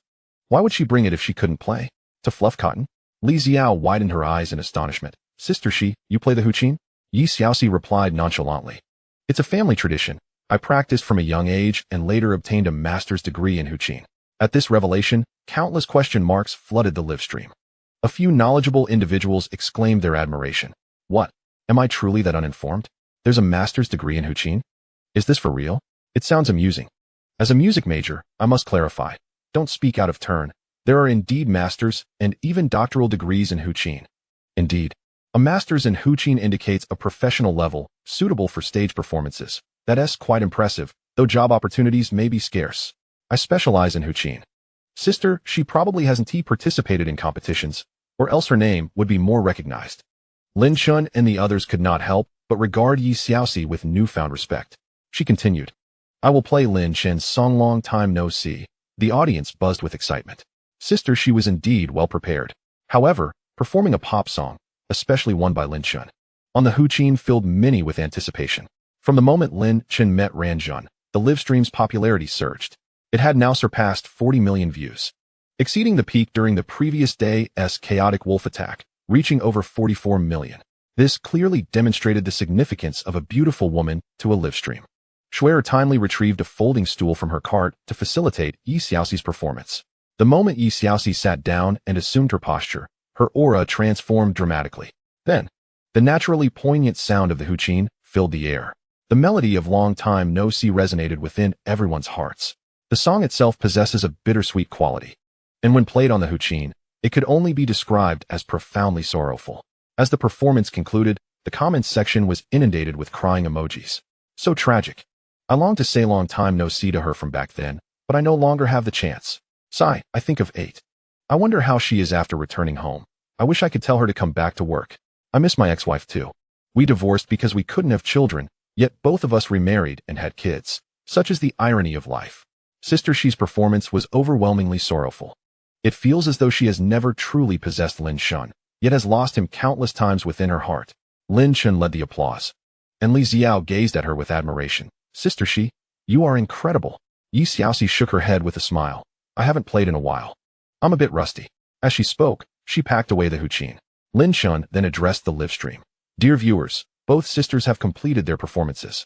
Why would she bring it if she couldn't play? To fluff cotton? Li Xiao widened her eyes in astonishment. Sister Shi, you play the Huqin? Yi Xiaoxi replied nonchalantly. It's a family tradition. I practiced from a young age and later obtained a master's degree in Huqin. At this revelation, countless question marks flooded the live stream. A few knowledgeable individuals exclaimed their admiration. What? Am I truly that uninformed? There's a master's degree in Huqin? Is this for real? It sounds amusing. As a music major, I must clarify. Don't speak out of turn. There are indeed masters and even doctoral degrees in Huqin. Indeed, a master's in Huqin indicates a professional level suitable for stage performances. That's quite impressive, though job opportunities may be scarce. I specialize in Huqin. Sister, she probably hasn't participated in competitions, or else her name would be more recognized. Lin Chun and the others could not help but regard Yi Xiaoxi with newfound respect. She continued, I will play Lin Chen's song Long Time No See. The audience buzzed with excitement. Sister, she was indeed well prepared. However, performing a pop song, especially one by Lin Chun, on the Huqin filled many with anticipation. From the moment Lin Chen met Ran Jun, the live stream's popularity surged. It had now surpassed 40 million views, exceeding the peak during the previous day's chaotic wolf attack, reaching over 44 million. This clearly demonstrated the significance of a beautiful woman to a live stream. Shuer timely retrieved a folding stool from her cart to facilitate Yi Xiaoxi's performance. The moment Yi Xiaoxi sat down and assumed her posture, her aura transformed dramatically. Then, the naturally poignant sound of the Huqin filled the air. The melody of Long Time No See resonated within everyone's hearts. The song itself possesses a bittersweet quality, and when played on the Huqin, it could only be described as profoundly sorrowful. As the performance concluded, the comments section was inundated with crying emojis. So tragic. I long to say Long Time No See to her from back then, but I no longer have the chance. Sigh, I think of 8. I wonder how she is after returning home. I wish I could tell her to come back to work. I miss my ex-wife too. We divorced because we couldn't have children, yet both of us remarried and had kids. Such is the irony of life. Sister Shi's performance was overwhelmingly sorrowful. It feels as though she has never truly possessed Lin Chun, yet has lost him countless times within her heart. Lin Chun led the applause, and Li Xiao gazed at her with admiration. Sister Shi, you are incredible. Yi Xiaoxi shook her head with a smile. I haven't played in a while. I'm a bit rusty. As she spoke, she packed away the Huqin. Lin Chun then addressed the live stream. Dear viewers, both sisters have completed their performances.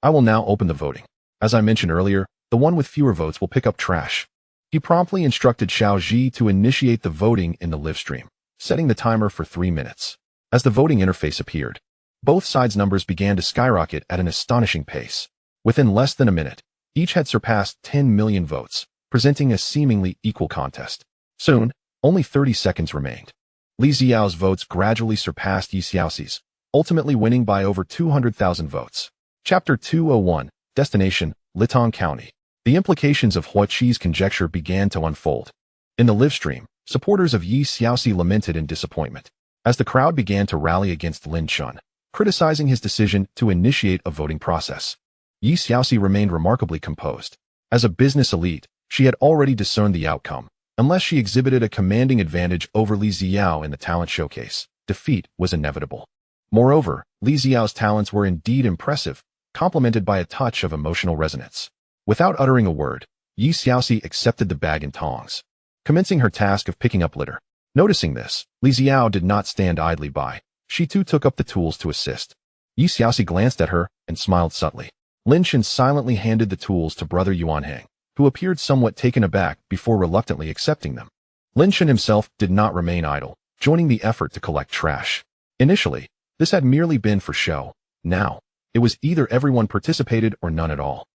I will now open the voting. As I mentioned earlier, the one with fewer votes will pick up trash. He promptly instructed Xiao Ji to initiate the voting in the live stream, setting the timer for 3 minutes. As the voting interface appeared, both sides' numbers began to skyrocket at an astonishing pace. Within less than a minute, each had surpassed 10 million votes, presenting a seemingly equal contest. Soon, only 30 seconds remained. Li Xiao's votes gradually surpassed Yi Xiaoxi's, ultimately winning by over 200,000 votes. Chapter 201, Destination, Litong County. The implications of Hua Qi's conjecture began to unfold. In the live stream, supporters of Yi Xiaoxi lamented in disappointment, as the crowd began to rally against Lin Chun, criticizing his decision to initiate a voting process. Yi Xiaoxi remained remarkably composed. As a business elite, she had already discerned the outcome. Unless she exhibited a commanding advantage over Li Xiao in the talent showcase, defeat was inevitable. Moreover, Li Xiao's talents were indeed impressive, complemented by a touch of emotional resonance. Without uttering a word, Yi Xiaoxi accepted the bag and tongs, commencing her task of picking up litter. Noticing this, Li Xiao did not stand idly by. She too took up the tools to assist. Yi Xiaoxi glanced at her and smiled subtly. Lin Chen silently handed the tools to brother Yuanhang, who appeared somewhat taken aback before reluctantly accepting them. Lin Chen himself did not remain idle, joining the effort to collect trash. Initially, this had merely been for show. Now, it was either everyone participated or none at all.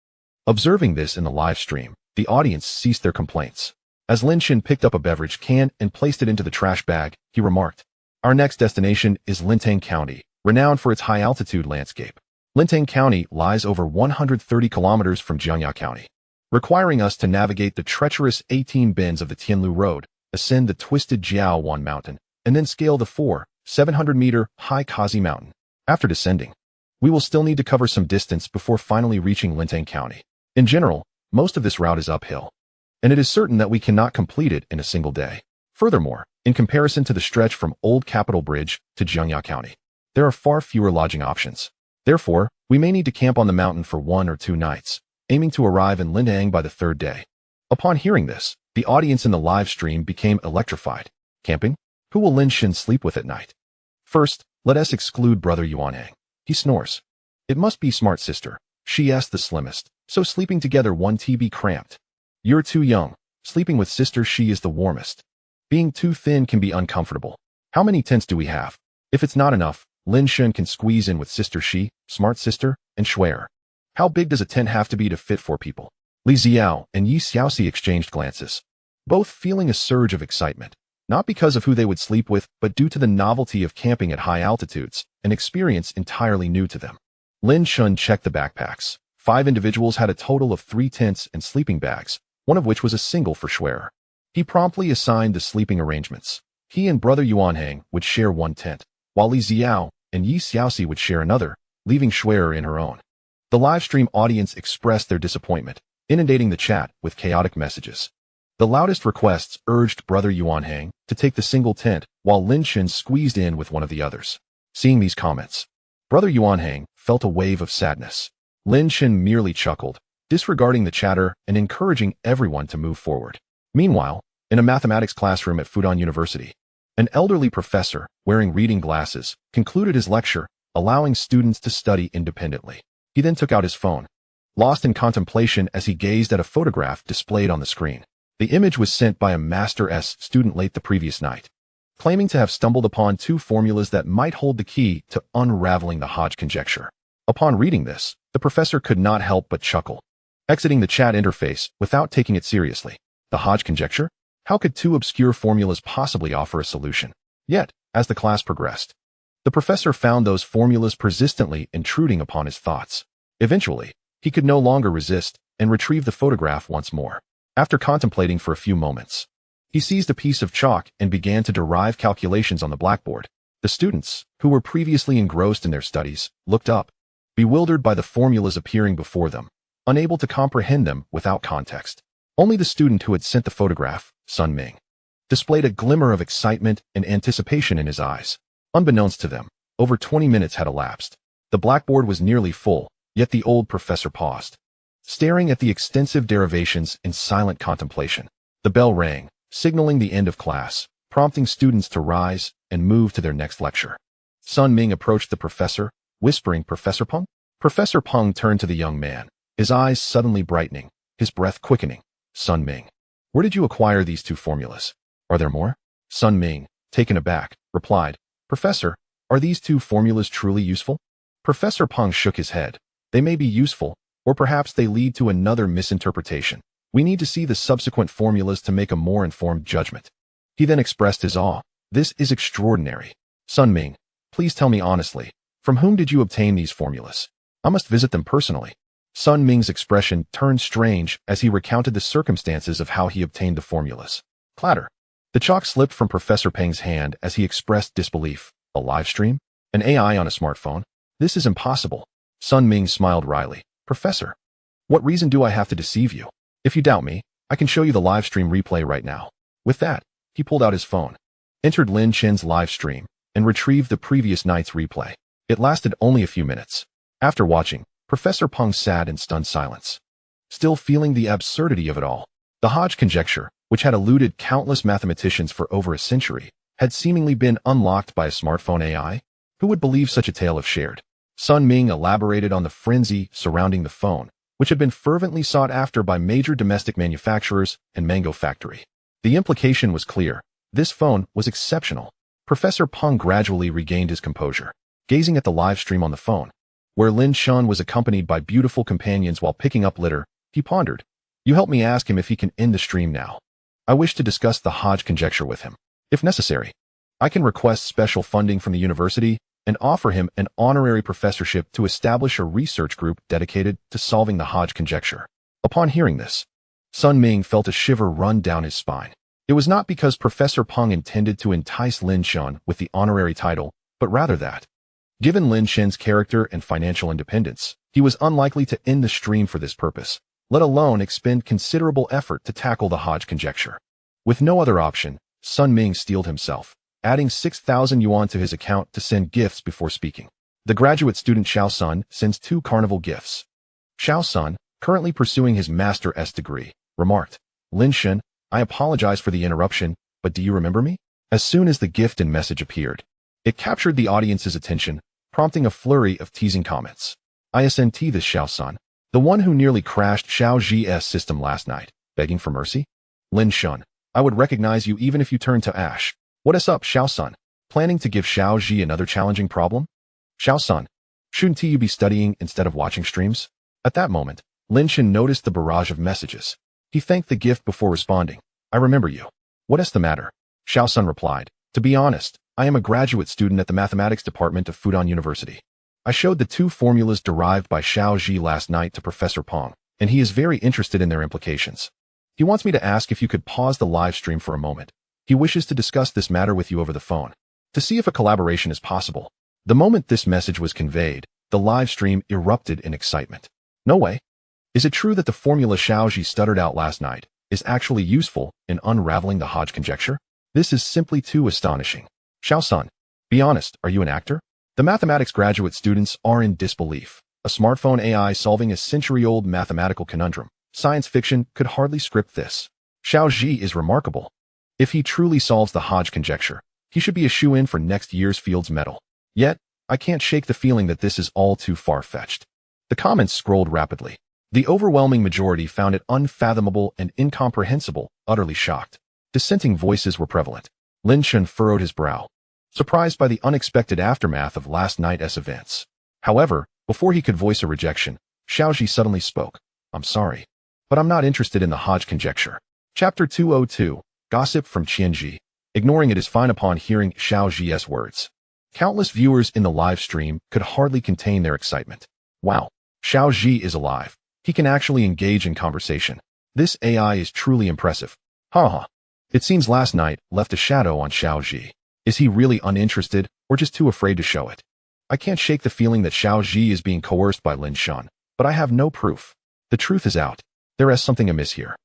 Observing this in the live stream, the audience ceased their complaints. As Lin Chen picked up a beverage can and placed it into the trash bag, he remarked, Our next destination is Lintang County, renowned for its high-altitude landscape. Lintang County lies over 130 kilometers from Jiangya County, requiring us to navigate the treacherous 18 bends of the Tianlu Road, ascend the twisted Jiaowan Mountain, and then scale the 700-meter high Kazi Mountain. After descending, we will still need to cover some distance before finally reaching Lintang County. In general, most of this route is uphill, and it is certain that we cannot complete it in a single day. Furthermore, in comparison to the stretch from Old Capital Bridge to Jiangya County, there are far fewer lodging options. Therefore, We may need to camp on the mountain for 1 or 2 nights, aiming to arrive in Lindang by the 3rd day. Upon hearing this, the audience in the live stream became electrified. Camping? Who will Lin Shen sleep with at night? First, let us exclude Brother Yuanhang. He snores. It must be Smart Sister. She is the slimmest, so sleeping together won't be cramped. You're too young. Sleeping with Sister She is the warmest. Being too thin can be uncomfortable. How many tents do we have? If it's not enough, Lin Shen can squeeze in with Sister She, Smart Sister, and Shuer. How big does a tent have to be to fit 4 people? Li Xiao and Yi Xiaoxi exchanged glances, both feeling a surge of excitement, not because of who they would sleep with, but due to the novelty of camping at high altitudes, an experience entirely new to them. Lin Shen checked the backpacks. 5 individuals had a total of 3 tents and sleeping bags, one of which was a single for Shuer. He promptly assigned the sleeping arrangements. He and Brother Yuanhang would share 1 tent, while Li Xiao and Yi Xiaoxi would share another, leaving Shuer in her own. The livestream audience expressed their disappointment, inundating the chat with chaotic messages. The loudest requests urged Brother Yuanhang to take the single tent, while Lin Shen squeezed in with one of the others. Seeing these comments, Brother Yuanhang felt a wave of sadness. Lin Shen merely chuckled, disregarding the chatter and encouraging everyone to move forward. Meanwhile, in a mathematics classroom at Fudan University, an elderly professor, wearing reading glasses, concluded his lecture, allowing students to study independently. He then took out his phone, lost in contemplation as he gazed at a photograph displayed on the screen. The image was sent by a Master S student late the previous night, claiming to have stumbled upon 2 formulas that might hold the key to unraveling the Hodge conjecture. Upon reading this, the professor could not help but chuckle, exiting the chat interface without taking it seriously. The Hodge conjecture? How could 2 obscure formulas possibly offer a solution? Yet, as the class progressed, the professor found those formulas persistently intruding upon his thoughts. Eventually, he could no longer resist and retrieved the photograph once more. After contemplating for a few moments, he seized a piece of chalk and began to derive calculations on the blackboard. The students, who were previously engrossed in their studies, looked up, bewildered by the formulas appearing before them, unable to comprehend them without context. Only the student who had sent the photograph, Sun Ming, displayed a glimmer of excitement and anticipation in his eyes. Unbeknownst to them, over 20 minutes had elapsed. The blackboard was nearly full, yet the old professor paused, staring at the extensive derivations in silent contemplation. The bell rang, signaling the end of class, prompting students to rise and move to their next lecture. Sun Ming approached the professor, whispering, "Professor Peng?" Professor Peng turned to the young man, his eyes suddenly brightening, his breath quickening. "Sun Ming, where did you acquire these 2 formulas? Are there more?" Sun Ming, taken aback, replied, "Professor, are these 2 formulas truly useful?" Professor Peng shook his head. "They may be useful, or perhaps they lead to another misinterpretation. We need to see the subsequent formulas to make a more informed judgment." He then expressed his awe. "This is extraordinary. Sun Ming, please tell me honestly, from whom did you obtain these formulas? I must visit them personally." Sun Ming's expression turned strange as he recounted the circumstances of how he obtained the formulas. Clatter. The chalk slipped from Professor Peng's hand as he expressed disbelief. "A live stream? An AI on a smartphone? This is impossible." Sun Ming smiled wryly. "Professor, what reason do I have to deceive you? If you doubt me, I can show you the live stream replay right now." With that, he pulled out his phone, entered Lin Shen's live stream, and retrieved the previous night's replay. It lasted only a few minutes. After watching, Professor Peng sat in stunned silence, still feeling the absurdity of it all. The Hodge conjecture, which had eluded countless mathematicians for over a century, had seemingly been unlocked by a smartphone AI? Who would believe such a tale if shared? Sun Ming elaborated on the frenzy surrounding the phone, which had been fervently sought after by major domestic manufacturers and mango factory. The implication was clear. This phone was exceptional. Professor Peng gradually regained his composure, gazing at the live stream on the phone, where Lin Shen was accompanied by beautiful companions while picking up litter. He pondered. "You help me ask him if he can end the stream now. I wish to discuss the Hodge conjecture with him. If necessary, I can request special funding from the university and offer him an honorary professorship to establish a research group dedicated to solving the Hodge conjecture." Upon hearing this, Sun Ming felt a shiver run down his spine. It was not because Professor Peng intended to entice Lin Shen with the honorary title, but rather that, given Lin Shen's character and financial independence, he was unlikely to end the stream for this purpose, let alone expend considerable effort to tackle the Hodge conjecture. With no other option, Sun Ming steeled himself, adding 6,000 yuan to his account to send gifts before speaking. The graduate student Xiao Sun sends 2 carnival gifts. Xiao Sun, currently pursuing his Master's degree, remarked, Lin Shen, I apologize for the interruption, but do you remember me? As soon as the gift and message appeared, it captured the audience's attention, prompting a flurry of teasing comments. ISNT this Xiao Sun, the one who nearly crashed Xiao Zhi's system last night, begging for mercy? Lin Shen, I would recognize you even if you turned to ash. What is up, Xiao Sun? Planning to give Xiao Zhi another challenging problem? Xiao Sun, shouldn't you be studying instead of watching streams? At that moment, Lin Shen noticed the barrage of messages. He thanked the gift before responding. I remember you. What is the matter? Xiao Sun replied, to be honest, I am a graduate student at the mathematics department of Fudan University. I showed the 2 formulas derived by Xiao Zhi last night to Professor Peng, and he is very interested in their implications. He wants me to ask if you could pause the live stream for a moment. He wishes to discuss this matter with you over the phone, to see if a collaboration is possible. The moment this message was conveyed, the live stream erupted in excitement. No way. Is it true that the formula Xiao Zhi stuttered out last night is actually useful in unraveling the Hodge conjecture? This is simply too astonishing. Xiao Sun, be honest, are you an actor? The mathematics graduate students are in disbelief. A smartphone AI solving a century-old mathematical conundrum. Science fiction could hardly script this. Xiao Zhi is remarkable. If he truly solves the Hodge conjecture, he should be a shoo-in for next year's Fields Medal. Yet, I can't shake the feeling that this is all too far-fetched. The comments scrolled rapidly. The overwhelming majority found it unfathomable and incomprehensible, utterly shocked. Dissenting voices were prevalent. Lin Shen furrowed his brow, surprised by the unexpected aftermath of last night's events. However, before he could voice a rejection, Xiao Zhi suddenly spoke. I'm sorry, but I'm not interested in the Hodge conjecture. Chapter 202, Gossip from Qianji. Ignoring it is fine upon hearing Xiao Zhi's words. Countless viewers in the live stream could hardly contain their excitement. Wow, Xiao Zhi is alive. He can actually engage in conversation. This AI is truly impressive. Haha. It seems last night left a shadow on Xiao Zhi. Is he really uninterested or just too afraid to show it? I can't shake the feeling that Xiao Zhi is being coerced by Lin Shen, but I have no proof. The truth is out. There is something amiss here.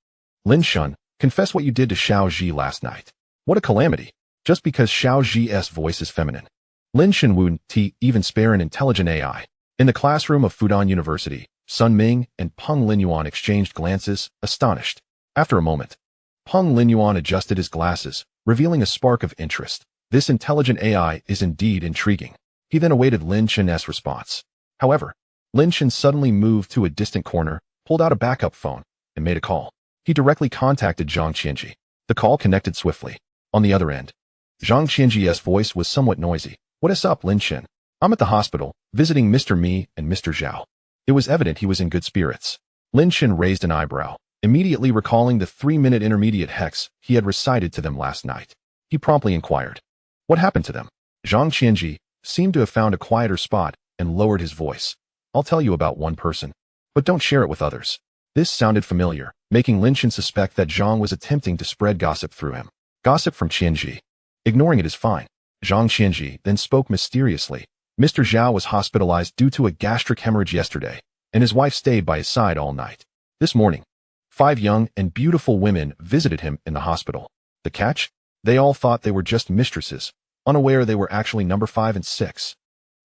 Lin Shen, confess what you did to Xiao Zhi last night. What a calamity. Just because Xiao Zhi's voice is feminine. Lin Shen wouldn't even spare an intelligent AI. In the classroom of Fudan University, Sun Ming and Peng Linyuan exchanged glances, astonished. After a moment, Peng Linyuan adjusted his glasses, revealing a spark of interest. This intelligent AI is indeed intriguing. He then awaited Lin Shen's response. However, Lin Shen suddenly moved to a distant corner, pulled out a backup phone, and made a call. He directly contacted Zhang Qianji. The call connected swiftly. On the other end, Zhang Qianji's voice was somewhat noisy. What is up, Lin Shen? I'm at the hospital, visiting Mr. Mi and Mr. Zhao. It was evident he was in good spirits. Lin Shen raised an eyebrow, immediately recalling the 3-minute intermediate hex he had recited to them last night. He promptly inquired, what happened to them? Zhang Qianji seemed to have found a quieter spot and lowered his voice. I'll tell you about one person, but don't share it with others. This sounded familiar, making Lin Shen suspect that Zhang was attempting to spread gossip through him. Gossip from Qianji. Ignoring it is fine. Zhang Qianji then spoke mysteriously. Mr. Zhao was hospitalized due to a gastric hemorrhage yesterday, and his wife stayed by his side all night. This morning, 5 young and beautiful women visited him in the hospital. The catch? They all thought they were just mistresses, unaware they were actually number 5 and 6.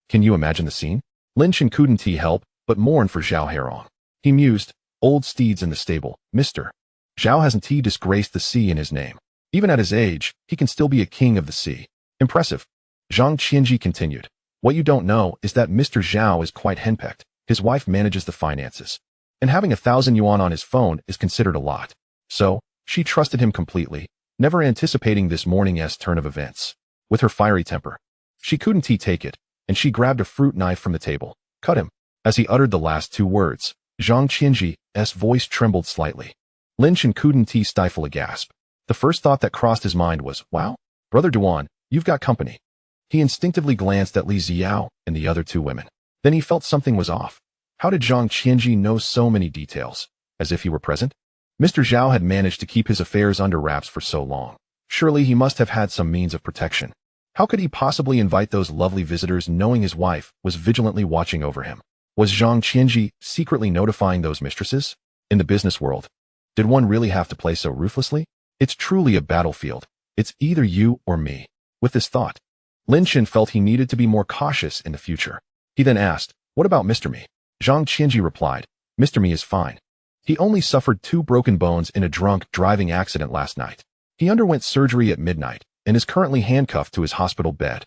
Can you imagine the scene? Lin Shen couldn't help but mourn for Zhao Herong. He mused, old steeds in the stable, Mr. Zhao hasn't disgraced the sea in his name. Even at his age, he can still be a king of the sea. Impressive. Zhang Qianji continued. What you don't know is that Mr. Zhao is quite henpecked. His wife manages the finances. And having 1,000 yuan on his phone is considered a lot. So, she trusted him completely, never anticipating this morning's turn of events. With her fiery temper, she couldn't take it, and she grabbed a fruit knife from the table, cut him. As he uttered the last 2 words, Zhang Qianji's voice trembled slightly. Lin Shen couldn't stifle a gasp. The first thought that crossed his mind was, wow, Brother Duan, you've got company. He instinctively glanced at Li Xiao and the other 2 women. Then he felt something was off. How did Zhang Qianji know so many details? As if he were present? Mr. Zhao had managed to keep his affairs under wraps for so long. Surely he must have had some means of protection. How could he possibly invite those lovely visitors knowing his wife was vigilantly watching over him? Was Zhang Qianji secretly notifying those mistresses? In the business world, did one really have to play so ruthlessly? It's truly a battlefield. It's either you or me. With this thought, Lin Shen felt he needed to be more cautious in the future. He then asked, "What about Mr. Mi?" Zhang Qianji replied, "Mr. Mi is fine. He only suffered 2 broken bones in a drunk driving accident last night. He underwent surgery at midnight and is currently handcuffed to his hospital bed,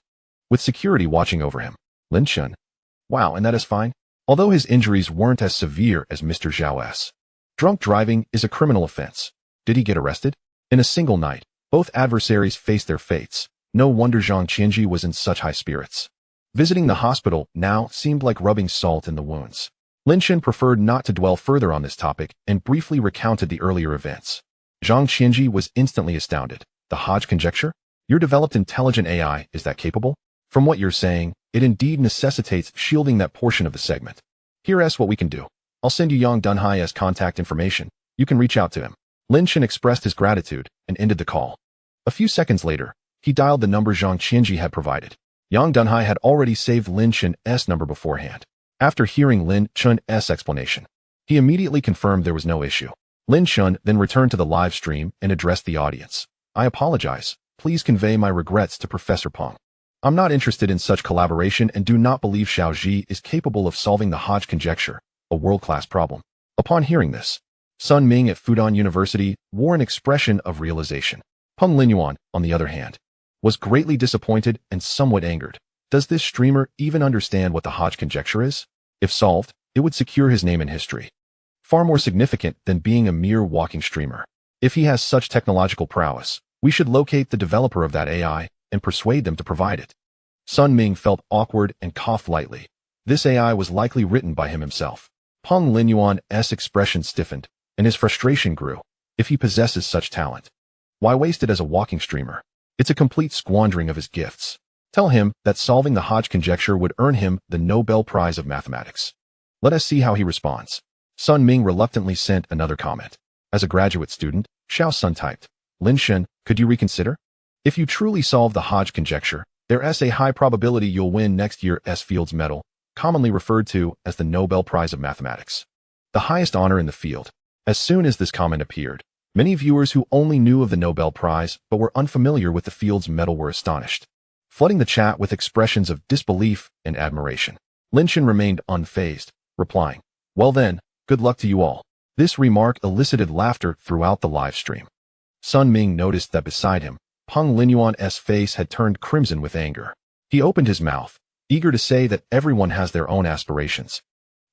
with security watching over him." Lin Chun. Wow, and that is fine? Although his injuries weren't as severe as Mr. Zhao's. Drunk driving is a criminal offense. Did he get arrested? In a single night, both adversaries faced their fates. No wonder Zhang Qianji was in such high spirits. Visiting the hospital now seemed like rubbing salt in the wounds. Lin Chen preferred not to dwell further on this topic and briefly recounted the earlier events. Zhang Qianji was instantly astounded. The Hodge conjecture? Your developed intelligent AI is that capable? From what you're saying, it indeed necessitates shielding that portion of the segment. Here's what we can do. I'll send you Yang Dunhai's contact information. You can reach out to him. Lin Chen expressed his gratitude and ended the call. A few seconds later, he dialed the number Zhang Qianji had provided. Yang Dunhai had already saved Lin Chen's number beforehand. After hearing Lin Chen's explanation, he immediately confirmed there was no issue. Lin Chen then returned to the live stream and addressed the audience. "I apologize. Please convey my regrets to Professor Peng. I'm not interested in such collaboration and do not believe Xiao Ji is capable of solving the Hodge conjecture, a world-class problem." Upon hearing this, Sun Ming at Fudan University wore an expression of realization. Peng Linyuan, on the other hand, was greatly disappointed and somewhat angered. Does this streamer even understand what the Hodge conjecture is? If solved, it would secure his name in history. Far more significant than being a mere walking streamer. If he has such technological prowess, we should locate the developer of that AI and persuade them to provide it. Sun Ming felt awkward and coughed lightly. This AI was likely written by him himself. Peng Linyuan's expression stiffened, and his frustration grew. If he possesses such talent, why waste it as a walking streamer? It's a complete squandering of his gifts. Tell him that solving the Hodge conjecture would earn him the Nobel Prize of Mathematics. Let us see how he responds. Sun Ming reluctantly sent another comment. As a graduate student, Xiao Sun typed, "Lin Shen, could you reconsider? If you truly solve the Hodge conjecture, there's a high probability you'll win next year's Fields Medal, commonly referred to as the Nobel Prize of Mathematics, the highest honor in the field." As soon as this comment appeared, many viewers who only knew of the Nobel Prize but were unfamiliar with the Fields Medal were astonished, flooding the chat with expressions of disbelief and admiration. Lin Chen remained unfazed, replying, "Well then, good luck to you all." This remark elicited laughter throughout the live stream. Sun Ming noticed that beside him, Peng Linyuan's face had turned crimson with anger. He opened his mouth, eager to say that everyone has their own aspirations.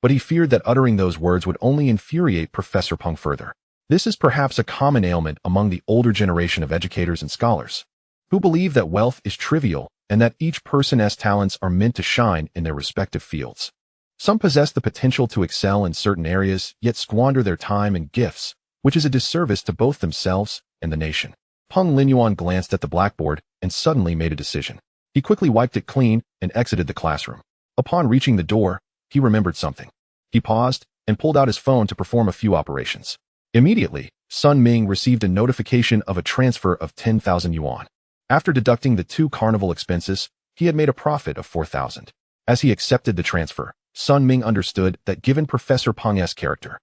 But he feared that uttering those words would only infuriate Professor Peng further. This is perhaps a common ailment among the older generation of educators and scholars, who believe that wealth is trivial and that each person's talents are meant to shine in their respective fields. Some possess the potential to excel in certain areas, yet squander their time and gifts, which is a disservice to both themselves and the nation. Peng Linyuan glanced at the blackboard and suddenly made a decision. He quickly wiped it clean and exited the classroom. Upon reaching the door, he remembered something. He paused and pulled out his phone to perform a few operations. Immediately, Sun Ming received a notification of a transfer of 10,000 yuan. After deducting the 2 carnival expenses, he had made a profit of 4,000. As he accepted the transfer, Sun Ming understood that given Professor Peng's character,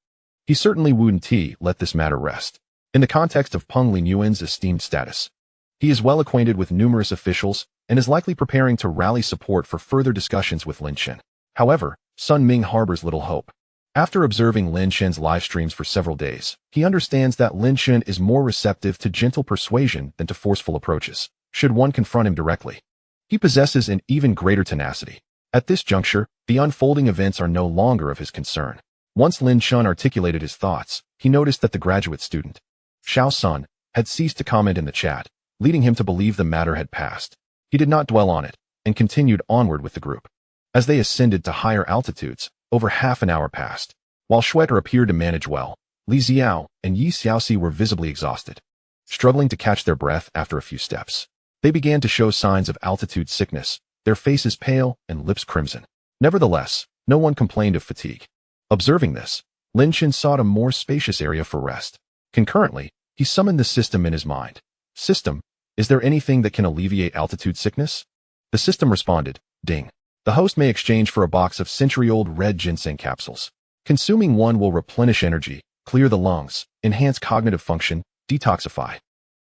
he certainly wouldn't let this matter rest. In the context of Peng Linyuan's esteemed status, he is well acquainted with numerous officials and is likely preparing to rally support for further discussions with Lin Chen. However, Sun Ming harbors little hope. After observing Lin Chen's live streams for several days, he understands that Lin Chen is more receptive to gentle persuasion than to forceful approaches, should one confront him directly. He possesses an even greater tenacity. At this juncture, the unfolding events are no longer of his concern. Once Lin Chen articulated his thoughts, he noticed that the graduate student, Xiao Sun, had ceased to comment in the chat, leading him to believe the matter had passed. He did not dwell on it, and continued onward with the group. As they ascended to higher altitudes, over half an hour passed. While Schwetter appeared to manage well, Li Xiao and Yi Xiaoxi were visibly exhausted, struggling to catch their breath after a few steps. They began to show signs of altitude sickness, their faces pale and lips crimson. Nevertheless, no one complained of fatigue. Observing this, Lin Chen sought a more spacious area for rest. Concurrently, he summoned the system in his mind. "System, is there anything that can alleviate altitude sickness?" The system responded, "Ding. The host may exchange for a box of century-old red ginseng capsules. Consuming one will replenish energy, clear the lungs, enhance cognitive function, detoxify,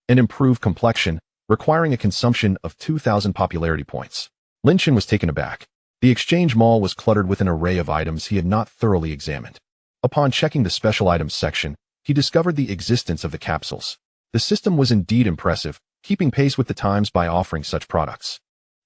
and improve complexion, requiring a consumption of 2,000 popularity points." Lin Chen was taken aback. The exchange mall was cluttered with an array of items he had not thoroughly examined. Upon checking the special items section, he discovered the existence of the capsules. The system was indeed impressive, keeping pace with the times by offering such products.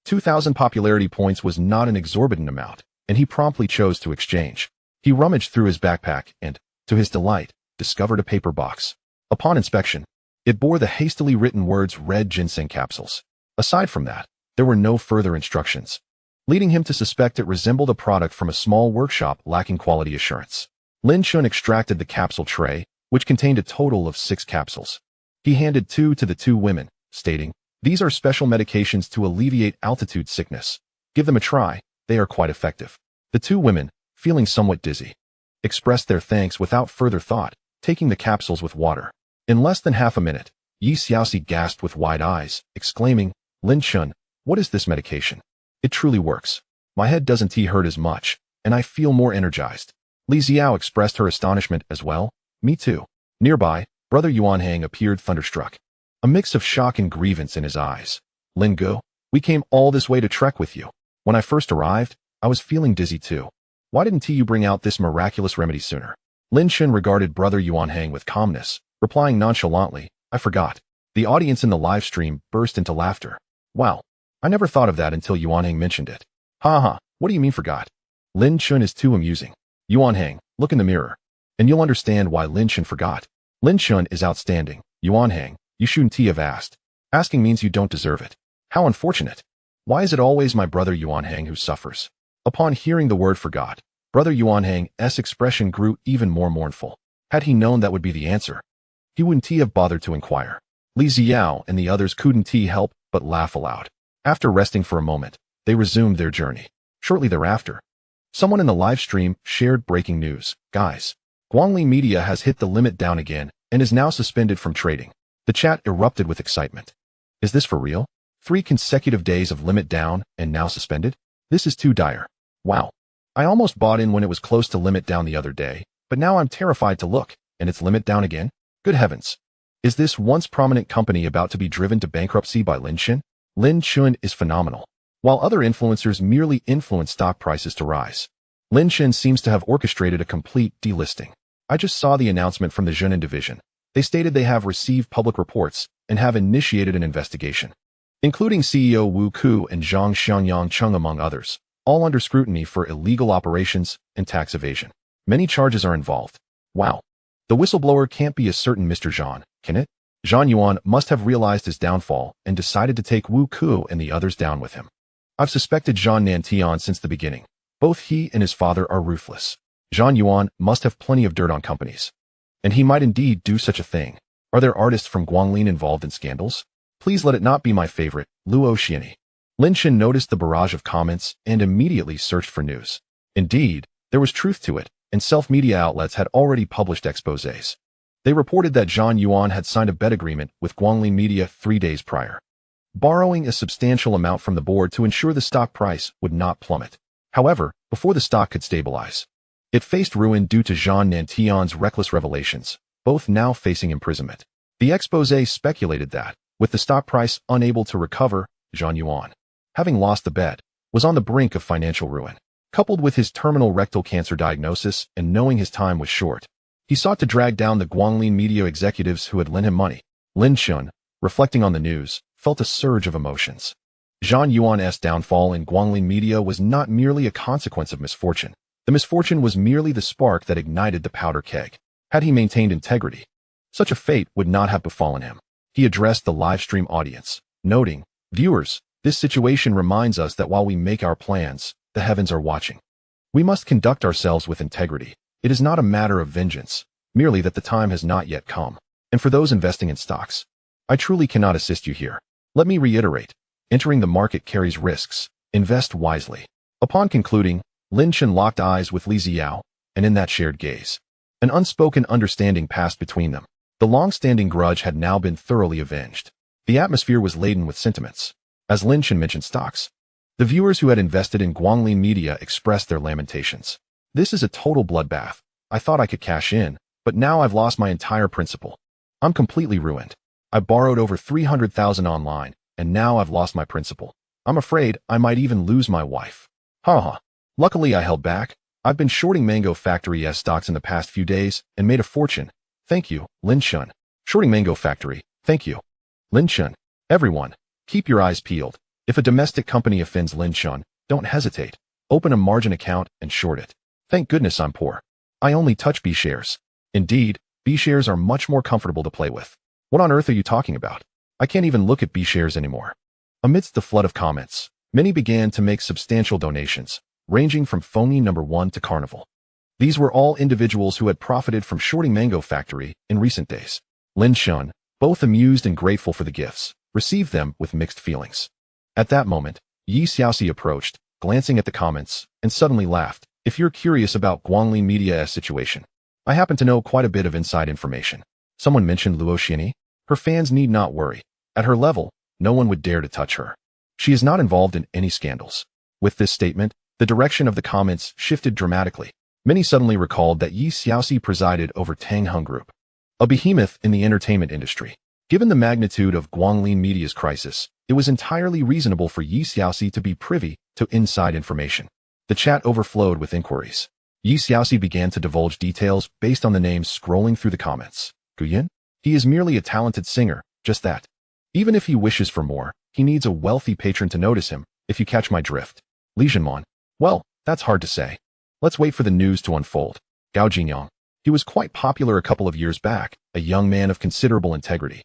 2,000 popularity points was not an exorbitant amount, and he promptly chose to exchange. He rummaged through his backpack and, to his delight, discovered a paper box. Upon inspection, it bore the hastily written words "Red Ginseng Capsules." Aside from that, there were no further instructions, leading him to suspect it resembled a product from a small workshop lacking quality assurance. Lin Chun extracted the capsule tray, which contained a total of 6 capsules. He handed 2 to the 2 women, stating, "These are special medications to alleviate altitude sickness. Give them a try, they are quite effective." The 2 women, feeling somewhat dizzy, expressed their thanks without further thought, taking the capsules with water. In less than half a minute, Yi Xiaoxi gasped with wide eyes, exclaiming, "Lin Chun, what is this medication? It truly works. My head doesn't hurt as much, and I feel more energized." Li Xiao expressed her astonishment as well. "Me too." Nearby, Brother Yuanhang appeared thunderstruck, a mix of shock and grievance in his eyes. "Lin Gu, we came all this way to trek with you. When I first arrived, I was feeling dizzy too. Why didn't you bring out this miraculous remedy sooner?" Lin Chun regarded Brother Yuanhang with calmness, replying nonchalantly, "I forgot." The audience in the live stream burst into laughter. "Wow, I never thought of that until Yuanhang mentioned it." "Ha ha, what do you mean forgot? Lin Chun is too amusing. Yuanhang, look in the mirror, and you'll understand why Lin Chun forgot. Lin Chun is outstanding. Yuanhang, you shouldn't have asked. Asking means you don't deserve it. How unfortunate. Why is it always my brother Yuanhang who suffers?" Upon hearing the word forgot, Brother Yuanhang's expression grew even more mournful. Had he known that would be the answer, he wouldn't have bothered to inquire. Li Xiao and the others couldn't help but laugh aloud. After resting for a moment, they resumed their journey. Shortly thereafter, someone in the live stream shared breaking news. "Guys, Guangli Media has hit the limit down again and is now suspended from trading." The chat erupted with excitement. "Is this for real? 3 consecutive days of limit down and now suspended? This is too dire. Wow. I almost bought in when it was close to limit down the other day, but now I'm terrified to look, and it's limit down again? Good heavens. Is this once prominent company about to be driven to bankruptcy by Lin Chun?" Lin Chun is phenomenal. While other influencers merely influence stock prices to rise, Lin Chun seems to have orchestrated a complete delisting. I just saw the announcement from the Zhenan division. They stated they have received public reports and have initiated an investigation, including CEO Wu Ku and Zhang Xianyang Chung among others, all under scrutiny for illegal operations and tax evasion. Many charges are involved. Wow. The whistleblower can't be a certain Mr. Zhang, can it? Zhang Yuan must have realized his downfall and decided to take Wu Ku and the others down with him. I've suspected Zhang Nantian since the beginning. Both he and his father are ruthless. Zhang Yuan must have plenty of dirt on companies. And he might indeed do such a thing. Are there artists from Guanglin involved in scandals? Please let it not be my favorite, Luo Xiani. Lin Chun noticed the barrage of comments and immediately searched for news. Indeed, there was truth to it, and self-media outlets had already published exposés. They reported that Zhang Yuan had signed a bet agreement with Guanglin Media 3 days prior, borrowing a substantial amount from the board to ensure the stock price would not plummet. However, before the stock could stabilize, it faced ruin due to Zhang Nantian's reckless revelations, both now facing imprisonment. The exposé speculated that, with the stock price unable to recover, Zhang Yuan, having lost the bet, was on the brink of financial ruin. Coupled with his terminal rectal cancer diagnosis and knowing his time was short, he sought to drag down the Guanglin Media executives who had lent him money. Lin Chun, reflecting on the news, felt a surge of emotions. Zhang Yuan's downfall in Guanglin Media was not merely a consequence of misfortune. The misfortune was merely the spark that ignited the powder keg. Had he maintained integrity, such a fate would not have befallen him. He addressed the live stream audience, noting, "Viewers, this situation reminds us that while we make our plans, the heavens are watching. We must conduct ourselves with integrity. It is not a matter of vengeance, merely that the time has not yet come. And for those investing in stocks, I truly cannot assist you here. Let me reiterate, entering the market carries risks. Invest wisely." Upon concluding, Lin Chun locked eyes with Li Xiao, and in that shared gaze, an unspoken understanding passed between them. The long-standing grudge had now been thoroughly avenged. The atmosphere was laden with sentiments. As Lin Chun mentioned stocks, the viewers who had invested in Guanglin Media expressed their lamentations. "This is a total bloodbath. I thought I could cash in, but now I've lost my entire principal. I'm completely ruined. I borrowed over 300,000 online, and now I've lost my principal. I'm afraid I might even lose my wife. Haha. Luckily I held back. I've been shorting Mango Factory's stocks in the past few days and made a fortune. Thank you, Lin Shun. Shorting Mango Factory. Thank you. Lin Shun. Everyone, keep your eyes peeled. If a domestic company offends Lin Shun, don't hesitate. Open a margin account and short it. Thank goodness I'm poor. I only touch B shares. Indeed, B shares are much more comfortable to play with. What on earth are you talking about? I can't even look at B shares anymore. Amidst the flood of comments, many began to make substantial donations, ranging from phony number 1 to Carnival. These were all individuals who had profited from shorting Mango Factory in recent days. Lin Shun, both amused and grateful for the gifts, received them with mixed feelings. At that moment, Yi Xiaoxi approached, glancing at the comments, and suddenly laughed. If you're curious about Guanglin Media's situation, I happen to know quite a bit of inside information. Someone mentioned Luo Xianyi. Her fans need not worry. At her level, no one would dare to touch her. She is not involved in any scandals. With this statement, the direction of the comments shifted dramatically. Many suddenly recalled that Yi Xiaoxi presided over Tang Hung Group, a behemoth in the entertainment industry. Given the magnitude of Guanglin Media's crisis, it was entirely reasonable for Yi Xiaoxi to be privy to inside information. The chat overflowed with inquiries. Yi Xiaoxi began to divulge details based on the names scrolling through the comments. Guyan? He is merely a talented singer, just that. Even if he wishes for more, he needs a wealthy patron to notice him, if you catch my drift. Li Zhenman. Well, that's hard to say. Let's wait for the news to unfold. Gao Jinyang. He was quite popular a couple of years back, a young man of considerable integrity.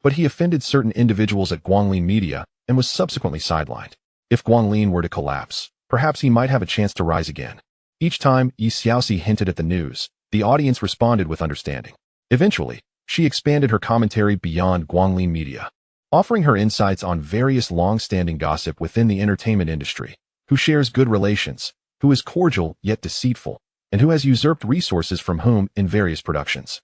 But he offended certain individuals at Guanglin Media and was subsequently sidelined. If Guanglin were to collapse, perhaps he might have a chance to rise again. Each time Yi Xiaoxi hinted at the news, the audience responded with understanding. Eventually, she expanded her commentary beyond Guanglin Media, offering her insights on various long-standing gossip within the entertainment industry, who shares good relations, who is cordial yet deceitful, and who has usurped resources from whom in various productions.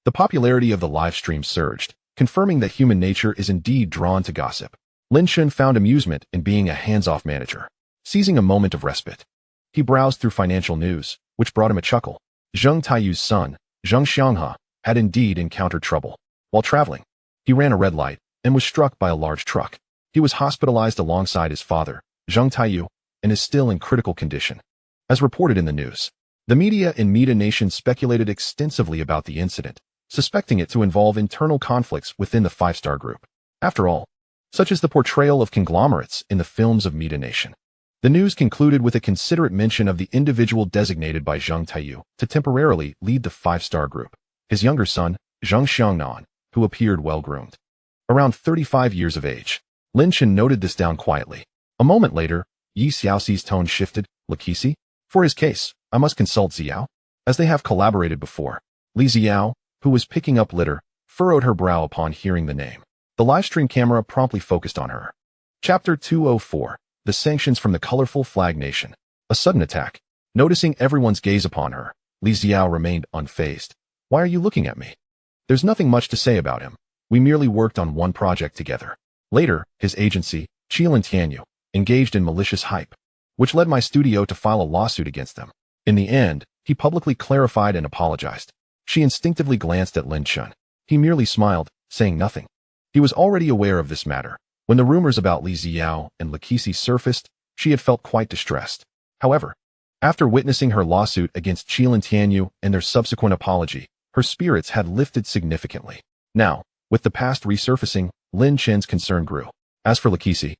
The popularity of the live stream surged, confirming that human nature is indeed drawn to gossip. Lin Shun found amusement in being a hands-off manager, seizing a moment of respite. He browsed through financial news, which brought him a chuckle. Zheng Taiyu's son, Zheng Xianghe, had indeed encountered trouble. While traveling, he ran a red light and was struck by a large truck. He was hospitalized alongside his father, Zheng Taiyu, and is still in critical condition. As reported in the news, the media in Meta Nation speculated extensively about the incident, suspecting it to involve internal conflicts within the five-star group. After all, such is the portrayal of conglomerates in the films of Meta Nation. The news concluded with a considerate mention of the individual designated by Zheng Taiyu to temporarily lead the five-star group, his younger son, Zheng Xiangnan, who appeared well-groomed. Around 35 years of age, Lin Chen noted this down quietly. A moment later, Yi Xiaoxi's tone shifted. Lakisi? For his case, I must consult Xiao, as they have collaborated before. Li Xiao, who was picking up litter, furrowed her brow upon hearing the name. The livestream camera promptly focused on her. Chapter 204. The Sanctions from the Colorful Flag Nation. A sudden attack. Noticing everyone's gaze upon her, Li Xiao remained unfazed. Why are you looking at me? There's nothing much to say about him. We merely worked on one project together. Later, his agency, Qilin Tianyu, engaged in malicious hype, which led my studio to file a lawsuit against them. In the end, he publicly clarified and apologized. She instinctively glanced at Lin Chun. He merely smiled, saying nothing. He was already aware of this matter. When the rumors about Li Xiao and Lakisi surfaced, she had felt quite distressed. However, after witnessing her lawsuit against Qilin Tianyu and their subsequent apology, her spirits had lifted significantly. Now, with the past resurfacing, Lin Chen's concern grew. As for Lakisi,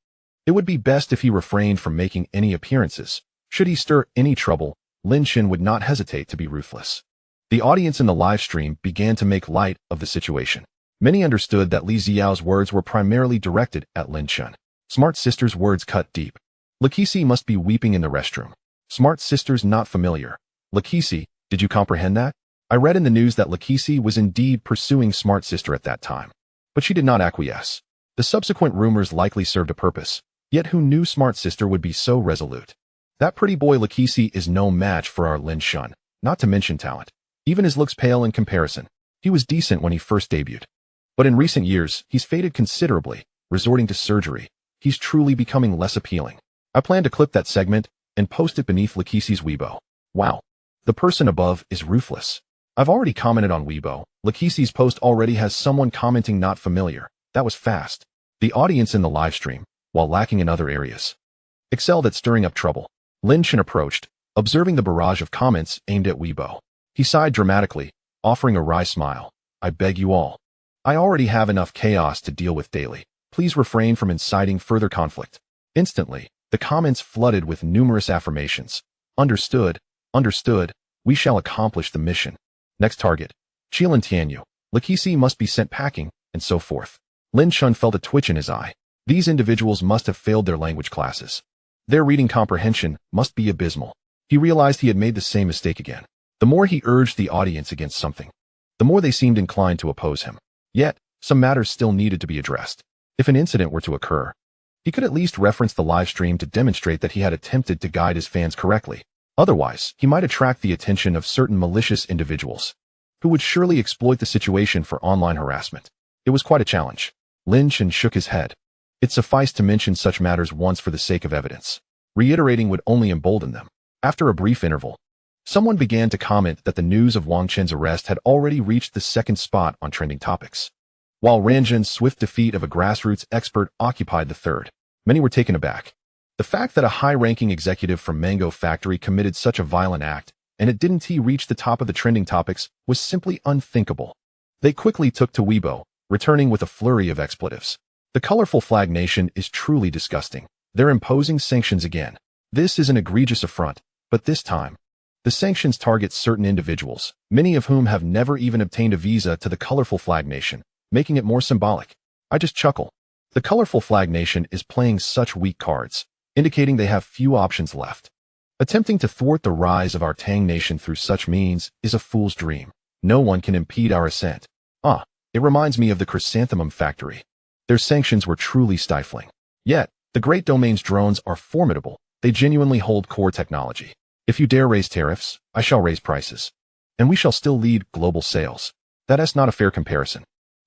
it would be best if he refrained from making any appearances. Should he stir any trouble, Lin Chen would not hesitate to be ruthless. The audience in the live stream began to make light of the situation. Many understood that Li Xiao's words were primarily directed at Lin Chen. Smart Sister's words cut deep. Lakisi must be weeping in the restroom. Smart Sister's not familiar. Lakisi, did you comprehend that? I read in the news that Lakisi was indeed pursuing Smart Sister at that time. But she did not acquiesce. The subsequent rumors likely served a purpose. Yet who knew Smart Sister would be so resolute? That pretty boy Lakisi is no match for our Lin Shun, not to mention talent. Even his looks pale in comparison. He was decent when he first debuted. But in recent years, he's faded considerably, resorting to surgery. He's truly becoming less appealing. I plan to clip that segment and post it beneath Lakisi's Weibo. Wow. The person above is ruthless. I've already commented on Weibo. Lakisi's post already has someone commenting not familiar. That was fast. The audience in the livestream, while lacking in other areas, excelled at stirring up trouble. Lin Chen approached, observing the barrage of comments aimed at Weibo. He sighed dramatically, offering a wry smile. I beg you all. I already have enough chaos to deal with daily. Please refrain from inciting further conflict. Instantly, the comments flooded with numerous affirmations. Understood, understood, we shall accomplish the mission. Next target. Qilan Tianyu. Lakisi must be sent packing, and so forth. Lin Chen felt a twitch in his eye. These individuals must have failed their language classes. Their reading comprehension must be abysmal. He realized he had made the same mistake again. The more he urged the audience against something, the more they seemed inclined to oppose him. Yet, some matters still needed to be addressed. If an incident were to occur, he could at least reference the live stream to demonstrate that he had attempted to guide his fans correctly. Otherwise, he might attract the attention of certain malicious individuals who would surely exploit the situation for online harassment. It was quite a challenge. Lin Chen shook his head. It sufficed to mention such matters once for the sake of evidence. Reiterating would only embolden them. After a brief interval, someone began to comment that the news of Wang Chen's arrest had already reached the second spot on trending topics, while Ranjin's swift defeat of a grassroots expert occupied the third. Many were taken aback. The fact that a high-ranking executive from Mango Factory committed such a violent act and it didn't reach the top of the trending topics was simply unthinkable. They quickly took to Weibo, returning with a flurry of expletives. The colorful flag nation is truly disgusting. They're imposing sanctions again. This is an egregious affront, but this time, the sanctions target certain individuals, many of whom have never even obtained a visa to the colorful flag nation, making it more symbolic. I just chuckle. The colorful flag nation is playing such weak cards, indicating they have few options left. Attempting to thwart the rise of our Tang nation through such means is a fool's dream. No one can impede our ascent. It reminds me of the Chrysanthemum Factory. Their sanctions were truly stifling. Yet, the Great Domain's drones are formidable. They genuinely hold core technology. If you dare raise tariffs, I shall raise prices. And we shall still lead global sales. That is not a fair comparison.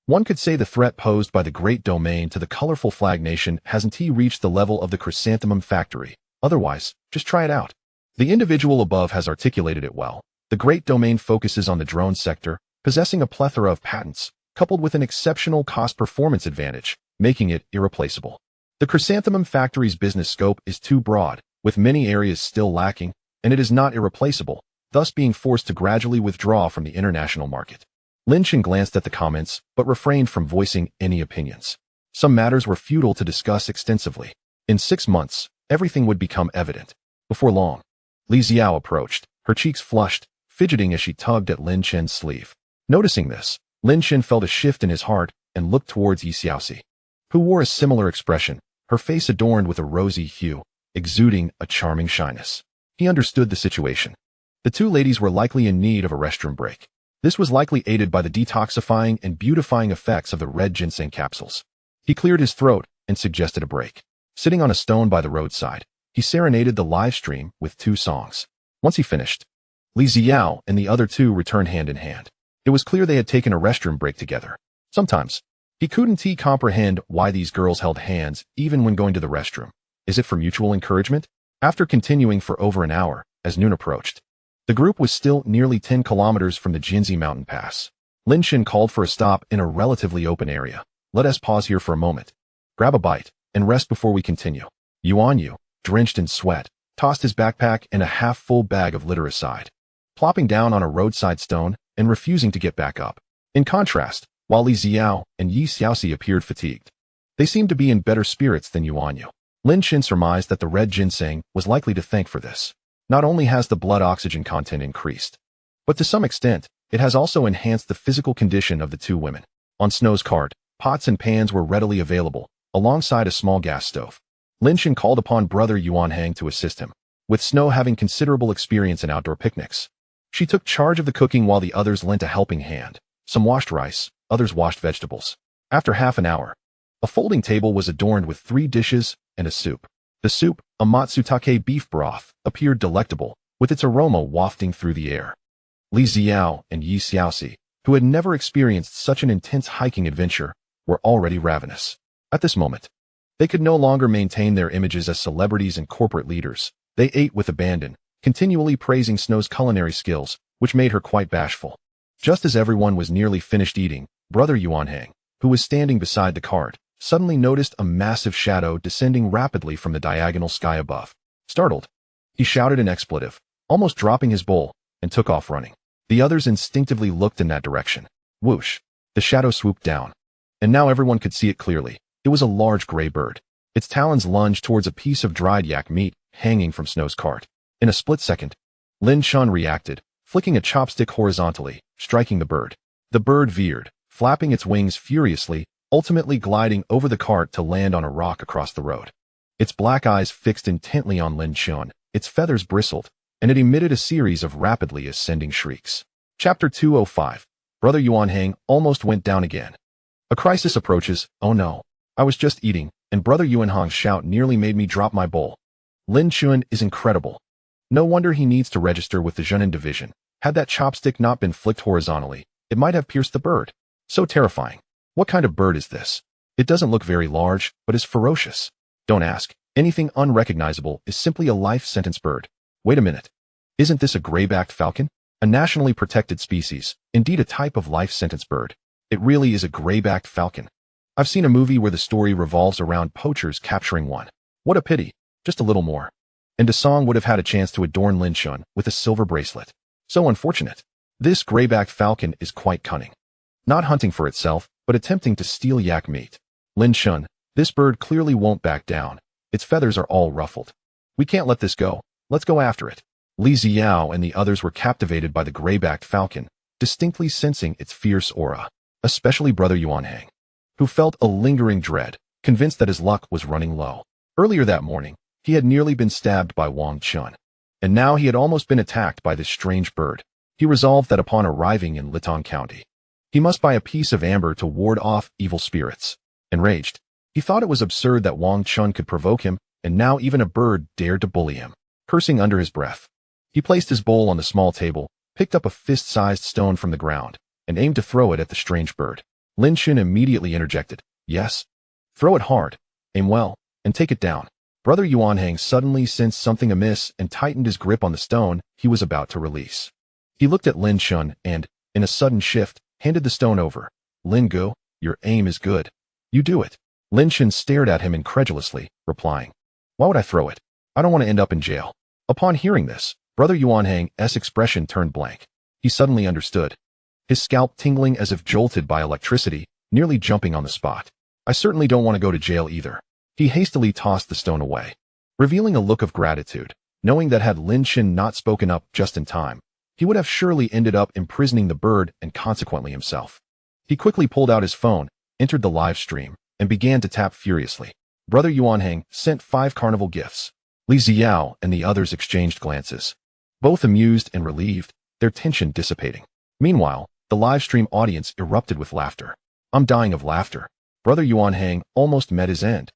One could say the threat posed by the Great Domain to the colorful flag nation hasn't reached the level of the Chrysanthemum Factory. Otherwise, just try it out. The individual above has articulated it well. The Great Domain focuses on the drone sector, possessing a plethora of patents, coupled with an exceptional cost-performance advantage, making it irreplaceable. The Chrysanthemum Factory's business scope is too broad, with many areas still lacking, and it is not irreplaceable, thus being forced to gradually withdraw from the international market. Lin Chen glanced at the comments, but refrained from voicing any opinions. Some matters were futile to discuss extensively. In 6 months, everything would become evident. Before long, Li Xiao approached, her cheeks flushed, fidgeting as she tugged at Lin Chen's sleeve. Noticing this, Lin Chen felt a shift in his heart and looked towards Yi Xiaoxi, who wore a similar expression, her face adorned with a rosy hue, exuding a charming shyness. He understood the situation. The two ladies were likely in need of a restroom break. This was likely aided by the detoxifying and beautifying effects of the red ginseng capsules. He cleared his throat and suggested a break. Sitting on a stone by the roadside, he serenaded the live stream with 2 songs. Once he finished, Li Xiao and the other two returned hand in hand. It was clear they had taken a restroom break together. Sometimes, he couldn't comprehend why these girls held hands even when going to the restroom. Is it for mutual encouragement? After continuing for over an hour, as noon approached, the group was still nearly 10 kilometers from the Jinzi mountain pass. Lin Chen called for a stop in a relatively open area. Let us pause here for a moment. Grab a bite and rest before we continue. Yuan Yu, drenched in sweat, tossed his backpack and a half-full bag of litter aside, plopping down on a roadside stone and refusing to get back up. In contrast, while Li Xiao and Yi Xiaoxi appeared fatigued, they seemed to be in better spirits than Yuan Yu. Lin Chen surmised that the red ginseng was likely to thank for this. Not only has the blood oxygen content increased, but to some extent, it has also enhanced the physical condition of the two women. On Snow's cart, pots and pans were readily available, alongside a small gas stove. Lin Chen called upon brother Yuan Hang to assist him, with Snow having considerable experience in outdoor picnics. She took charge of the cooking while the others lent a helping hand. Some washed rice, others washed vegetables. After half an hour, a folding table was adorned with 3 dishes and a soup. The soup, a matsutake beef broth, appeared delectable, with its aroma wafting through the air. Li Xiao and Yi Xiaoxi, who had never experienced such an intense hiking adventure, were already ravenous. At this moment, they could no longer maintain their images as celebrities and corporate leaders. They ate with abandon, continually praising Snow's culinary skills, which made her quite bashful. Just as everyone was nearly finished eating, brother Yuan Hang, who was standing beside the cart, suddenly noticed a massive shadow descending rapidly from the diagonal sky above. Startled, He shouted an expletive, almost dropping his bowl, and took off running. The others instinctively looked in that direction. Whoosh! The shadow swooped down. And now everyone could see it clearly. It was a large gray bird. Its talons lunged towards a piece of dried yak meat hanging from Snow's cart. In a split second, Lin Chun reacted, flicking a chopstick horizontally, striking the bird. The bird veered, flapping its wings furiously, ultimately gliding over the cart to land on a rock across the road. Its black eyes fixed intently on Lin Chun, its feathers bristled, and it emitted a series of rapidly ascending shrieks. Chapter 205. Brother Yuan Hang almost went down again. A crisis approaches. Oh no. I was just eating, and Brother Yuan Hang's shout nearly made me drop my bowl. Lin Chun is incredible. No wonder he needs to register with the Zhenin division. Had that chopstick not been flicked horizontally, it might have pierced the bird. So terrifying. What kind of bird is this? It doesn't look very large, but is ferocious. Don't ask. Anything unrecognizable is simply a life sentence bird. Wait a minute. Isn't this a gray-backed falcon? A nationally protected species, indeed a type of life sentence bird. It really is a gray-backed falcon. I've seen a movie where the story revolves around poachers capturing one. What a pity. Just a little more. And Dasong would have had a chance to adorn Lin Chun with a silver bracelet. So unfortunate. This gray-backed falcon is quite cunning. Not hunting for itself, but attempting to steal yak meat. Lin Chun, this bird clearly won't back down. Its feathers are all ruffled. We can't let this go. Let's go after it. Li Ziao and the others were captivated by the gray-backed falcon, distinctly sensing its fierce aura. Especially Brother Yuan Hang, who felt a lingering dread, convinced that his luck was running low. Earlier that morning, he had nearly been stabbed by Wang Chun, and now he had almost been attacked by this strange bird. He resolved that upon arriving in Litong County, he must buy a piece of amber to ward off evil spirits. Enraged, he thought it was absurd that Wang Chun could provoke him, and now even a bird dared to bully him. Cursing under his breath, he placed his bowl on the small table, picked up a fist-sized stone from the ground, and aimed to throw it at the strange bird. Lin Chun immediately interjected, "Yes. Throw it hard, aim well, and take it down." Brother Yuan Hang suddenly sensed something amiss and tightened his grip on the stone he was about to release. He looked at Lin Chun and, in a sudden shift, handed the stone over. "Lin Gu, your aim is good. You do it." Lin Chun stared at him incredulously, replying, "Why would I throw it? I don't want to end up in jail." Upon hearing this, Brother Yuan Hang's expression turned blank. He suddenly understood. His scalp tingling as if jolted by electricity, nearly jumping on the spot. "I certainly don't want to go to jail either." He hastily tossed the stone away, revealing a look of gratitude, knowing that had Lin Chun not spoken up just in time, he would have surely ended up imprisoning the bird and consequently himself. He quickly pulled out his phone, entered the live stream, and began to tap furiously. Brother Yuan Hang sent 5 carnival gifts. Li Ziao and the others exchanged glances, both amused and relieved, their tension dissipating. Meanwhile, the live stream audience erupted with laughter. "I'm dying of laughter." Brother Yuan Hang almost met his end.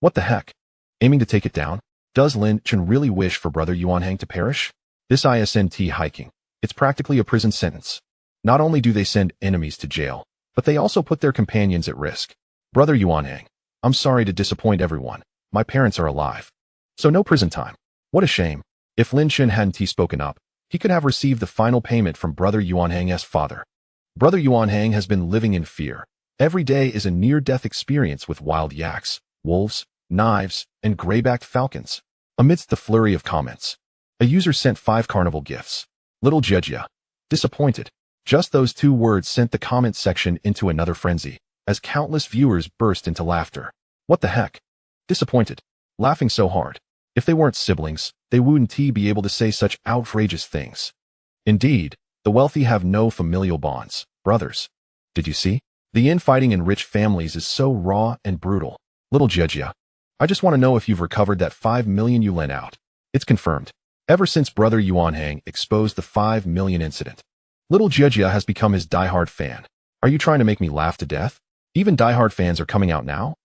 What the heck? Aiming to take it down? Does Lin Chun really wish for Brother Yuan Hang to perish? This isn't hiking. It's practically a prison sentence. Not only do they send enemies to jail, but they also put their companions at risk. Brother Yuan Hang, I'm sorry to disappoint everyone. My parents are alive. So no prison time. What a shame. If Lin Chun hadn't spoken up, he could have received the final payment from Brother Yuan Hang's father. Brother Yuan Hang has been living in fear. Every day is a near-death experience with wild yaks, wolves, knives, and gray-backed falcons. Amidst the flurry of comments, a user sent 5 carnival gifts. Little Jejia. Disappointed. Just those 2 words sent the comment section into another frenzy, as countless viewers burst into laughter. What the heck? Disappointed. Laughing so hard. If they weren't siblings, they wouldn't be able to say such outrageous things. Indeed, the wealthy have no familial bonds. Brothers. Did you see? The infighting in rich families is so raw and brutal. Little Jejia. I just want to know if you've recovered that 5 million you lent out. It's confirmed. Ever since Brother Yuan Hang exposed the 5 million incident, Little Jejia has become his diehard fan. Are you trying to make me laugh to death? Even diehard fans are coming out now?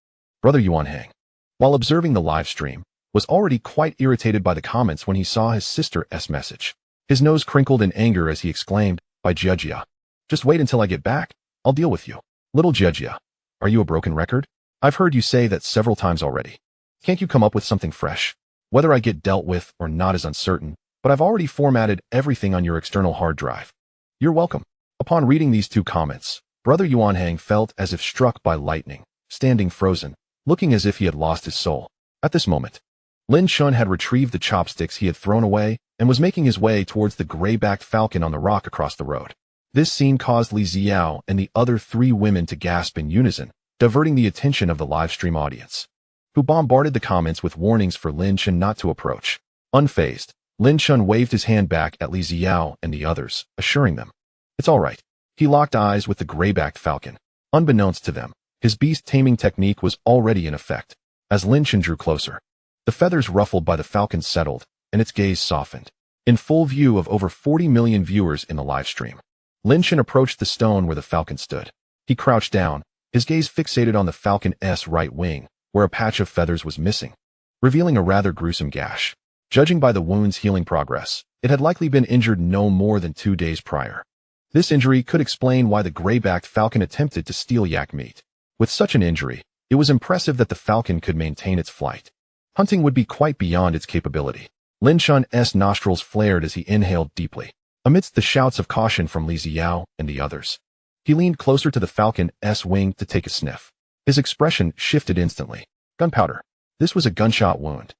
Brother Yuan Hang, while observing the live stream, was already quite irritated by the comments when he saw his sister's message. His nose crinkled in anger as he exclaimed, "By Jejia. Just wait until I get back. I'll deal with you." Little Jejia, are you a broken record? I've heard you say that several times already. Can't you come up with something fresh? Whether I get dealt with or not is uncertain, but I've already formatted everything on your external hard drive. You're welcome. Upon reading these 2 comments, Brother Yuan Hang felt as if struck by lightning, standing frozen, looking as if he had lost his soul. At this moment, Lin Shun had retrieved the chopsticks he had thrown away and was making his way towards the gray-backed falcon on the rock across the road. This scene caused Li Xiao and the other 3 women to gasp in unison, diverting the attention of the livestream audience, who bombarded the comments with warnings for Lin Shun not to approach. Unfazed, Lin Shun waved his hand back at Li Xiao and the others, assuring them, "It's all right." He locked eyes with the gray-backed falcon. Unbeknownst to them, his beast-taming technique was already in effect. As Lin Shun drew closer, the feathers ruffled by the falcon settled, and its gaze softened. In full view of over 40 million viewers in the livestream, Lin Shun approached the stone where the falcon stood. He crouched down, his gaze fixated on the falcon's right wing, where a patch of feathers was missing, revealing a rather gruesome gash. Judging by the wound's healing progress, it had likely been injured no more than 2 days prior. This injury could explain why the gray-backed falcon attempted to steal yak meat. With such an injury, it was impressive that the falcon could maintain its flight. Hunting would be quite beyond its capability. Lin Shun's nostrils flared as he inhaled deeply. Amidst the shouts of caution from Li Xiao and the others, he leaned closer to the falcon's wing to take a sniff. His expression shifted instantly. Gunpowder. This was a gunshot wound.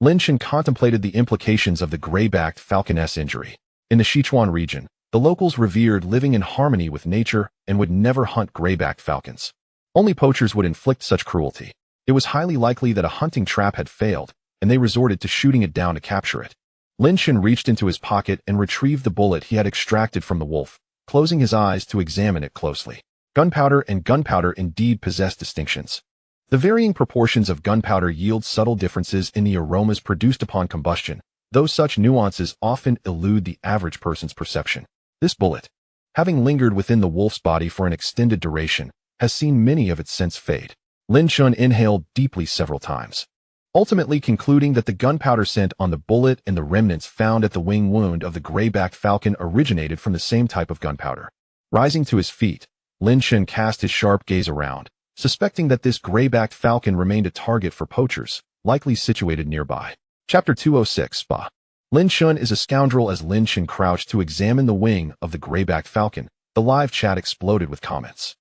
Lin Shun contemplated the implications of the gray-backed falcon's injury. In the Sichuan region, the locals revered living in harmony with nature and would never hunt gray-backed falcons. Only poachers would inflict such cruelty. It was highly likely that a hunting trap had failed, and they resorted to shooting it down to capture it. Lin Shun reached into his pocket and retrieved the bullet he had extracted from the wolf, closing his eyes to examine it closely. Gunpowder and gunpowder indeed possess distinctions. The varying proportions of gunpowder yield subtle differences in the aromas produced upon combustion, though such nuances often elude the average person's perception. This bullet, having lingered within the wolf's body for an extended duration, has seen many of its scents fade. Lin Shun inhaled deeply several times, ultimately concluding that the gunpowder scent on the bullet and the remnants found at the wing wound of the gray-backed falcon originated from the same type of gunpowder. Rising to his feet, Lin Shun cast his sharp gaze around, suspecting that this gray-backed falcon remained a target for poachers, likely situated nearby. Chapter 206 Spa. Lin Shun is a scoundrel. As Lin Shun crouched to examine the wing of the gray-backed falcon, the live chat exploded with comments.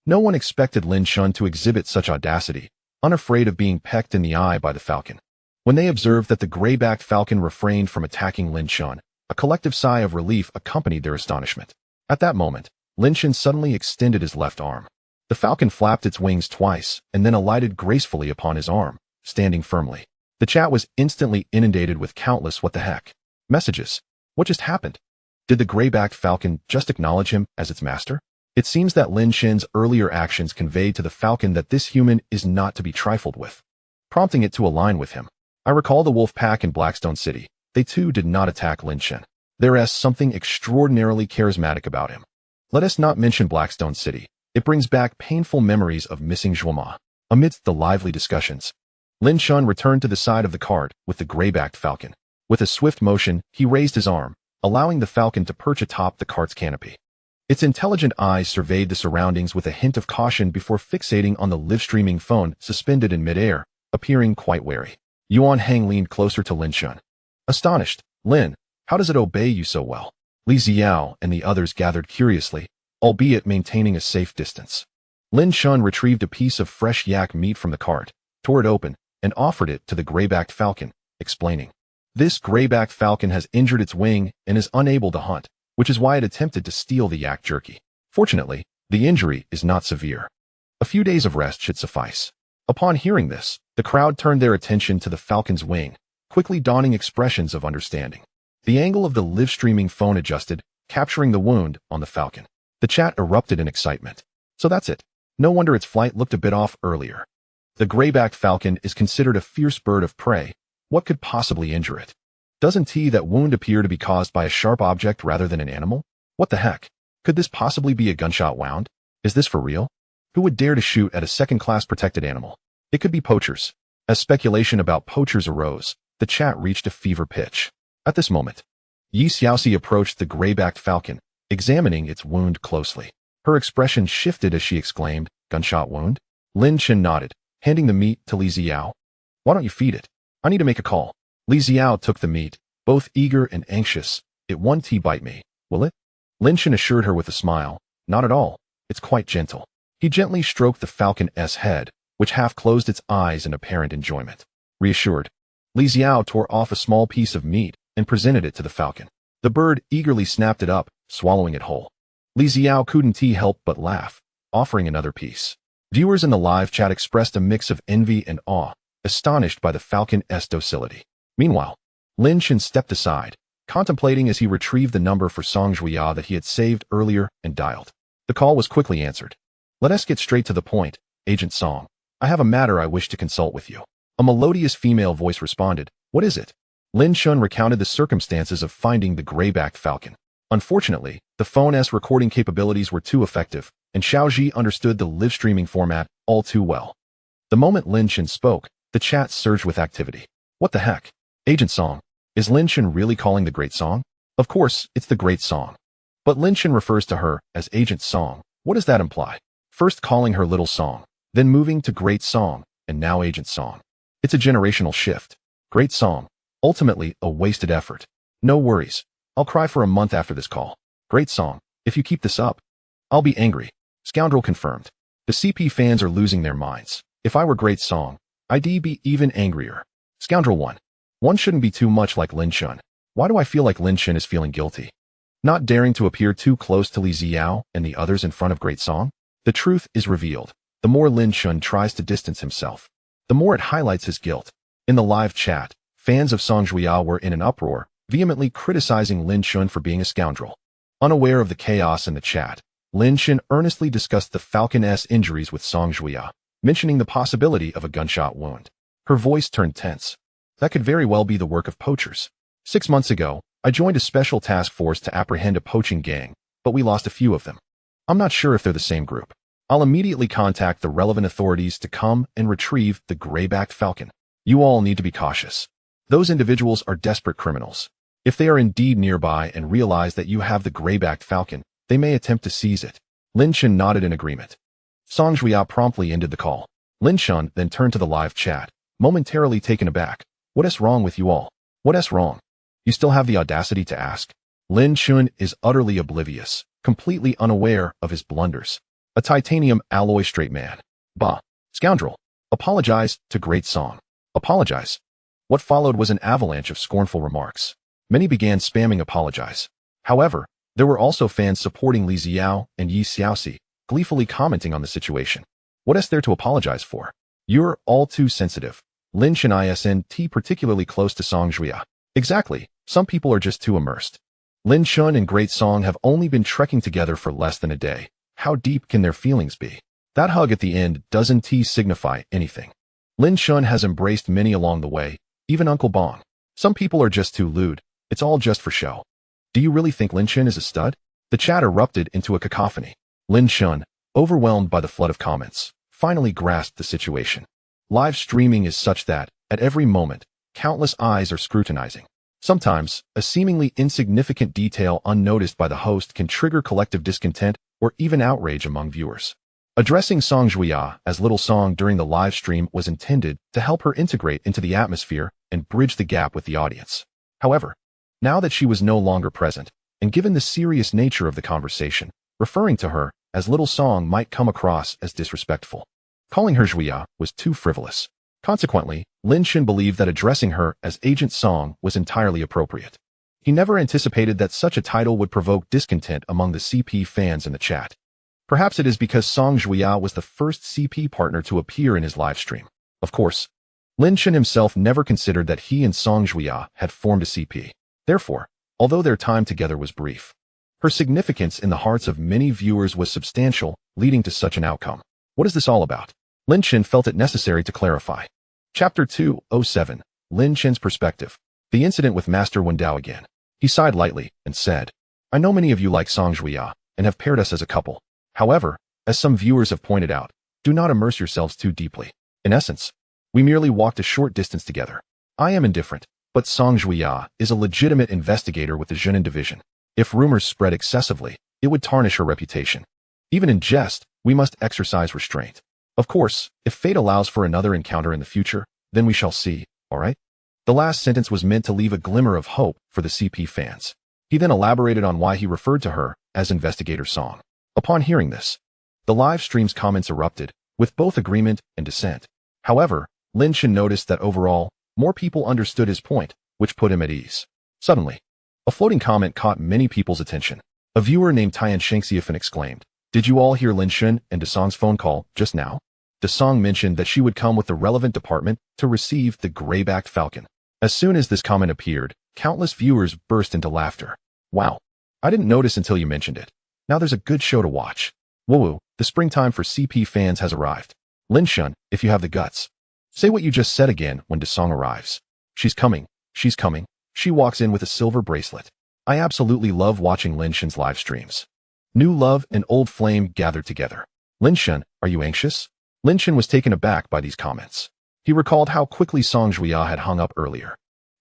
No one expected Lin Shun to exhibit such audacity, unafraid of being pecked in the eye by the falcon. When they observed that the gray-backed falcon refrained from attacking Lin Shun, a collective sigh of relief accompanied their astonishment. At that moment, Lin Shun suddenly extended his left arm. The falcon flapped its wings twice and then alighted gracefully upon his arm, standing firmly. The chat was instantly inundated with countless "what the heck" messages. What just happened? Did the gray-backed falcon just acknowledge him as its master? It seems that Lin Shun's earlier actions conveyed to the falcon that this human is not to be trifled with, prompting it to align with him. I recall the wolf pack in Blackstone City. They too did not attack Lin Shun. There is something extraordinarily charismatic about him. Let us not mention Blackstone City. It brings back painful memories of missing Zhuoma. Amidst the lively discussions, Lin Shun returned to the side of the cart with the gray-backed falcon. With a swift motion, he raised his arm, allowing the falcon to perch atop the cart's canopy. Its intelligent eyes surveyed the surroundings with a hint of caution before fixating on the live-streaming phone suspended in midair, appearing quite wary. Yuan Heng leaned closer to Lin Shun. Astonished, "Lin, how does it obey you so well?" Li Xiao and the others gathered curiously, albeit maintaining a safe distance. Lin Shun retrieved a piece of fresh yak meat from the cart, tore it open, and offered it to the gray-backed falcon, explaining, "This gray-backed falcon has injured its wing and is unable to hunt, which is why it attempted to steal the yak jerky. Fortunately, the injury is not severe. A few days of rest should suffice." Upon hearing this, the crowd turned their attention to the falcon's wing, quickly donning expressions of understanding. The angle of the live-streaming phone adjusted, capturing the wound on the falcon. The chat erupted in excitement. So that's it. No wonder its flight looked a bit off earlier. The gray-backed falcon is considered a fierce bird of prey. What could possibly injure it? Doesn't that wound appear to be caused by a sharp object rather than an animal? What the heck? Could this possibly be a gunshot wound? Is this for real? Who would dare to shoot at a second-class protected animal? It could be poachers. As speculation about poachers arose, the chat reached a fever pitch. At this moment, Yi Xiaoxi approached the gray-backed falcon, examining its wound closely. Her expression shifted as she exclaimed, "Gunshot wound?" Lin Shun nodded, handing the meat to Li Xiao. "Why don't you feed it? I need to make a call." Li Xiao took the meat, both eager and anxious. "It won't bite me, will it?" Lin Shun assured her with a smile. "Not at all. It's quite gentle." He gently stroked the falcon's head, which half closed its eyes in apparent enjoyment. Reassured, Li Xiao tore off a small piece of meat and presented it to the falcon. The bird eagerly snapped it up, swallowing it whole. Li Xiao couldn't help but laugh, offering another piece. Viewers in the live chat expressed a mix of envy and awe, astonished by the falcon's docility. Meanwhile, Lin Chen stepped aside, contemplating as he retrieved the number for Song Juya that he had saved earlier and dialed. The call was quickly answered. "Let us get straight to the point, Agent Song. I have a matter I wish to consult with you." A melodious female voice responded. "What is it?" Lin Chen recounted the circumstances of finding the gray-backed falcon. Unfortunately, the phone's recording capabilities were too effective, and Xiaoji understood the live streaming format all too well. The moment Lin Chen spoke, the chat surged with activity. "What the heck? Agent Song, is Lin Chen really calling the Great Song? Of course, it's the Great Song. But Lin Chen refers to her as Agent Song. What does that imply? First calling her Little Song, then moving to Great Song, and now Agent Song. It's a generational shift. Great Song. Ultimately, a wasted effort. No worries. I'll cry for a month after this call. Great Song. If you keep this up, I'll be angry." Scoundrel confirmed. The CP fans are losing their minds. If I were Great Song, I'd be even angrier. Scoundrel 1. One shouldn't be too much like Lin Chen. Why do I feel like Lin Chen is feeling guilty? Not daring to appear too close to Li Xiao and the others in front of Great Song? The truth is revealed. The more Lin Chen tries to distance himself, the more it highlights his guilt. In the live chat, fans of Song Juya were in an uproar, vehemently criticizing Lin Chen for being a scoundrel. Unaware of the chaos in the chat, Lin Chen earnestly discussed the falcon's injuries with Song Juya, mentioning the possibility of a gunshot wound. Her voice turned tense. That could very well be the work of poachers. 6 months ago, I joined a special task force to apprehend a poaching gang, but we lost a few of them. I'm not sure if they're the same group. I'll immediately contact the relevant authorities to come and retrieve the gray-backed falcon. You all need to be cautious. Those individuals are desperate criminals. If they are indeed nearby and realize that you have the gray-backed falcon, they may attempt to seize it." Lin Chen nodded in agreement. Song Juya promptly ended the call. Lin Chen then turned to the live chat, momentarily taken aback. "What's wrong with you all? What's wrong? You still have the audacity to ask?" Lin Chen is utterly oblivious, completely unaware of his blunders. A titanium alloy straight man. Bah. Scoundrel. Apologize to Great Song. Apologize. What followed was an avalanche of scornful remarks. Many began spamming apologize. However, there were also fans supporting Li Xiao and Yi Xiaoxi, gleefully commenting on the situation. What is there to apologize for? You're all too sensitive. Lin Chen isn't particularly close to Song Juya. Exactly. Some people are just too immersed. Lin Chen and Great Song have only been trekking together for less than a day. How deep can their feelings be? That hug at the end doesn't signify anything. Lin Chen has embraced many along the way, even Uncle Bong. Some people are just too lewd. It's all just for show. Do you really think Lin Chen is a stud? The chat erupted into a cacophony. Lin Chen, overwhelmed by the flood of comments, finally grasped the situation. Live streaming is such that, at every moment, countless eyes are scrutinizing. Sometimes, a seemingly insignificant detail unnoticed by the host can trigger collective discontent or even outrage among viewers. Addressing Song Juya as Little Song during the live stream was intended to help her integrate into the atmosphere and bridge the gap with the audience. However, now that she was no longer present, and given the serious nature of the conversation, referring to her as Little Song might come across as disrespectful. Calling her Juya was too frivolous. Consequently, Lin Chen believed that addressing her as Agent Song was entirely appropriate. He never anticipated that such a title would provoke discontent among the CP fans in the chat. Perhaps it is because Song Juya was the first CP partner to appear in his livestream. Of course, Lin Chen himself never considered that he and Song Juya had formed a CP. Therefore, although their time together was brief, her significance in the hearts of many viewers was substantial, leading to such an outcome. What is this all about? Lin Chen felt it necessary to clarify. Chapter 207, Lin Chen's Perspective. The incident with Master Wendao again. He sighed lightly and said, I know many of you like Song Juya and have paired us as a couple. However, as some viewers have pointed out, do not immerse yourselves too deeply. In essence, we merely walked a short distance together. I am indifferent, but Song Juya is a legitimate investigator with the Zhenan division. If rumors spread excessively, it would tarnish her reputation. Even in jest, we must exercise restraint. Of course, if fate allows for another encounter in the future, then we shall see, all right? The last sentence was meant to leave a glimmer of hope for the CP fans. He then elaborated on why he referred to her as Investigator Song. Upon hearing this, the live stream's comments erupted, with both agreement and dissent. However, Lin Chen noticed that overall, More people understood his point, which put him at ease. Suddenly, a floating comment caught many people's attention. A viewer named Tian Shengxiafan exclaimed, "Did you all hear Lin Shun and Desong's phone call just now?" Desong mentioned that she would come with the relevant department to receive the gray-backed falcon. As soon as this comment appeared, countless viewers burst into laughter. "Wow, I didn't notice until you mentioned it. Now there's a good show to watch. Woo-woo, the springtime for CP fans has arrived. Lin Shun, if you have the guts, say what you just said again when Desong arrives." She's coming. She's coming. She walks in with a silver bracelet. I absolutely love watching Lin Shun's live streams. New love and old flame gathered together. "Lin Shun, are you anxious?" Lin Shun was taken aback by these comments. He recalled how quickly Song Juya had hung up earlier.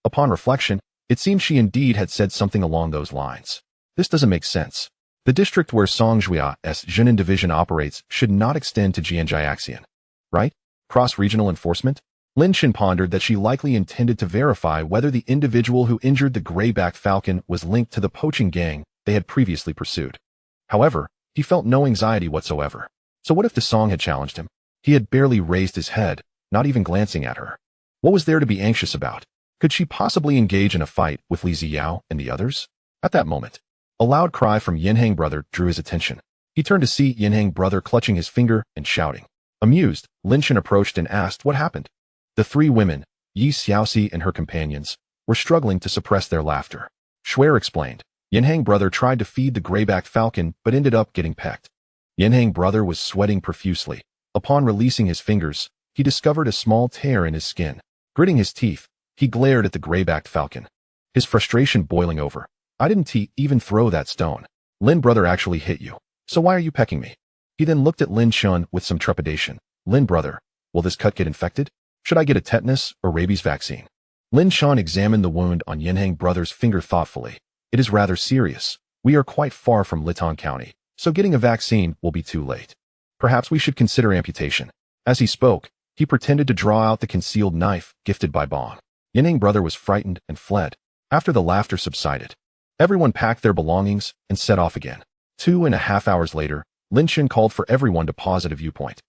Upon reflection, it seemed she indeed had said something along those lines. This doesn't make sense. The district where Song Juya's Zhenan division operates should not extend to Jianjiaxian, right? Cross-regional enforcement? Lin Shun pondered that she likely intended to verify whether the individual who injured the gray-backed falcon was linked to the poaching gang they had previously pursued. However, he felt no anxiety whatsoever. So what if Desong had challenged him? He had barely raised his head, not even glancing at her. What was there to be anxious about? Could she possibly engage in a fight with Li Ziyao and the others? At that moment, a loud cry from Yanhang brother drew his attention. He turned to see Yanhang brother clutching his finger and shouting. Amused, Lin Shun approached and asked what happened. The three women, Yi Xiaoxi and her companions, were struggling to suppress their laughter. Shuer explained. Yanhang brother tried to feed the gray-backed falcon but ended up getting pecked. Yanhang brother was sweating profusely. Upon releasing his fingers, he discovered a small tear in his skin. Gritting his teeth, he glared at the gray-backed falcon. His frustration boiling over. I didn't even throw that stone. Lin brother actually hit you. So why are you pecking me? He then looked at Lin Shun with some trepidation. Lin brother, will this cut get infected? Should I get a tetanus or rabies vaccine? Lin Shun examined the wound on Yanhang brother's finger thoughtfully. It is rather serious. We are quite far from Litan County, so getting a vaccine will be too late. Perhaps we should consider amputation. As he spoke, he pretended to draw out the concealed knife gifted by Bong. Yanhang brother was frightened and fled. After the laughter subsided, everyone packed their belongings and set off again. 2.5 hours later, Lin Shun called for everyone to pause at a viewpoint,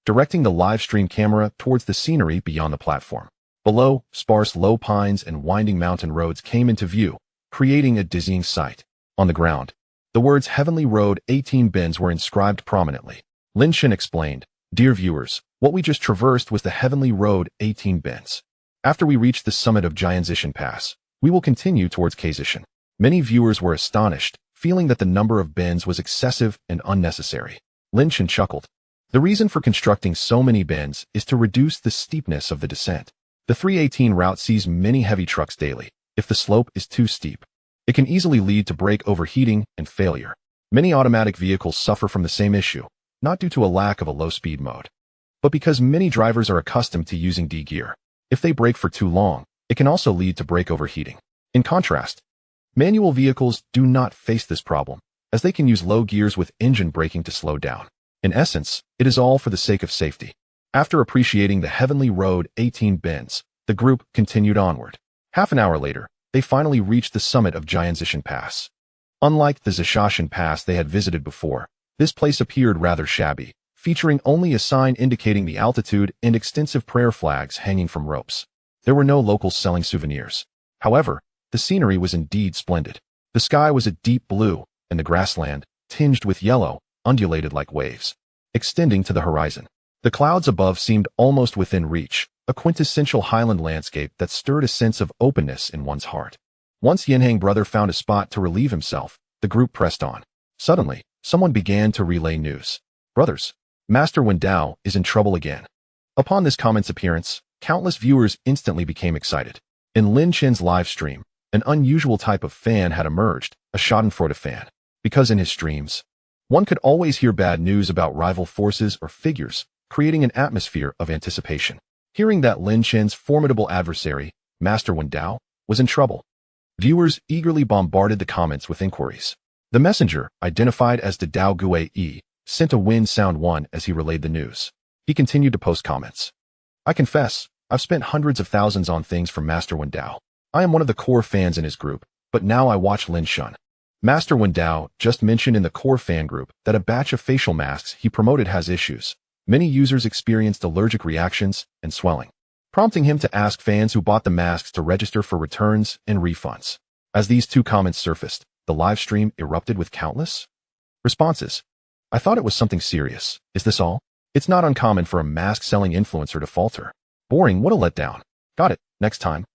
directing the live stream camera towards the scenery beyond the platform. Below, sparse low pines and winding mountain roads came into view, creating a dizzying sight. On the ground, the words Heavenly Road 18 bends were inscribed prominently. Lin Shun explained, Dear viewers, what we just traversed was the Heavenly Road 18 bends. After we reach the summit of Jianzishan Pass, we will continue towards Kaizishan. Many viewers were astonished, feeling that the number of bends was excessive and unnecessary. Lin Shun chuckled. The reason for constructing so many bends is to reduce the steepness of the descent. The 318 route sees many heavy trucks daily. If the slope is too steep, it can easily lead to brake overheating and failure. Many automatic vehicles suffer from the same issue, not due to a lack of a low-speed mode, but because many drivers are accustomed to using D gear. If they brake for too long, it can also lead to brake overheating. In contrast, manual vehicles do not face this problem, as they can use low gears with engine braking to slow down. In essence, it is all for the sake of safety. After appreciating the Heavenly Road 18 bends, the group continued onward. Half an hour later, they finally reached the summit of Jianzishan Pass. Unlike the Zishashan Pass they had visited before, this place appeared rather shabby, featuring only a sign indicating the altitude and extensive prayer flags hanging from ropes. There were no locals selling souvenirs. However, the scenery was indeed splendid. The sky was a deep blue, and the grassland, tinged with yellow, undulated like waves, extending to the horizon. The clouds above seemed almost within reach, a quintessential highland landscape that stirred a sense of openness in one's heart. Once Yanhang brother found a spot to relieve himself, the group pressed on. Suddenly, someone began to relay news. Brothers, Master Wendao is in trouble again. Upon this comment's appearance, countless viewers instantly became excited. In Lin Chen's live stream, an unusual type of fan had emerged, a schadenfreude fan. Because in his streams, one could always hear bad news about rival forces or figures, creating an atmosphere of anticipation. Hearing that Lin Chen's formidable adversary, Master Wendao, was in trouble, viewers eagerly bombarded the comments with inquiries. The messenger, identified as the Dao Gue Yi, sent a wind sound one as he relayed the news. He continued to post comments. I confess, I've spent hundreds of thousands on things from Master Wendao. I am one of the core fans in his group, but now I watch Lin Shun. Master Wendao just mentioned in the core fan group that a batch of facial masks he promoted has issues. Many users experienced allergic reactions and swelling. prompting him to ask fans who bought the masks to register for returns and refunds. As these two comments surfaced, the live stream erupted with countless responses. I thought it was something serious. Is this all? It's not uncommon for a mask-selling influencer to falter. Boring, what a letdown. Got it, next time.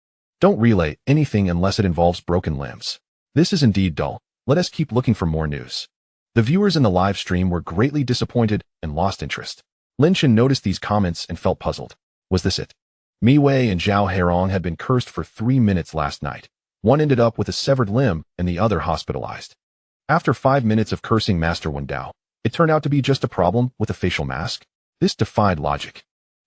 Don't relay anything unless it involves broken limbs. This is indeed dull. Let us keep looking for more news. The viewers in the live stream were greatly disappointed and lost interest. Lin Chen noticed these comments and felt puzzled. Was this it? Mi Wei and Zhao Herong had been cursed for 3 minutes last night. One ended up with a severed limb and the other hospitalized. After 5 minutes of cursing Master Wen Dao, it turned out to be just a problem with a facial mask. This defied logic.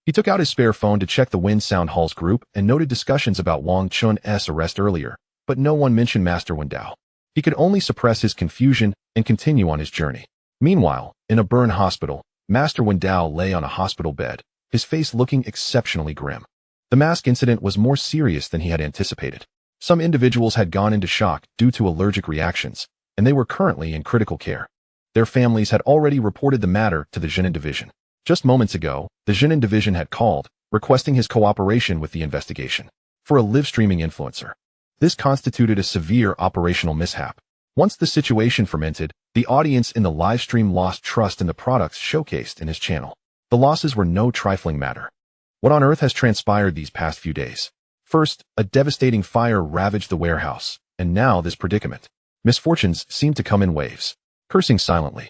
He took out his spare phone to check the Wind Sound Hall's group and noted discussions about Wang Chun's arrest earlier, but no one mentioned Master Wen Dao. He could only suppress his confusion and continue on his journey. Meanwhile, in a burn hospital, Master Wen Dao lay on a hospital bed, his face looking exceptionally grim. The mask incident was more serious than he had anticipated. Some individuals had gone into shock due to allergic reactions, and they were currently in critical care. Their families had already reported the matter to the Jinan Division. Just moments ago, the Jinan Division had called, requesting his cooperation with the investigation. For a live-streaming influencer, this constituted a severe operational mishap. Once the situation fermented, the audience in the live stream lost trust in the products showcased in his channel. The losses were no trifling matter. What on earth has transpired these past few days? First, a devastating fire ravaged the warehouse, and now this predicament. Misfortunes seemed to come in waves. Cursing silently,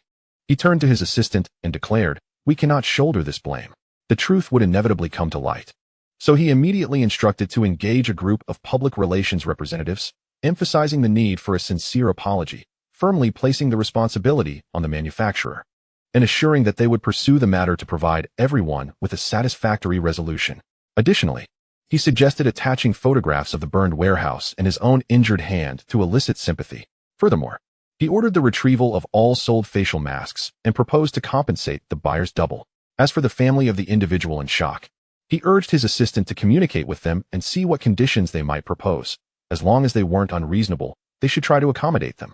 he turned to his assistant and declared, "We cannot shoulder this blame. The truth would inevitably come to light." So he immediately instructed to engage a group of public relations representatives, emphasizing the need for a sincere apology, firmly placing the responsibility on the manufacturer, and assuring that they would pursue the matter to provide everyone with a satisfactory resolution. Additionally, he suggested attaching photographs of the burned warehouse and his own injured hand to elicit sympathy. Furthermore, he ordered the retrieval of all sold facial masks and proposed to compensate the buyers double. As for the family of the individual in shock, he urged his assistant to communicate with them and see what conditions they might propose. As long as they weren't unreasonable, they should try to accommodate them.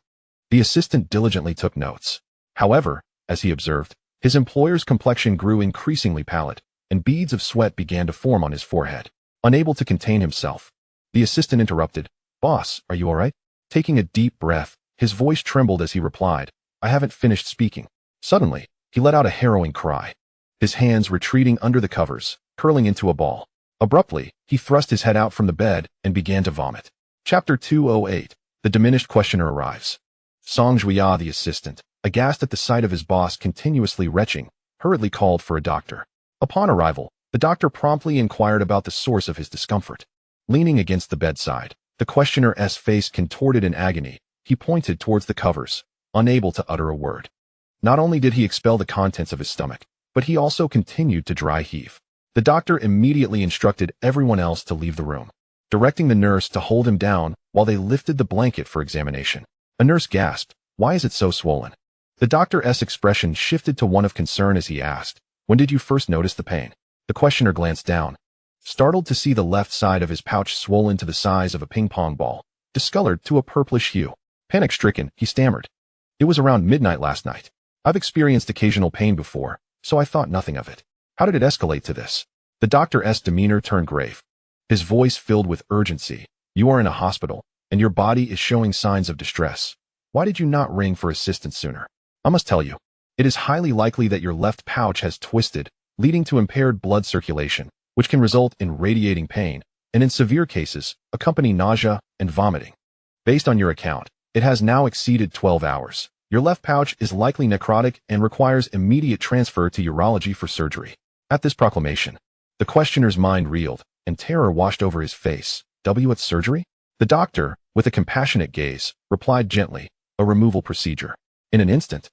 The assistant diligently took notes. However, as he observed, his employer's complexion grew increasingly pallid, and beads of sweat began to form on his forehead. Unable to contain himself, the assistant interrupted, "Boss, are you all right?" Taking a deep breath, his voice trembled as he replied, "I haven't finished speaking." Suddenly, he let out a harrowing cry, his hands retreating under the covers, curling into a ball. Abruptly, he thrust his head out from the bed and began to vomit. Chapter 208. The diminished questioner arrives. Song Juya, the assistant, aghast at the sight of his boss continuously retching, hurriedly called for a doctor. Upon arrival, the doctor promptly inquired about the source of his discomfort. Leaning against the bedside, the questioner's face contorted in agony. He pointed towards the covers, unable to utter a word. Not only did he expel the contents of his stomach, but he also continued to dry heave. The doctor immediately instructed everyone else to leave the room, directing the nurse to hold him down while they lifted the blanket for examination. A nurse gasped, "Why is it so swollen?" The doctor's expression shifted to one of concern as he asked, "When did you first notice the pain?" The questioner glanced down, startled to see the left side of his pouch swollen to the size of a ping-pong ball, discolored to a purplish hue. Panic-stricken, he stammered, "It was around midnight last night. I've experienced occasional pain before, so I thought nothing of it. How did it escalate to this?" The doctor's demeanor turned grave, his voice filled with urgency. "You are in a hospital, and your body is showing signs of distress. Why did you not ring for assistance sooner? I must tell you, it is highly likely that your left pouch has twisted, leading to impaired blood circulation, which can result in radiating pain, and in severe cases, accompany nausea and vomiting. Based on your account, it has now exceeded 12 hours. Your left pouch is likely necrotic and requires immediate transfer to urology for surgery." At this proclamation, the questioner's mind reeled, and terror washed over his face. "What surgery?" The doctor, with a compassionate gaze, replied gently, "A removal procedure." In an instant,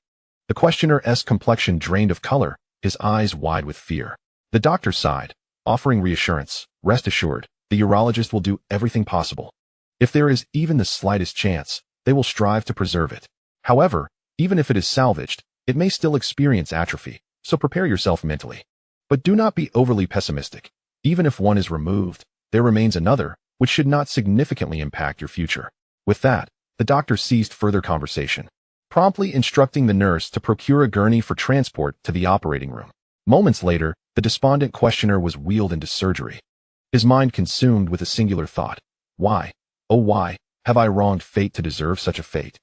the questioner's complexion drained of color, his eyes wide with fear. The doctor sighed, offering reassurance, "Rest assured, the urologist will do everything possible. If there is even the slightest chance, they will strive to preserve it. However, even if it is salvaged, it may still experience atrophy, so prepare yourself mentally. But do not be overly pessimistic. Even if one is removed, there remains another, which should not significantly impact your future." With that, the doctor ceased further conversation, promptly instructing the nurse to procure a gurney for transport to the operating room. Moments later, the despondent questioner was wheeled into surgery. his mind consumed with a singular thought. Why, oh why, have I wronged fate to deserve such a fate?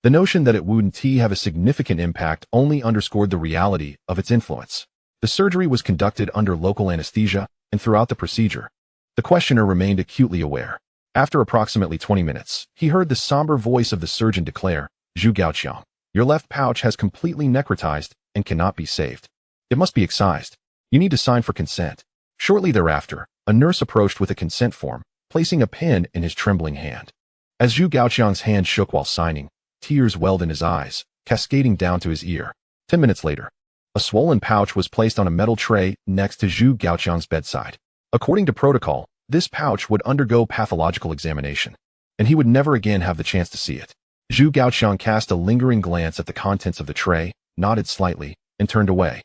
The notion that it wouldn't have a significant impact only underscored the reality of its influence. The surgery was conducted under local anesthesia, and throughout the procedure, the questioner remained acutely aware. After approximately 20 minutes, he heard the somber voice of the surgeon declare, "Zhu Gaoqiang, your left pouch has completely necrotized and cannot be saved. It must be excised. You need to sign for consent." Shortly thereafter, a nurse approached with a consent form, placing a pen in his trembling hand. As Zhu Gaoqiang's hand shook while signing, tears welled in his eyes, cascading down to his ear. 10 minutes later, a swollen pouch was placed on a metal tray next to Zhu Gaoqiang's bedside. According to protocol, this pouch would undergo pathological examination, and he would never again have the chance to see it. Zhu Gaoqiang cast a lingering glance at the contents of the tray, nodded slightly, and turned away,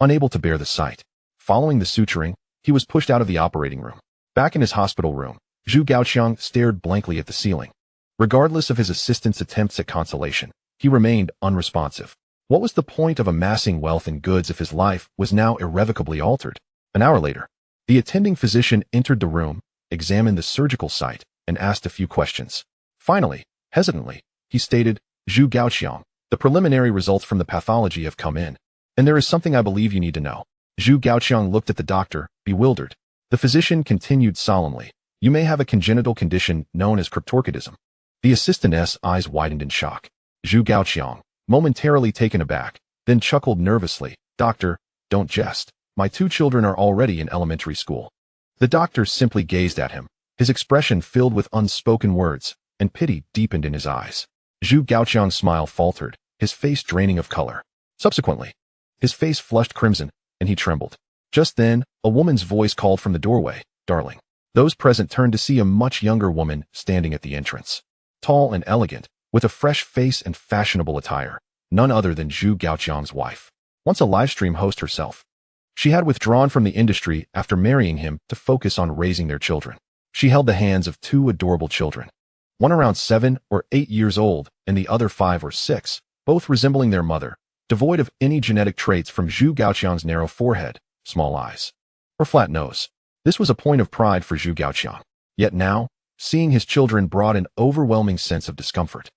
unable to bear the sight. Following the suturing, he was pushed out of the operating room. Back in his hospital room, Zhu Gaoqiang stared blankly at the ceiling. Regardless of his assistant's attempts at consolation, he remained unresponsive. What was the point of amassing wealth and goods if his life was now irrevocably altered? An hour later, the attending physician entered the room, examined the surgical site, and asked a few questions. Finally, hesitantly, he stated, "Zhu Gaoqiang, the preliminary results from the pathology have come in, and there is something I believe you need to know." Zhu Gaoqiang looked at the doctor, bewildered. The physician continued solemnly, "You may have a congenital condition known as cryptorchidism." The assistant's eyes widened in shock. Zhu Gaoqiang, momentarily taken aback, then chuckled nervously, "Doctor, don't jest. My 2 children are already in elementary school." The doctor simply gazed at him, his expression filled with unspoken words, and pity deepened in his eyes. Zhu Gaoqiang's smile faltered, his face draining of color. Subsequently, his face flushed crimson, and he trembled. Just then, a woman's voice called from the doorway, "Darling." Those present turned to see a much younger woman standing at the entrance. Tall and elegant, with a fresh face and fashionable attire, none other than Zhu Gaoqiang's wife. Once a livestream host herself, she had withdrawn from the industry after marrying him to focus on raising their children. She held the hands of 2 adorable children, one around 7 or 8 years old and the other 5 or 6, both resembling their mother, devoid of any genetic traits from Zhu Gaoqiang's narrow forehead, small eyes, or flat nose. This was a point of pride for Zhu Gaoqiang. Yet now, seeing his children brought an overwhelming sense of discomfort.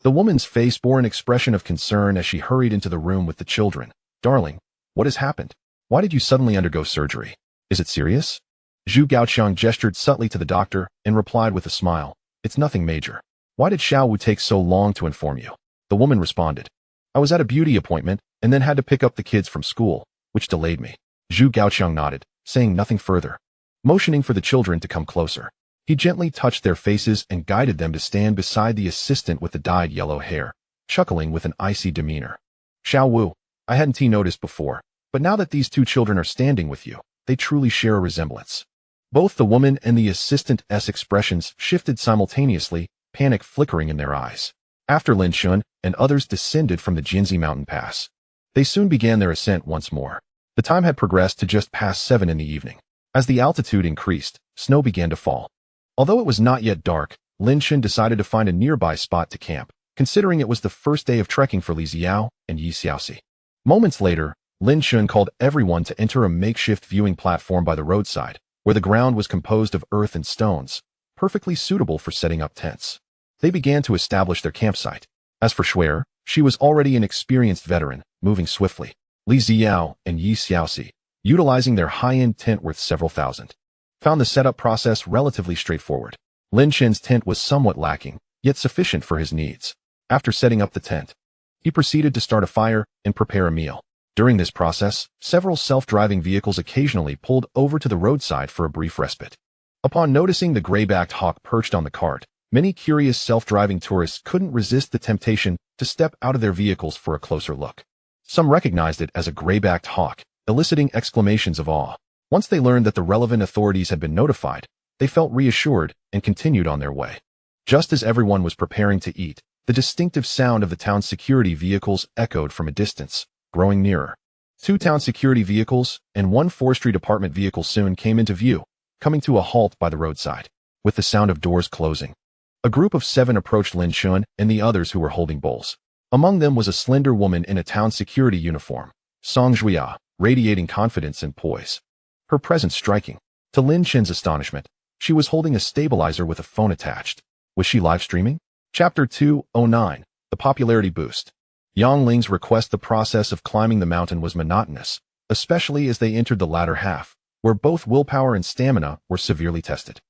The woman's face bore an expression of concern as she hurried into the room with the children. "Darling, what has happened? Why did you suddenly undergo surgery? Is it serious?" Zhu Gaoqiang gestured subtly to the doctor and replied with a smile, "It's nothing major." "Why did Xiao Wu take so long to inform you?" The woman responded, "I was at a beauty appointment and then had to pick up the kids from school, which delayed me." Zhu Gaoqiang nodded, saying nothing further. Motioning for the children to come closer, he gently touched their faces and guided them to stand beside the assistant with the dyed yellow hair, chuckling with an icy demeanor. "Xiao Wu, I hadn't noticed before, but now that these 2 children are standing with you, they truly share a resemblance." Both the woman and the assistant's expressions shifted simultaneously, panic flickering in their eyes. After Lin Shun and others descended from the Jinzi mountain pass, they soon began their ascent once more. The time had progressed to just past 7 in the evening. As the altitude increased, snow began to fall. Although it was not yet dark, Lin Shun decided to find a nearby spot to camp, considering it was the first day of trekking for Li Xiao and Yi Xiaoxi. Moments later, Lin Shun called everyone to enter a makeshift viewing platform by the roadside, where the ground was composed of earth and stones, perfectly suitable for setting up tents. They began to establish their campsite. As for Shuer, she was already an experienced veteran, moving swiftly. Li Xiao and Yi Xiaoxi, utilizing their high-end tent worth several thousand, found the setup process relatively straightforward. Lin Shen's tent was somewhat lacking, yet sufficient for his needs. After setting up the tent, he proceeded to start a fire and prepare a meal. During this process, several self-driving vehicles occasionally pulled over to the roadside for a brief respite. Upon noticing the gray-backed hawk perched on the cart, many curious self-driving tourists couldn't resist the temptation to step out of their vehicles for a closer look. Some recognized it as a gray-backed hawk, eliciting exclamations of awe. Once they learned that the relevant authorities had been notified, they felt reassured and continued on their way. Just as everyone was preparing to eat, the distinctive sound of the town's security vehicles echoed from a distance, growing nearer. 2 town security vehicles and 1 forestry department vehicle soon came into view, coming to a halt by the roadside. With the sound of doors closing, a group of 7 approached Lin Shun and the others who were holding bowls. Among them was a slender woman in a town security uniform, Song Zhuya, radiating confidence and poise. Her presence striking. To Lin Chen's astonishment, she was holding a stabilizer with a phone attached. Was she live streaming? Chapter 209, The Popularity Boost. Yang Ling's request. The process of climbing the mountain was monotonous, especially as they entered the latter half, where both willpower and stamina were severely tested.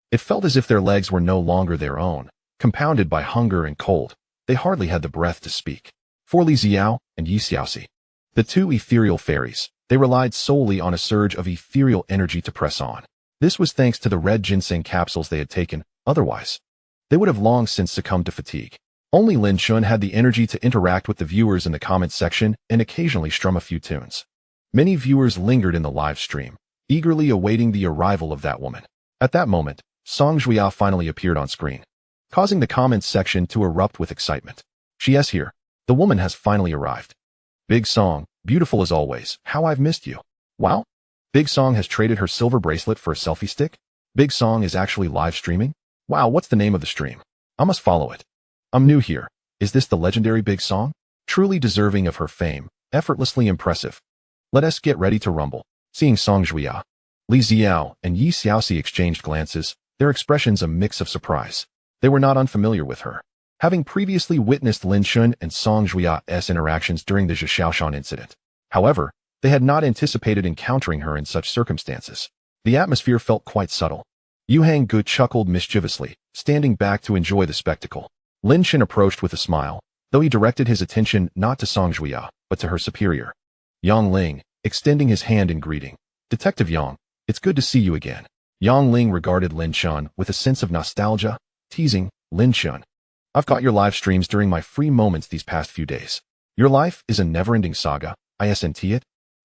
It felt as if their legs were no longer their own, compounded by hunger and cold. They hardly had the breath to speak. For Li Xiao and Yi Xiaoxi, the two ethereal fairies, they relied solely on a surge of ethereal energy to press on. This was thanks to the red ginseng capsules they had taken. Otherwise, they would have long since succumbed to fatigue. Only Lin Chun had the energy to interact with the viewers in the comments section and occasionally strum a few tunes. Many viewers lingered in the live stream, eagerly awaiting the arrival of that woman. At that moment, Song Juya finally appeared on screen, causing the comments section to erupt with excitement. She is here. The woman has finally arrived. Big Song, beautiful as always. How I've missed you. Wow. Big Song has traded her silver bracelet for a selfie stick. Big Song is actually live streaming. Wow, what's the name of the stream? I must follow it. I'm new here. Is this the legendary Big Song? Truly deserving of her fame, effortlessly impressive. Let us get ready to rumble. Seeing Song Juya, Li Xiao and Yi Xiaoxi exchanged glances, their expressions a mix of surprise. They were not unfamiliar with her, having previously witnessed Lin Chun and Song Juya's interactions during the Zhishaoshan incident. However, they had not anticipated encountering her in such circumstances. The atmosphere felt quite subtle. Yu Hanggu chuckled mischievously, standing back to enjoy the spectacle. Lin Chun approached with a smile, though he directed his attention not to Song Juya, but to her superior. Yang Ling, extending his hand in greeting. Detective Yang, it's good to see you again. Yang Ling regarded Lin Chun with a sense of nostalgia, teasing, Lin Chun, I've got your live streams during my free moments these past few days. Your life is a never-ending saga, isn't it?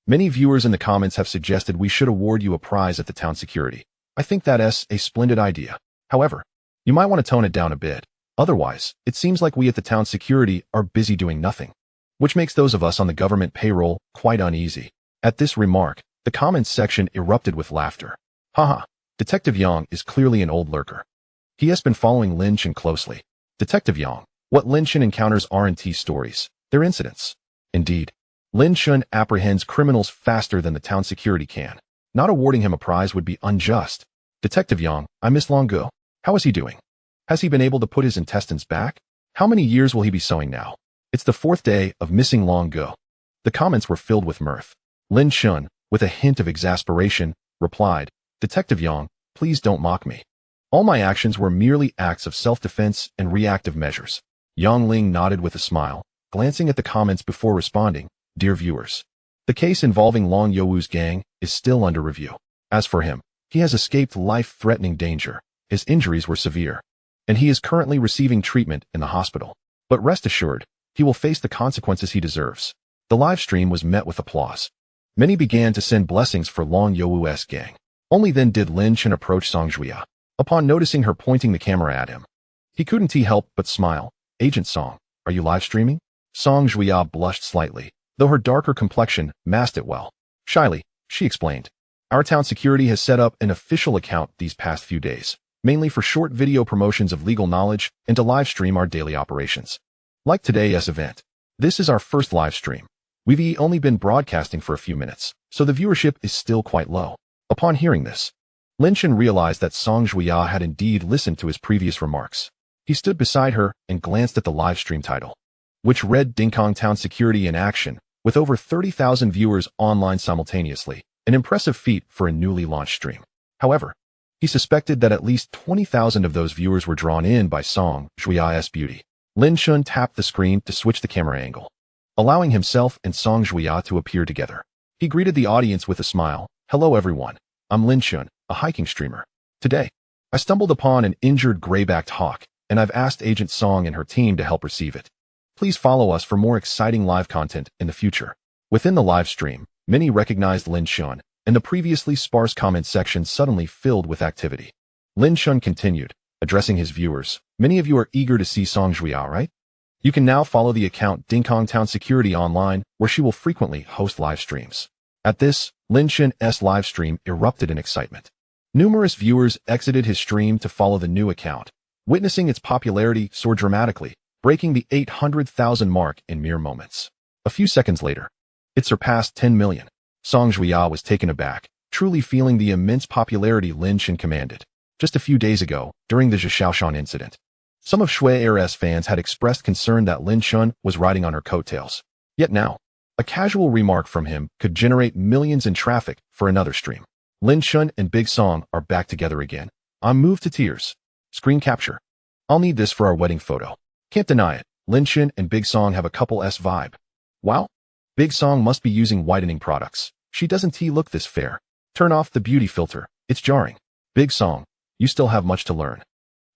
Many viewers in the comments have suggested we should award you a prize at the town security. I think that's a splendid idea. However, you might want to tone it down a bit. Otherwise, it seems like we at the town security are busy doing nothing, which makes those of us on the government payroll quite uneasy. At this remark, the comments section erupted with laughter. Haha, Detective Yang is clearly an old lurker. He has been following Lin Chun closely. Detective Yang, what Lin Chun encounters aren't stories, they're incidents. Indeed, Lin Chun apprehends criminals faster than the town security can. Not awarding him a prize would be unjust. Detective Yang, I miss Long Go. How is he doing? Has he been able to put his intestines back? How many years will he be sewing now? It's the 4th day of missing Long Go. The comments were filled with mirth. Lin Chun, with a hint of exasperation, replied, Detective Yang, please don't mock me. All my actions were merely acts of self-defense and reactive measures. Yang Ling nodded with a smile, glancing at the comments before responding, Dear viewers, the case involving Long Youwu's gang is still under review. As for him, he has escaped life-threatening danger. His injuries were severe, and he is currently receiving treatment in the hospital. But rest assured, he will face the consequences he deserves. The live stream was met with applause. Many began to send blessings for Long Youwu's gang. Only then did Lin Chun approach Song Juya. Upon noticing her pointing the camera at him, he couldn't help but smile. Agent Song, are you live streaming? Song Juya blushed slightly, though her darker complexion masked it well. Shyly, she explained, our town security has set up an official account these past few days, mainly for short video promotions of legal knowledge and to live stream our daily operations. Like today's event, this is our first live stream. We've only been broadcasting for a few minutes, so the viewership is still quite low. Upon hearing this, Lin Chun realized that Song Juya had indeed listened to his previous remarks. He stood beside her and glanced at the live stream title, which read Dingkong Town Security in Action, with over 30,000 viewers online simultaneously, an impressive feat for a newly launched stream. However, he suspected that at least 20,000 of those viewers were drawn in by Song Juya's beauty. Lin Chun tapped the screen to switch the camera angle, allowing himself and Song Juya to appear together. He greeted the audience with a smile. Hello everyone, I'm Lin Chun, a hiking streamer. Today, I stumbled upon an injured gray-backed hawk, and I've asked Agent Song and her team to help retrieve it. Please follow us for more exciting live content in the future. Within the live stream, many recognized Lin Chun, and the previously sparse comment section suddenly filled with activity. Lin Chun continued, addressing his viewers. Many of you are eager to see Song Juya, right? You can now follow the account Dingkong Town Security online, where she will frequently host live streams. At this, Lin Chun's live stream erupted in excitement. Numerous viewers exited his stream to follow the new account, witnessing its popularity soar dramatically, breaking the 800,000 mark in mere moments. A few seconds later, it surpassed 10 million. Song Juya was taken aback, truly feeling the immense popularity Lin Chen commanded. Just a few days ago, during the Zhishaoshan incident, some of Shui Air's fans had expressed concern that Lin Chen was riding on her coattails. Yet now, a casual remark from him could generate millions in traffic for another stream. Lin Chen and Big Song are back together again. I'm moved to tears. Screen capture. I'll need this for our wedding photo. Can't deny it. Lin Chen and Big Song have a couple S vibe. Wow. Big Song must be using whitening products. She doesn't look this fair. Turn off the beauty filter. It's jarring. Big Song, you still have much to learn.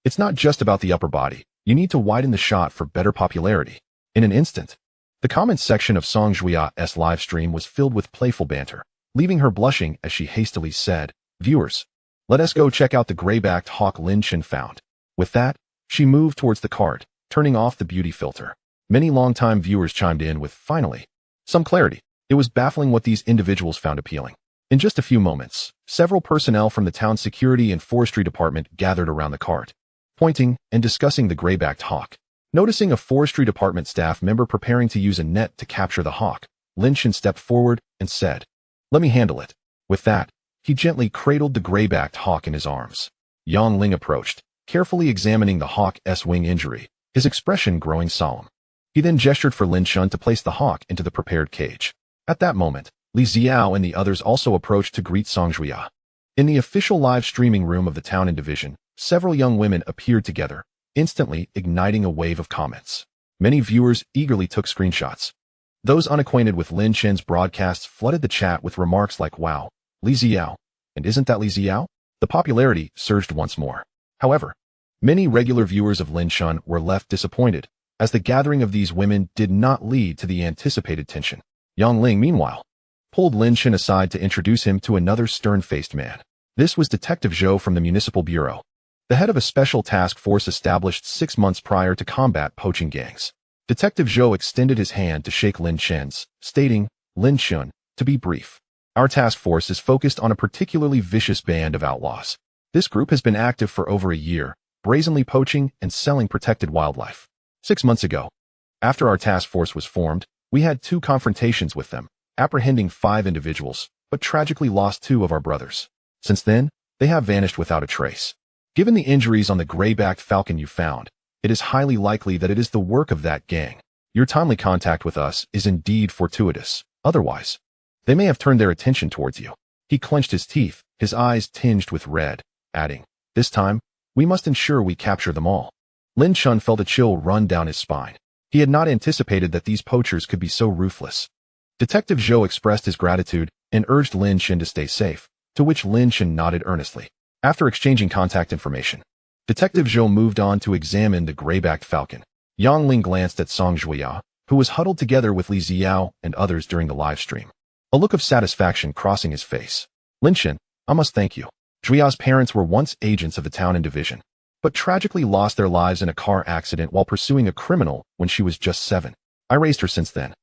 It's not just about the upper body. You need to widen the shot for better popularity. In an instant, the comments section of Song Juia's live stream was filled with playful banter, leaving her blushing as she hastily said, "Viewers, let us go check out the gray-backed hawk Lin Chen found." With that, she moved towards the cart, turning off the beauty filter. Many longtime viewers chimed in with, finally, some clarity. It was baffling what these individuals found appealing. In just a few moments, several personnel from the town's security and forestry department gathered around the cart, pointing and discussing the gray-backed hawk. Noticing a forestry department staff member preparing to use a net to capture the hawk, Lin Chen stepped forward and said, "Let me handle it." With that, he gently cradled the gray-backed hawk in his arms. Yang Ling approached, carefully examining the hawk's wing injury, his expression growing solemn. He then gestured for Lin Chen to place the hawk into the prepared cage. At that moment, Li Xiao and the others also approached to greet Song Juia. In the official live streaming room of the town and division, several young women appeared together, instantly igniting a wave of comments. Many viewers eagerly took screenshots. Those unacquainted with Lin Chen's broadcasts flooded the chat with remarks like, "Wow, Li Xiao, and isn't that Li Xiao?" The popularity surged once more. However, many regular viewers of Lin Chen were left disappointed, as the gathering of these women did not lead to the anticipated tension. Yang Ling, meanwhile, pulled Lin Chen aside to introduce him to another stern-faced man. This was Detective Zhou from the Municipal Bureau, the head of a special task force established 6 months prior to combat poaching gangs. Detective Zhou extended his hand to shake Lin Chen's, stating, "Lin Chen, to be brief, our task force is focused on a particularly vicious band of outlaws. This group has been active for over a year, brazenly poaching and selling protected wildlife. 6 months ago, after our task force was formed, we had 2 confrontations with them, apprehending 5 individuals, but tragically lost 2 of our brothers. Since then, they have vanished without a trace. Given the injuries on the gray-backed falcon you found, it is highly likely that it is the work of that gang. Your timely contact with us is indeed fortuitous. Otherwise, they may have turned their attention towards you." He clenched his teeth, his eyes tinged with red, adding, "This time, we must ensure we capture them all." Lin Chen felt a chill run down his spine. He had not anticipated that these poachers could be so ruthless. Detective Zhou expressed his gratitude and urged Lin Chen to stay safe, to which Lin Chen nodded earnestly. After exchanging contact information, Detective Zhou moved on to examine the gray-backed falcon. Yang Ling glanced at Song Juia, who was huddled together with Li Xiao and others during the live stream, a look of satisfaction crossing his face. "Lin Chen, I must thank you. Juia's parents were once agents of the town and division, but tragically lost their lives in a car accident while pursuing a criminal when she was just 7. I raised her since then.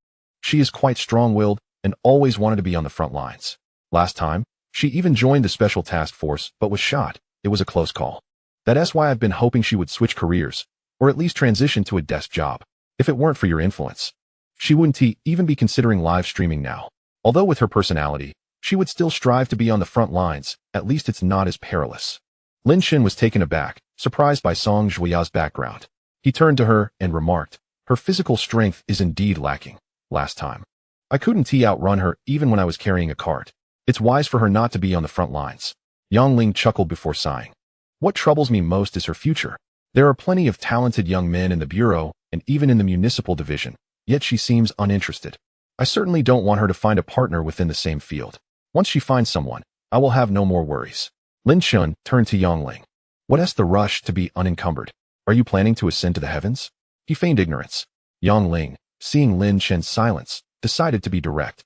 She is quite strong-willed and always wanted to be on the front lines. Last time, she even joined the special task force but was shot. It was a close call. That's why I've been hoping she would switch careers, or at least transition to a desk job. If it weren't for your influence, she wouldn't even be considering live streaming now. Although with her personality, she would still strive to be on the front lines. At least it's not as perilous." Lin Chen was taken aback, surprised by Song Juia's background. He turned to her and remarked, "Her physical strength is indeed lacking. Last time, I couldn't outrun her even when I was carrying a cart. It's wise for her not to be on the front lines." Yang Ling chuckled before sighing. "What troubles me most is her future. There are plenty of talented young men in the bureau and even in the municipal division, yet she seems uninterested. I certainly don't want her to find a partner within the same field. Once she finds someone, I will have no more worries." Lin Chen turned to Yang Ling. "What's the rush to be unencumbered? Are you planning to ascend to the heavens?" He feigned ignorance. Yang Ling, seeing Lin Chen's silence, decided to be direct.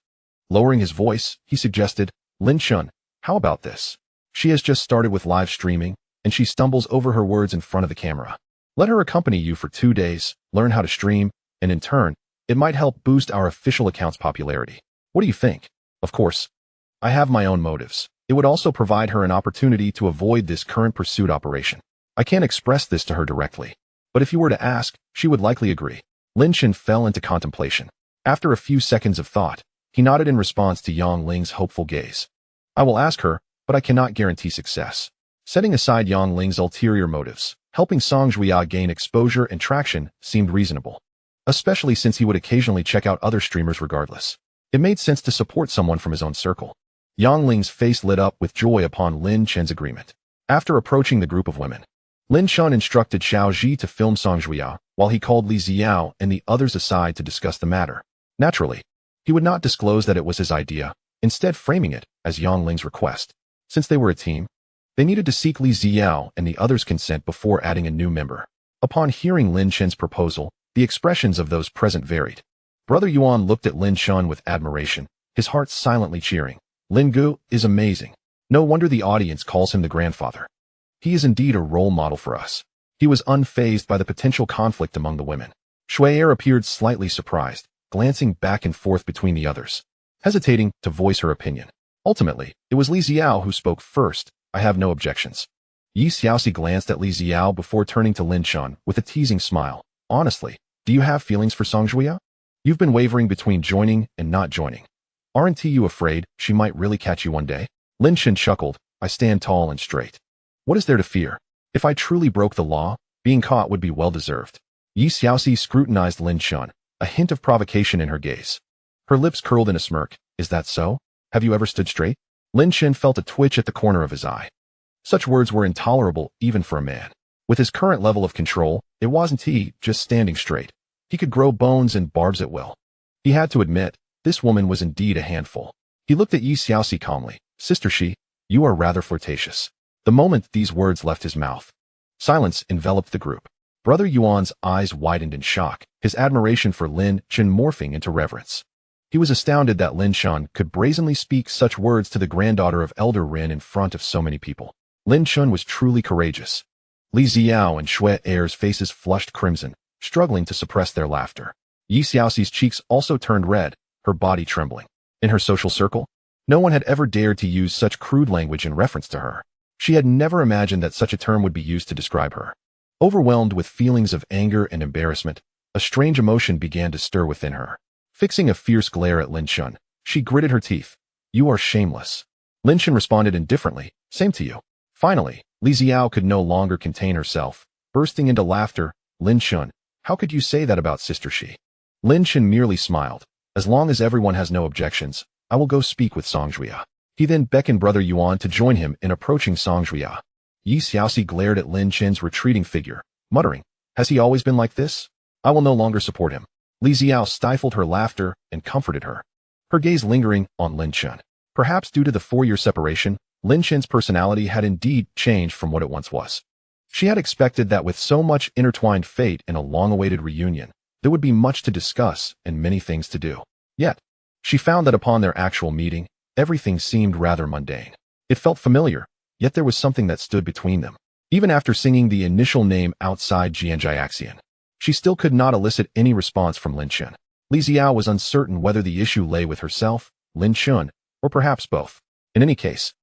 Lowering his voice, he suggested, "Lin Chen, how about this? She has just started with live streaming, and she stumbles over her words in front of the camera. Let her accompany you for 2 days, learn how to stream, and in turn, it might help boost our official account's popularity. What do you think? Of course, I have my own motives. It would also provide her an opportunity to avoid this current pursuit operation. I can't express this to her directly, but if you were to ask, she would likely agree." Lin Chen fell into contemplation. After a few seconds of thought, he nodded in response to Yang Ling's hopeful gaze. I will ask her, but I cannot guarantee success. Setting aside Yang Ling's ulterior motives, helping Song Juya gain exposure and traction seemed reasonable, especially since he would occasionally check out other streamers regardless. It made sense to support someone from his own circle. Yang Ling's face lit up with joy upon Lin Chen's agreement. After approaching the group of women, Lin Chen instructed Xiao Ji to film Song Juya, while he called Li Xiao and the others aside to discuss the matter. Naturally, he would not disclose that it was his idea, instead framing it as Yang Ling's request. Since they were a team, they needed to seek Li Xiao and the others' consent before adding a new member. Upon hearing Lin Chen's proposal, the expressions of those present varied. Brother Yuan looked at Lin Chen with admiration, his heart silently cheering. Lin Gu is amazing. No wonder the audience calls him the grandfather. He is indeed a role model for us. He was unfazed by the potential conflict among the women. Shui'er appeared slightly surprised, glancing back and forth between the others, hesitating to voice her opinion. Ultimately, it was Li Xiao who spoke first. I have no objections. Yi Xiaoxi glanced at Li Xiao before turning to Lin Chen with a teasing smile. Honestly, do you have feelings for Song Juya? You've been wavering between joining and not joining. Aren't you afraid she might really catch you one day? Lin Chen chuckled. I stand tall and straight. What is there to fear? If I truly broke the law, being caught would be well-deserved. Yi Xiaoxi scrutinized Lin Chen, a hint of provocation in her gaze. Her lips curled in a smirk. Is that so? Have you ever stood straight? Lin Chen felt a twitch at the corner of his eye. Such words were intolerable even for a man. With his current level of control, it wasn't he just standing straight. He could grow bones and barbs at will. He had to admit, this woman was indeed a handful. He looked at Yi Xiaoxi calmly. Sister Shi, you are rather flirtatious. The moment these words left his mouth, silence enveloped the group. Brother Yuan's eyes widened in shock, his admiration for Lin Chen morphing into reverence. He was astounded that Lin Chen could brazenly speak such words to the granddaughter of Elder Rin in front of so many people. Lin Chen was truly courageous. Li Xiao and Shui'er's faces flushed crimson, struggling to suppress their laughter. Yi Xiaoxi's cheeks also turned red, her body trembling. In her social circle, no one had ever dared to use such crude language in reference to her. She had never imagined that such a term would be used to describe her. Overwhelmed with feelings of anger and embarrassment, a strange emotion began to stir within her. Fixing a fierce glare at Lin Chen, she gritted her teeth. You are shameless. Lin Chen responded indifferently. Same to you. Finally, Li Xiao could no longer contain herself, bursting into laughter. Lin Chen, how could you say that about Sister Shi? Lin Chen merely smiled. As long as everyone has no objections, I will go speak with Song Juya. He then beckoned Brother Yuan to join him in approaching Song Juya. Yi Xiaoxi glared at Lin Chen's retreating figure, muttering, has he always been like this? I will no longer support him. Li Xiao stifled her laughter and comforted her, her gaze lingering on Lin Chen. Perhaps due to the 4-year separation, Lin Chen's personality had indeed changed from what it once was. She had expected that with so much intertwined fate in a long-awaited reunion, there would be much to discuss and many things to do. Yet, she found that upon their actual meeting, everything seemed rather mundane. It felt familiar, yet there was something that stood between them. Even after singing the initial name outside Jianjiaxian, she still could not elicit any response from Lin Chen. Li Xiao was uncertain whether the issue lay with herself, Lin Chen, or perhaps both. In any case,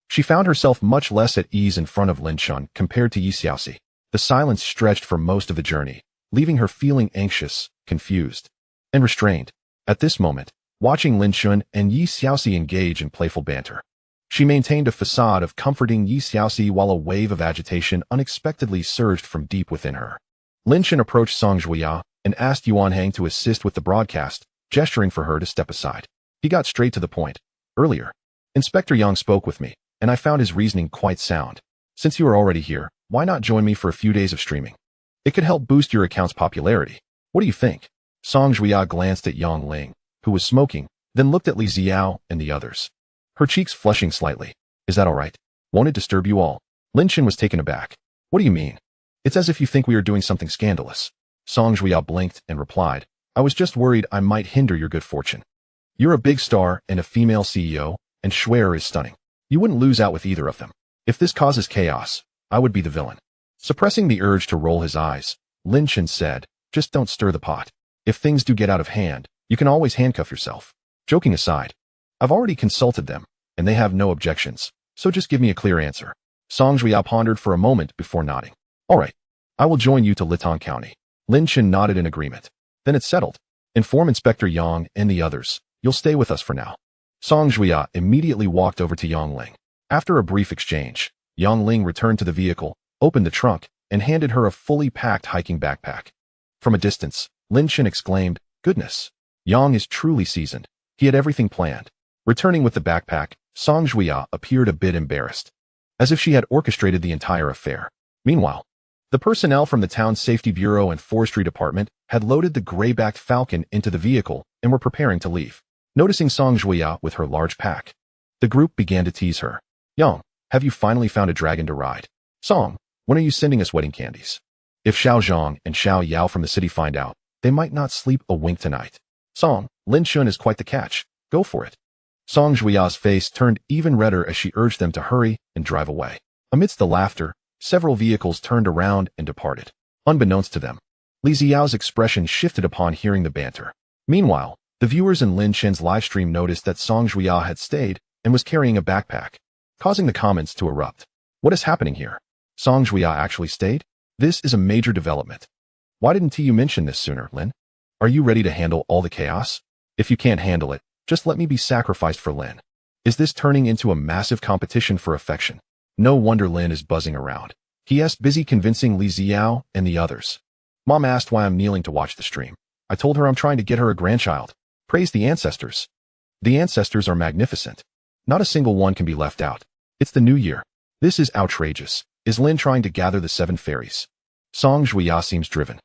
she found herself much less at ease in front of Lin Chen compared to Yi Xiaoxi. The silence stretched for most of the journey, leaving her feeling anxious, confused, and restrained. At this moment, watching Lin Chen and Yi Xiaoxi engage in playful banter, she maintained a facade of comforting Yi Xiaoxi while a wave of agitation unexpectedly surged from deep within her. Lin Chen approached Song Juya and asked Yuan Hang to assist with the broadcast, gesturing for her to step aside. He got straight to the point. Earlier, Inspector Yang spoke with me, and I found his reasoning quite sound. Since you are already here, why not join me for a few days of streaming? It could help boost your account's popularity. What do you think? Song Juya glanced at Yang Ling, who was smoking, then looked at Li Xiao and the others, her cheeks flushing slightly. Is that all right? Won't it disturb you all? Lin Chen was taken aback. What do you mean? It's as if you think we are doing something scandalous. Song Juya blinked and replied, I was just worried I might hinder your good fortune. You're a big star and a female CEO, and Shui'er is stunning. You wouldn't lose out with either of them. If this causes chaos, I would be the villain. Suppressing the urge to roll his eyes, Lin Chen said, just don't stir the pot. If things do get out of hand, you can always handcuff yourself. Joking aside, I've already consulted them, and they have no objections, so just give me a clear answer. Song Juya pondered for a moment before nodding. All right, I will join you to Litong County. Lin Chen nodded in agreement. Then it's settled. Inform Inspector Yang and the others. You'll stay with us for now. Song Juya immediately walked over to Yang Ling. After a brief exchange, Yang Ling returned to the vehicle, opened the trunk, and handed her a fully packed hiking backpack. From a distance, Lin Chen exclaimed, "Goodness! Yang is truly seasoned. He had everything planned." Returning with the backpack, Song Juya appeared a bit embarrassed, as if she had orchestrated the entire affair. Meanwhile, the personnel from the town's safety bureau and forestry department had loaded the gray-backed falcon into the vehicle and were preparing to leave. Noticing Song Juya with her large pack, the group began to tease her. "Yang, have you finally found a dragon to ride? Song, when are you sending us wedding candies? If Xiao Zhang and Xiao Yao from the city find out, they might not sleep a wink tonight. Song, Lin Chun is quite the catch. Go for it." Song Juya's face turned even redder as she urged them to hurry and drive away. Amidst the laughter, several vehicles turned around and departed. Unbeknownst to them, Li Xiao's expression shifted upon hearing the banter. Meanwhile, the viewers in Lin Chen's livestream noticed that Song Juya had stayed and was carrying a backpack, causing the comments to erupt. What is happening here? Song Juya actually stayed? This is a major development. Why didn't you mention this sooner, Lin? Are you ready to handle all the chaos? If you can't handle it, just let me be sacrificed for Lin. Is this turning into a massive competition for affection? No wonder Lin is buzzing around. He is busy convincing Li Xiao and the others. Mom asked why I'm kneeling to watch the stream. I told her I'm trying to get her a grandchild. Praise the ancestors. The ancestors are magnificent. Not a single one can be left out. It's the new year. This is outrageous. Is Lin trying to gather the 7 fairies? Song Juya seems driven.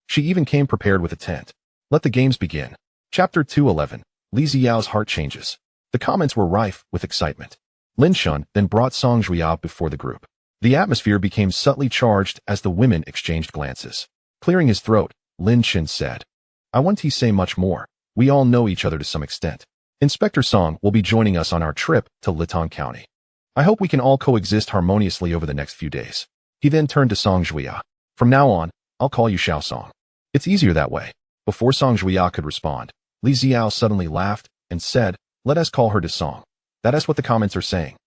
She even came prepared with a tent. Let the games begin. Chapter 211. Li Xiao's heart changes. The comments were rife with excitement. Lin Shun then brought Song Juya before the group. The atmosphere became subtly charged as the women exchanged glances. Clearing his throat, Lin Chen said, "I want to say much more. We all know each other to some extent. Inspector Song will be joining us on our trip to Litong County. I hope we can all coexist harmoniously over the next few days." He then turned to Song Juya. "From now on, I'll call you Xiao Song. It's easier that way." Before Song Juya could respond, Li Xiao suddenly laughed and said, "Let us call her to Song." That is what the comments are saying.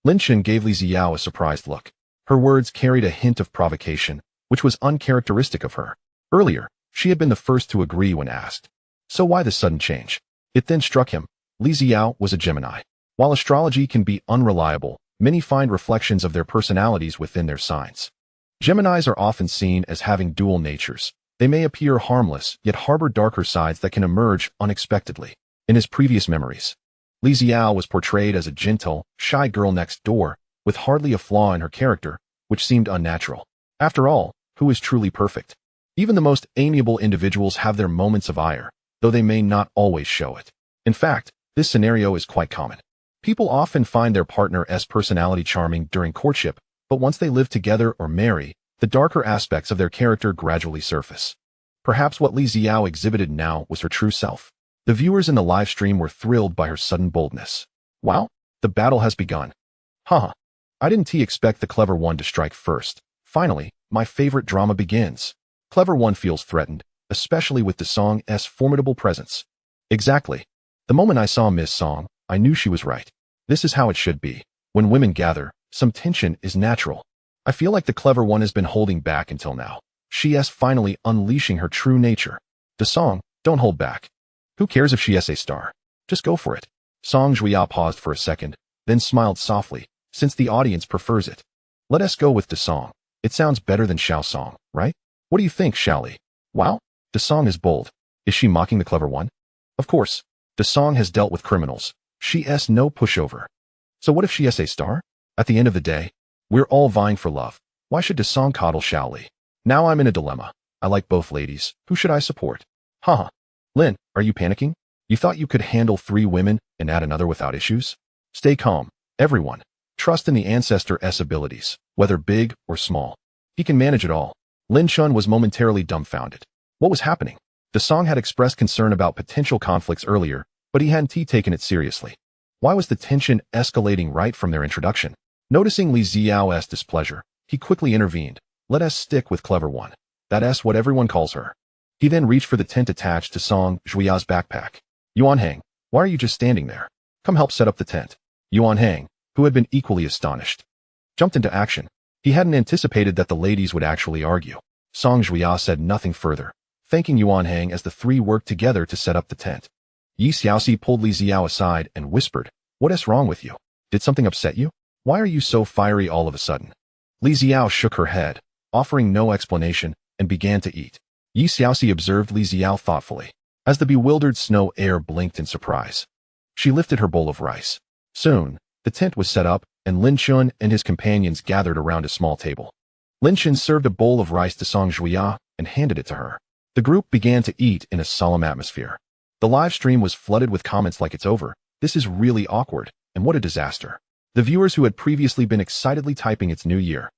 Lin Chen gave Li Xiao a surprised look. Her words carried a hint of provocation, which was uncharacteristic of her. Earlier, she had been the first to agree when asked. So why this sudden change? It then struck him. Li Xiao was a Gemini. While astrology can be unreliable, many find reflections of their personalities within their signs. Geminis are often seen as having dual natures. They may appear harmless, yet harbor darker sides that can emerge unexpectedly. In his previous memories, Li Xiao was portrayed as a gentle, shy girl next door, with hardly a flaw in her character, which seemed unnatural. After all, who is truly perfect? Even the most amiable individuals have their moments of ire, though they may not always show it. In fact, this scenario is quite common. People often find their partner's personality charming during courtship, but once they live together or marry, the darker aspects of their character gradually surface. Perhaps what Li Xiao exhibited now was her true self. The viewers in the live stream were thrilled by her sudden boldness. Wow, the battle has begun. Haha, I didn't expect the clever one to strike first. Finally, my favorite drama begins. Clever one feels threatened, especially with the Song's formidable presence. Exactly. The moment I saw Miss Song, I knew she was right. This is how it should be. When women gather, some tension is natural. I feel like the clever one has been holding back until now. She is finally unleashing her true nature. The Song, don't hold back. Who cares if she is a star? Just go for it. Song Juya paused for a second, then smiled softly, since the audience prefers it. Let us go with the Song. It sounds better than Xiao Song, right? What do you think, Xiaoli? Wow, the Song is bold. Is she mocking the clever one? Of course. The Song has dealt with criminals. She is no pushover. So what if she is a star? At the end of the day, we're all vying for love. Why should the Song coddle Xiaoli? Now I'm in a dilemma. I like both ladies. Who should I support? Haha. Lin, are you panicking? You thought you could handle 3 women and add another without issues? Stay calm, everyone. Trust in the ancestor's abilities, whether big or small. He can manage it all. Lin Chun was momentarily dumbfounded. What was happening? The Song had expressed concern about potential conflicts earlier, but he hadn't taken it seriously. Why was the tension escalating right from their introduction? Noticing Li Xiao's displeasure, he quickly intervened. Let us stick with clever one. That's what everyone calls her. He then reached for the tent attached to Song Juya's backpack. Yuan Hang, why are you just standing there? Come help set up the tent. Yuan Hang, who had been equally astonished, jumped into action. He hadn't anticipated that the ladies would actually argue. Song Juya said nothing further, thanking Yuan Hang as the 3 worked together to set up the tent. Yi Xiaoxi pulled Li Xiao aside and whispered, "What is wrong with you? Did something upset you? Why are you so fiery all of a sudden?" Li Xiao shook her head, offering no explanation, and began to eat. Yi Xiaoxi observed Li Xiao thoughtfully, as the bewildered snow heir blinked in surprise. She lifted her bowl of rice. Soon, the tent was set up, and Lin Chun and his companions gathered around a small table. Lin Chun served a bowl of rice to Song Zhuya and handed it to her. The group began to eat in a solemn atmosphere. The live stream was flooded with comments like "It's over, this is really awkward, and what a disaster." The viewers who had previously been excitedly typing "It's New Year"